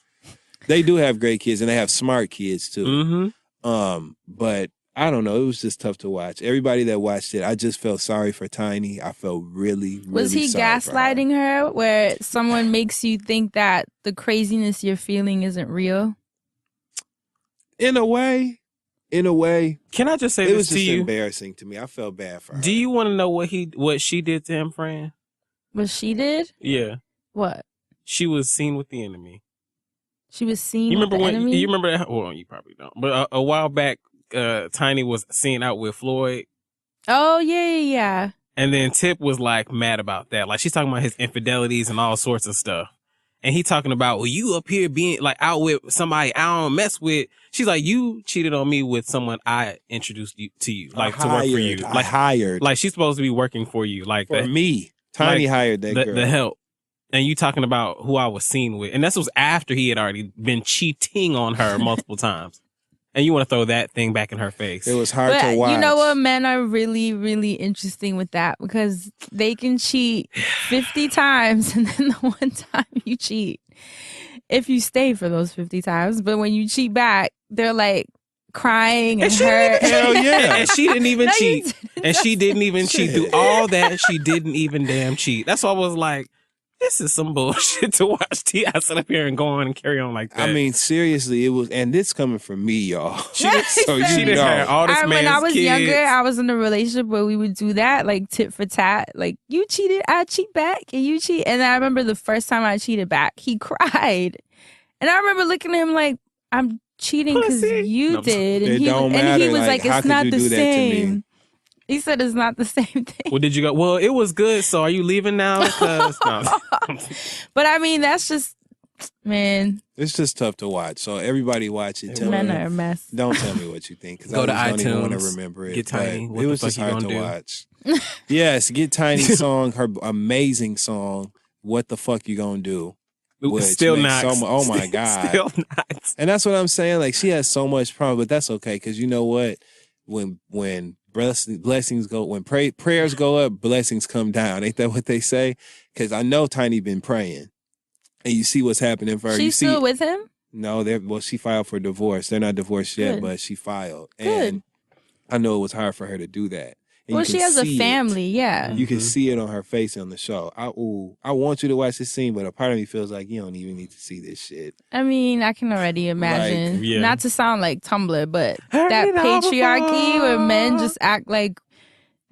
They do have great kids, and they have smart kids, too. Mm-hmm. But I don't know. It was just tough to watch. Everybody that watched it, I just felt sorry for Tiny. I felt really Was he gaslighting her where someone makes you think that the craziness you're feeling isn't real? In a way. Can I just say it this to you? It was just embarrassing to me. I felt bad for her. Do you want to know what she did to him, Fran? What she did? Yeah. What? She was seen with the enemy. She was seen with the enemy? You remember that? Well, you probably don't. But a while back, Tiny was seen out with Floyd. Oh, yeah. And then Tip was like mad about that. Like she's talking about his infidelities and all sorts of stuff. And he talking about, well, you up here being like out with somebody I don't mess with. She's like, you cheated on me with someone I introduced you to you, like to work for you. Like hired. Like she's supposed to be working for you. Like for me. Tiny hired that girl. The help. And you talking about who I was seen with. And this was after he had already been cheating on her multiple times. And you want to throw that thing back in her face. It was hard to watch. You know what? Men are really, really interesting with that because they can cheat 50 times and then the one time you cheat, if you stay for those 50 times. But when you cheat back, they're like crying and hurt. Hell yeah. And she didn't even cheat. And she didn't even cheat. Through all that, she didn't even damn cheat. That's why I was like, this is some bullshit to watch T.I. sit up here and go on and carry on like that. I mean, seriously, it was, and this coming from me, y'all. She didn't have all this man's When I was kids. younger, I was in a relationship where we would do that, like tit for tat. Like, you cheated, I cheat back, and you cheat. And I remember the first time I cheated back, he cried. And I remember looking at him like, I'm cheating because you did. And he was like, it's not the same. He said it's not the same thing. Well, did you go? Well, it was good. So are you leaving now? Because no. But I mean, that's just, man. It's just tough to watch. So everybody watch it. Tell Men me, are a mess. don't tell me what you think. Because Go I to don't even want iTunes, to remember it. get Tiny. What It the was fuck just you hard to gonna do? watch. Yes, get Tiny's song, her amazing song, What the Fuck You Gonna Do? Which Still makes not. oh my God. Still not. And that's what I'm saying. Like, she has so much problem, but that's okay. Because you know what? When blessings go, when prayers go up, blessings come down. Ain't that what they say? Because I know Tiny been praying. And you see what's happening for her. She's still with him? No, she filed for divorce. They're not divorced yet, Good. but she filed. Good. And I know it was hard for her to do that. And Well, you she can has a see family, yeah. You can see it on her face on the show. I want you to watch this scene, but a part of me feels like you don't even need to see this shit. I mean, I can already imagine. yeah. Not to sound like Tumblr, but that patriarchy where men just act like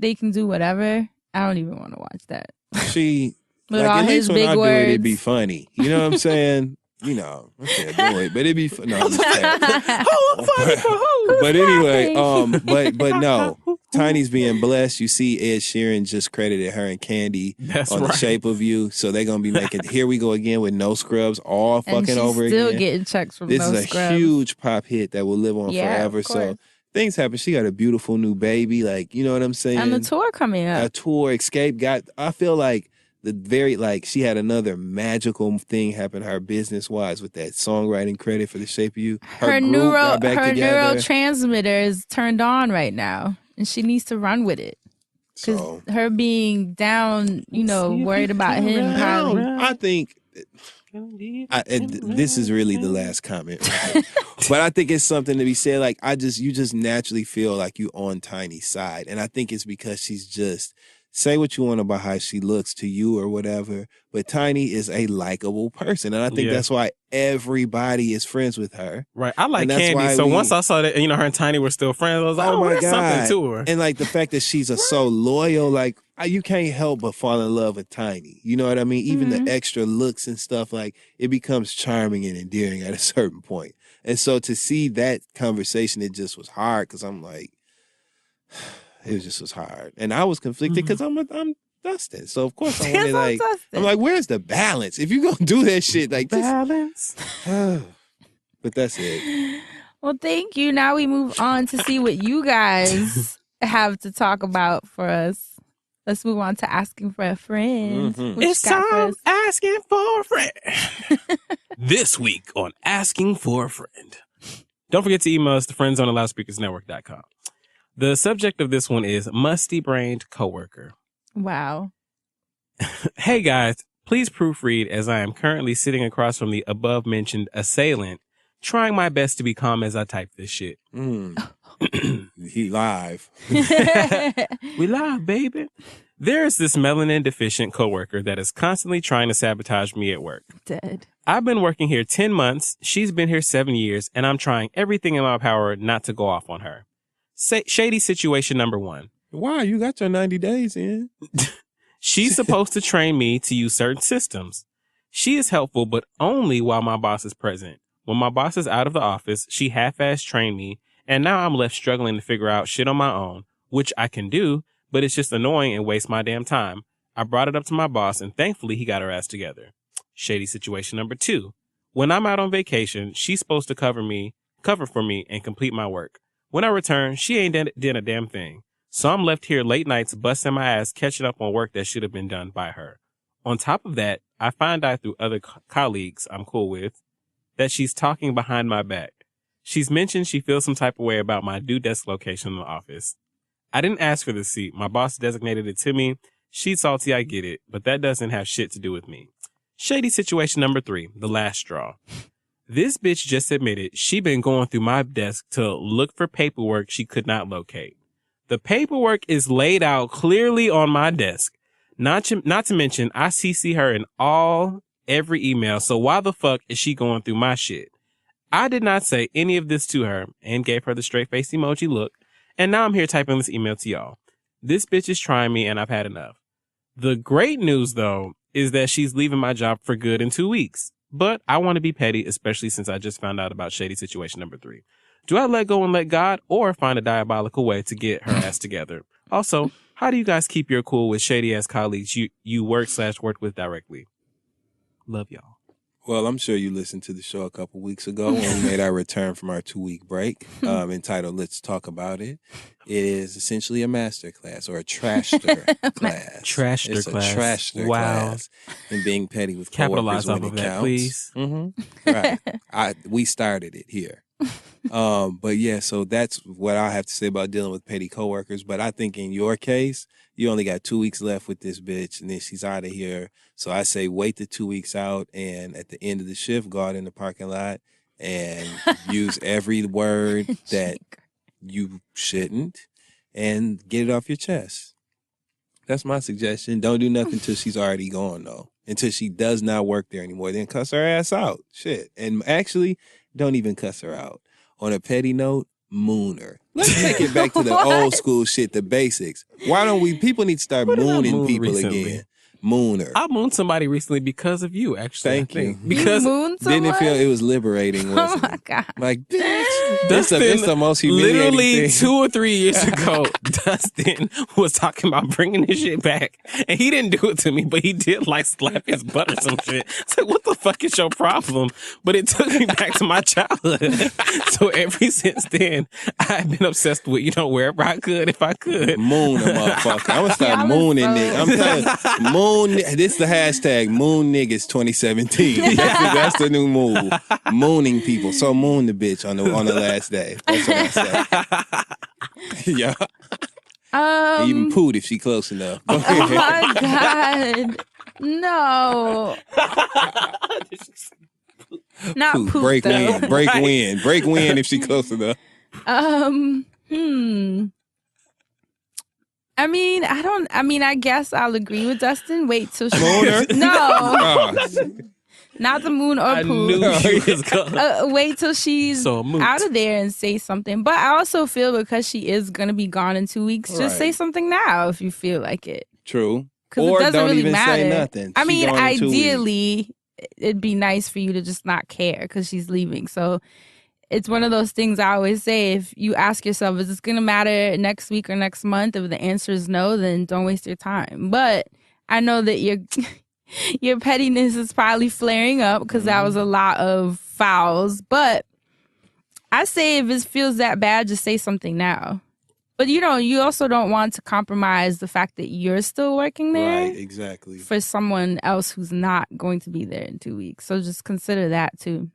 they can do whatever. I don't even want to watch that. She, With like, all at his least when big I do it, it'd be words. funny. You know what I'm saying? You know, I can't do it, but it'd be fun. No, I'm just kidding. Funny for who? But anyway, but no, Tiny's being blessed. You see Ed Sheeran just credited her and Candy That's on right. The Shape of You. So they're going to be making, here we go again with No Scrubs all And fucking she's over still again. getting checks from This No is a Scrubs. huge pop hit that will live on Yeah, forever. of So course. things happen. She got a beautiful new baby. Like, you know what I'm saying? And the tour coming A up. tour, Escape got, I feel like she had another magical thing happen to her business wise with that songwriting credit for The Shape of You. Her group got back together. neurotransmitter is turned on right now, and she needs to run with it. Because So her being down, worried about him, probably. I think this is really the last comment, right? But I think it's something to be said. Like, you just naturally feel like you on Tiny's side, and I think it's because she's just. Say what you want about how she looks to you or whatever, but Tiny is a likable person. And I think that's why everybody is friends with her. Right. I like And that's Candy. why So once I saw that, her and Tiny were still friends, I was like, oh my there's God. something to her. And like the fact that she's so loyal, like you can't help but fall in love with Tiny. You know what I mean? Even the extra looks and stuff, like it becomes charming and endearing at a certain point. And so to see that conversation, it just was hard because I'm like, it just was hard. And I was conflicted because I'm Dustin. So of course I wanted like, I'm like, where's the balance? If you're going to do that shit, like balance. But that's it. Well, thank you. Now we move on to see what you guys have to talk about for us. Let's move on to asking for a friend. Mhm. What you It's got for time us? asking for a friend. This week on Asking for a Friend. Don't forget to email us, TheFriendZone at loudspeakersnetwork.com. The subject of this one is musty-brained coworker. Wow. Hey guys, please proofread as I am currently sitting across from the above-mentioned assailant, trying my best to be calm as I type this shit. He live. We live, baby. There is this melanin-deficient coworker that is constantly trying to sabotage me at work. Dead. I've been working here 10 months, she's been here 7 years, and I'm trying everything in my power not to go off on her. Shady situation number 1. Wow, you got your 90 days in. She's supposed to train me to use certain systems. She is helpful, but only while my boss is present. When my boss is out of the office, she half-ass trained me, and now I'm left struggling to figure out shit on my own, which I can do, but it's just annoying and wastes my damn time. I brought it up to my boss, and thankfully he got her ass together. Shady situation number 2. When I'm out on vacation, she's supposed to cover for me and complete my work. When I return, she ain't did a damn thing. So I'm left here late nights busting my ass catching up on work that should have been done by her. On top of that, I find out through other colleagues I'm cool with that she's talking behind my back. She's mentioned she feels some type of way about my due desk location in the office. I didn't ask for this seat. My boss designated it to me. She's salty, I get it, but that doesn't have shit to do with me. Shady situation number 3, the last straw. This bitch just admitted she been going through my desk to look for paperwork she could not locate. The paperwork is laid out clearly on my desk. Not to mention, I CC her in every email, so why the fuck is she going through my shit? I did not say any of this to her and gave her the straight-faced emoji look, and now I'm here typing this email to y'all. This bitch is trying me and I've had enough. The great news, though, is that she's leaving my job for good in 2 weeks. But I want to be petty, especially since I just found out about shady situation number 3. Do I let go and let God or find a diabolical way to get her ass together? Also, how do you guys keep your cool with shady-ass colleagues you work/work with directly? Love y'all. Well, I'm sure you listened to the show a couple weeks ago when we made our return from our 2-week break, entitled Let's Talk About It. It is essentially a master class or a trashster class. Trashster it's class. A trashster class in being petty with coworkers Capitalize when off it of that, counts. please. Mm-hmm. Right. We started it here. But yeah, so that's what I have to say about dealing with petty coworkers. But I think in your case, you only got 2 weeks left with this bitch, and then she's out of here. So I say wait the 2 weeks out, and at the end of the shift, go out in the parking lot and use every word that you shouldn't and get it off your chest. That's my suggestion. Don't do nothing until she's already gone, though. Until she does not work there anymore. Then cuss her ass out. Shit. And actually, don't even cuss her out. On a petty note, moon her. Let's take it back to the old school shit, the basics. Why don't people need to start mooning people recently? again? Moon her. I mooned somebody recently because of you, actually. Thank you. Because you mooned someone? Didn't it feel it was liberating, wasn't Oh my God. Like, bitch. Dustin, It's the most humiliating literally thing. 2 or 3 years ago, Dustin was talking about bringing this shit back. And he didn't do it to me, but he did like slap his butt or some shit. It's like, what the fuck is your problem? But it took me back to my childhood. So ever since then, I've been obsessed with, wherever I could, if I could. Moon a motherfucker. I'm gonna start Y'all mooning is so- niggas. I'm telling you, moon. This is the hashtag Moon Niggas 2017. That's the new move. Mooning people. So moon the bitch on the last day. That's what I say. Yeah. Even poot if she close enough. Oh my God. No. Not Poot. poop, Break though. wind. Break wind. Break wind if she close enough. I guess I'll agree with Dustin. Wait till she... Moon her? No. Oh, Not the moon or I poop. knew he was going. Wait till she's So a moot. out of there and say something. But I also feel because she is going to be gone in 2 weeks, Right. just say something now if you feel like it. true. Because it Or doesn't don't really even matter. say nothing. I She mean, gone in 2 weeks. ideally, it'd be nice for you to just not care because she's leaving. So it's one of those things I always say. If you ask yourself, is this going to matter next week or next month? If the answer is no, then don't waste your time. But I know that your pettiness is probably flaring up because that was a lot of fouls. But I say if it feels that bad, just say something now. But you also don't want to compromise the fact that you're still working there. Right, exactly. For someone else who's not going to be there in 2 weeks. So just consider that too.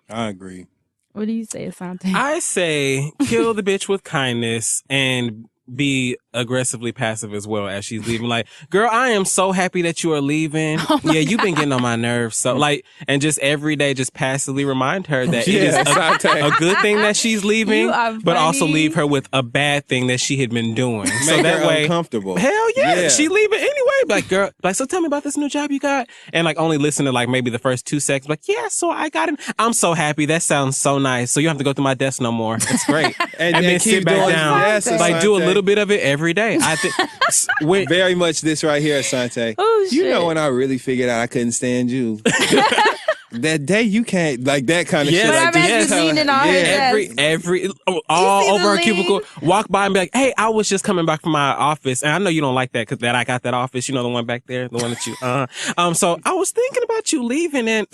I agree. What do you say, Asante? I say kill the bitch with kindness and be aggressively passive as well as she's leaving. Like, girl, I am so happy that you are leaving. Yeah, you've been getting on my nerves. So and just every day just passively remind her that it is a good thing that she's leaving, You are but also funny. leave her with a bad thing that she had been doing. So Make that her way, uncomfortable. hell yeah, Yeah. she leaving anyway. Like, girl, so tell me about this new job you got. And only listen to maybe the first 2 seconds. Yeah, so I got it. I'm so happy. That sounds so nice. So you don't have to go through my desk no more. It's great. And then keep sit back doing down. yes, Do a Asante. little bit of it every day. I think Very much this right here, Asante. Oh, You know shit. when I really figured out I couldn't stand you. That day you can't, that kind of Yes. shit. But I Like, imagine just- leaning on her desk. every all see the over her lean? cubicle, walk by and be like, "Hey, I was just coming back from my office, and I know you don't like that because that I got that office, the one back there, the one that you So I was thinking about you leaving, and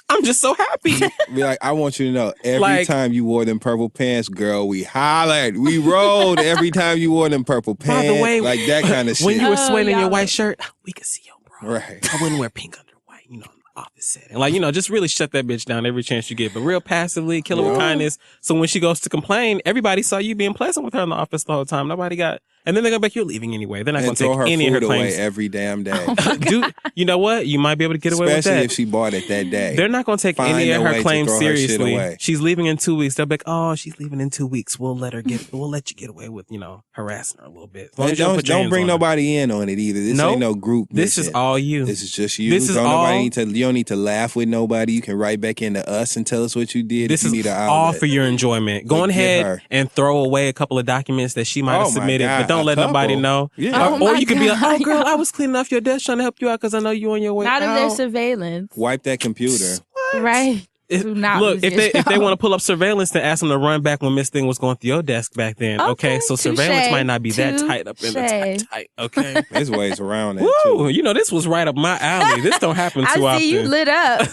I'm just so happy." Be like, I want you to know, every time you wore them purple pants, girl, we hollered. We rolled every time you wore them purple pants. By the way, like that kind of shit. when you were Oh, sweating in your y'all- white shirt, we could see your bra. Right. I wouldn't wear pink under white, in the office setting. Just really shut that bitch down every chance you get, but real passively, kill her with kindness. So when she goes to complain, everybody saw you being pleasant with her in the office the whole time. Nobody got, and then they're going to be like, you're leaving anyway. They're not going And to throw take her any of her food away claims. every damn day. Dude, you know what? You might be able to get away with Especially that. if she bought it that day. They're not going to take Find any of a way her to claims throw her shit seriously. away. She's leaving in 2 weeks. They'll be like, oh, she's leaving in 2 weeks. We'll let you get away with, harassing her a little bit. As long And as you put your don't hands bring on her. nobody in on it either. This Nope. ain't no group. This is mission. all you. This is just you. This is don't all- you don't need to laugh with nobody. You can write back into us and tell us what you did. This if you is need an all outlet. for your enjoyment. Go But give ahead her- and throw away a couple of documents that she might have Oh my submitted, God, but don't a let nobody couple? know. Yeah. Oh Or my you could be like, God. oh, girl, I was cleaning off your desk trying to help you out because I know you on your way Not if out. there's surveillance. Wipe that computer. Right. Do not Look, lose your if they job. want to pull up surveillance, then ask them to run back when Miss Thing was going through your desk back then. Okay, so surveillance might not be that tight up in the tight. Okay, There's ways around that too. Woo, you know this was right up my alley. This don't happen too often. I see you lit up.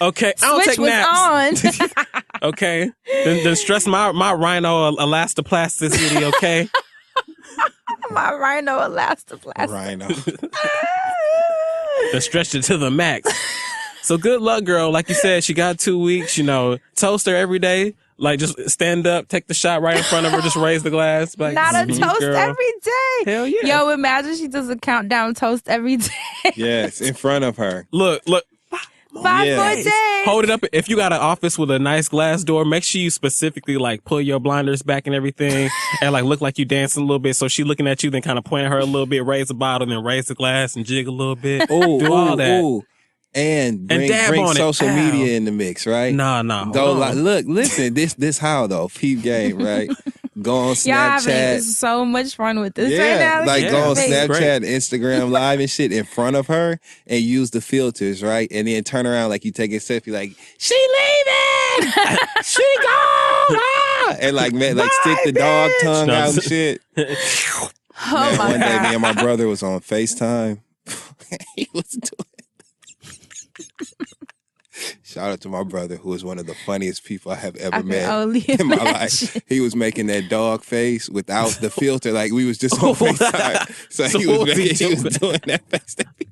Okay, I don't Switch take naps. was on. Okay, then stress my rhino elastoplasticity. Okay, My rhino elastoplastic. Rhino. then stretched it to the max. So good luck, girl. Like you said, she got 2 weeks. You know, toast her every day. Like just stand up, take the shot right in front of her, just raise the glass. Like, Not a toast girl. every day. Hell yeah. Yo, imagine she does a countdown toast every day. Yes, in front of her. Look. 5 Yeah. more days. Hold it up. If you got an office with a nice glass door, make sure you specifically like pull your blinders back and everything and like look like you dancing a little bit. So she looking at you, then kind of point at her a little bit, raise the bottle, then raise the glass and jig a little bit. Do all that. Ooh. And bring dab on it. social Ow. media in the mix, right? Nah. Though, like, look, listen, this how though, peep game, right? Go on Y'all having Snapchat. so much fun with this right now. like Yeah, go on it's Snapchat, Instagram Live and shit in front of her and use the filters, right? And then turn around like you take a selfie, like, she leaving! She gone! Ah! And like, man, like stick the dog tongue out and shit. Oh Man, my one day, God. me and my brother was on FaceTime. He was doing Shout out to my brother, who is one of the funniest people I have ever I can met only in my imagine. life. He was making that dog face without the filter. Like, we was just on FaceTime. So he was doing that face that people...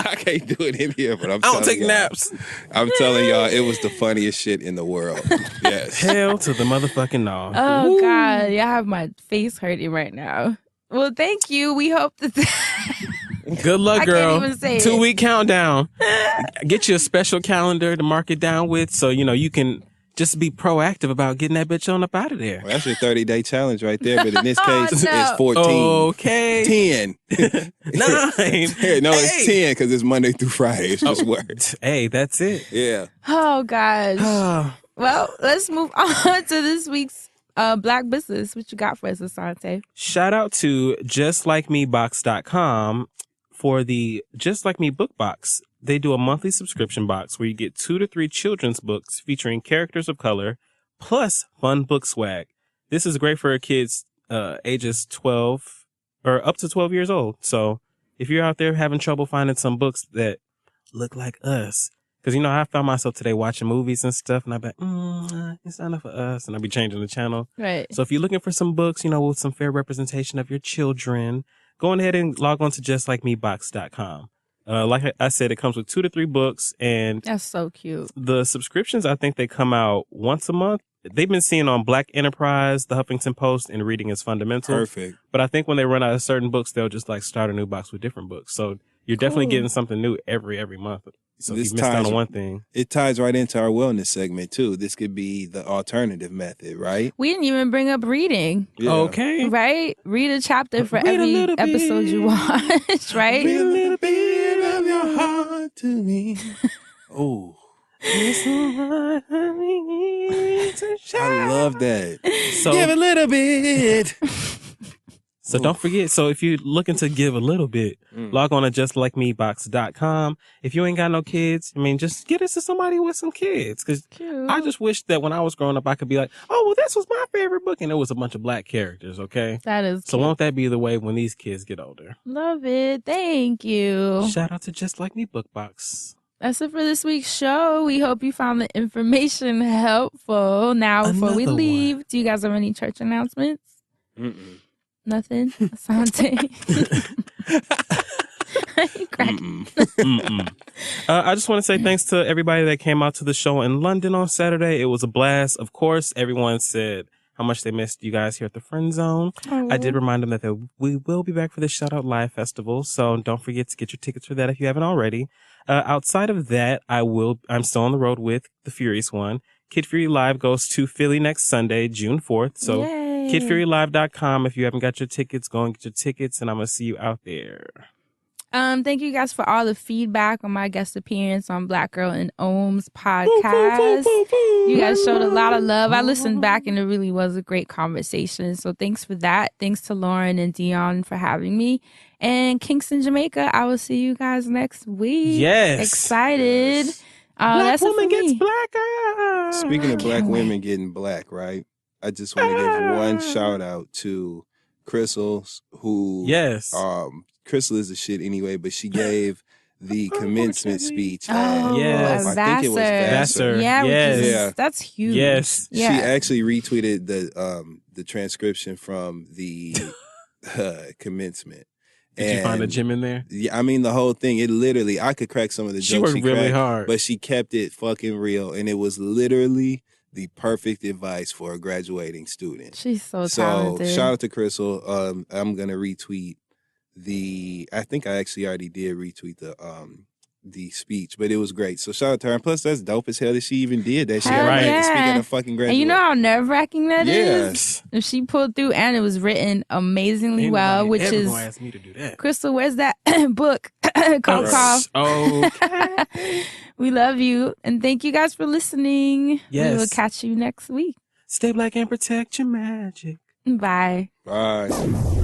I can't do it in here, but I don't take naps. I'm telling y'all, it was the funniest shit in the world. Yes. Hell to the motherfucking no. Oh, God. Y'all have my face hurting right now. Well, thank you. We hope that... Good luck, I girl. can't even say it. 2-week countdown. Get you a special calendar to mark it down with so, you know, you can just be proactive about getting that bitch on up out of there. Well, that's your 30-day challenge right there, but in this case, no. it's 14. Okay. 10. 9. No, it's 10 because it's Monday through Friday. It's just words. Hey, that's it. Yeah. Oh, gosh. Well, let's move on to this week's Black business. What you got for us, Asante? Shout out to JustLikeMeBox.com for the Just Like Me book box. They do a monthly subscription box where you get 2 to 3 children's books featuring characters of color, plus fun book swag. This is great for kids ages 12 or up to 12 years old. So if you're out there having trouble finding some books that look like us, because, you know, I found myself today watching movies and stuff, and I'd be like, it's not enough for us, and I'd be changing the channel. Right. So if you're looking for some books, you know, with some fair representation of your children, go ahead and log on to JustLikeMeBox.com. Like I said, it comes with 2 to 3 books, and That's so cute. the subscriptions, I think they come out once a month. They've been seen on Black Enterprise, the Huffington Post, and Reading is Fundamental. Perfect. But I think when they run out of certain books, they'll just like start a new box with different books. So you're definitely Cool. getting something new every month. So This if you missed out ties- on one thing. It ties right into our wellness segment, too. This could be the alternative method, right? We didn't even bring up reading, Yeah. Okay. right? Read a chapter for Read a every little episode you bit. watch, right? Read a little bit of your heart to me. Oh, I love that. So, Give a little bit. so don't forget. So if you're looking to give a little bit, log on to JustLikeMeBox.com. If you ain't got no kids, I mean, just get it to somebody with some kids. Because Cute. I just wish that when I was growing up, I could be like, oh, well, this was my favorite book. And it was a bunch of Black characters, okay? That is So cute. won't that be the way when these kids get older? Love it. Thank you. Shout out to Just Like Me Book Box. That's it for this week's show. We hope you found the information helpful. Now, before we Another leave, do you guys have any church announcements? Mm-mm. Nothing? Asante? You cracking. I just want to say thanks to everybody that came out to the show in London on Saturday. It was a blast. Of course, everyone said how much they missed you guys here at the Friend Zone. I did remind them that we will be back for the Shout Out Live Festival, so don't forget to get your tickets for that if you haven't already. Outside of that, I'm still on the road with the Furious One. Kid Fury Live goes to Philly next Sunday, June 4th. So Yay. KidFuryLive.com. If you haven't got your tickets, go and get your tickets, and I'm going to see you out there. Thank you guys for all the feedback on my guest appearance on Black Girl in Ohms podcast. You guys showed a lot of love. I listened back and it really was a great conversation. So thanks for that. Thanks to Lauren and Dion for having me. And Kingston, Jamaica, I will see you guys next week. Yes. Excited. Black That's woman it for gets me. blacker. Speaking of black women getting black, right? I just want to give one shout out to Crystal, who Yes. Crystal is the shit anyway, but she gave the commencement speech. Oh, Yes. I think it was Vassar. Yeah, Yes. that's huge. Yes. She actually retweeted the transcription from the commencement. Did you find a gem in there? Yeah, I mean the whole thing. It literally, I could crack some of the She jokes worked really cracked, hard. but she kept it fucking real, and it was literally the perfect advice for a graduating student. She's so So talented. shout out to Crystal. I'm gonna retweet I think I actually already did retweet the speech, but it was great. So shout out to her. And plus, that's dope as hell that she even did that shit. Hell Right. yeah. To speak at a fucking graduate. And you know how nerve-wracking that is? Yes. If she pulled through and it was written amazingly well, which Everyone is... asked me to do that. Crystal, where's that book? Call. Okay. We love you. And thank you guys for listening. Yes. We will catch you next week. Stay black and protect your magic. Bye. Bye.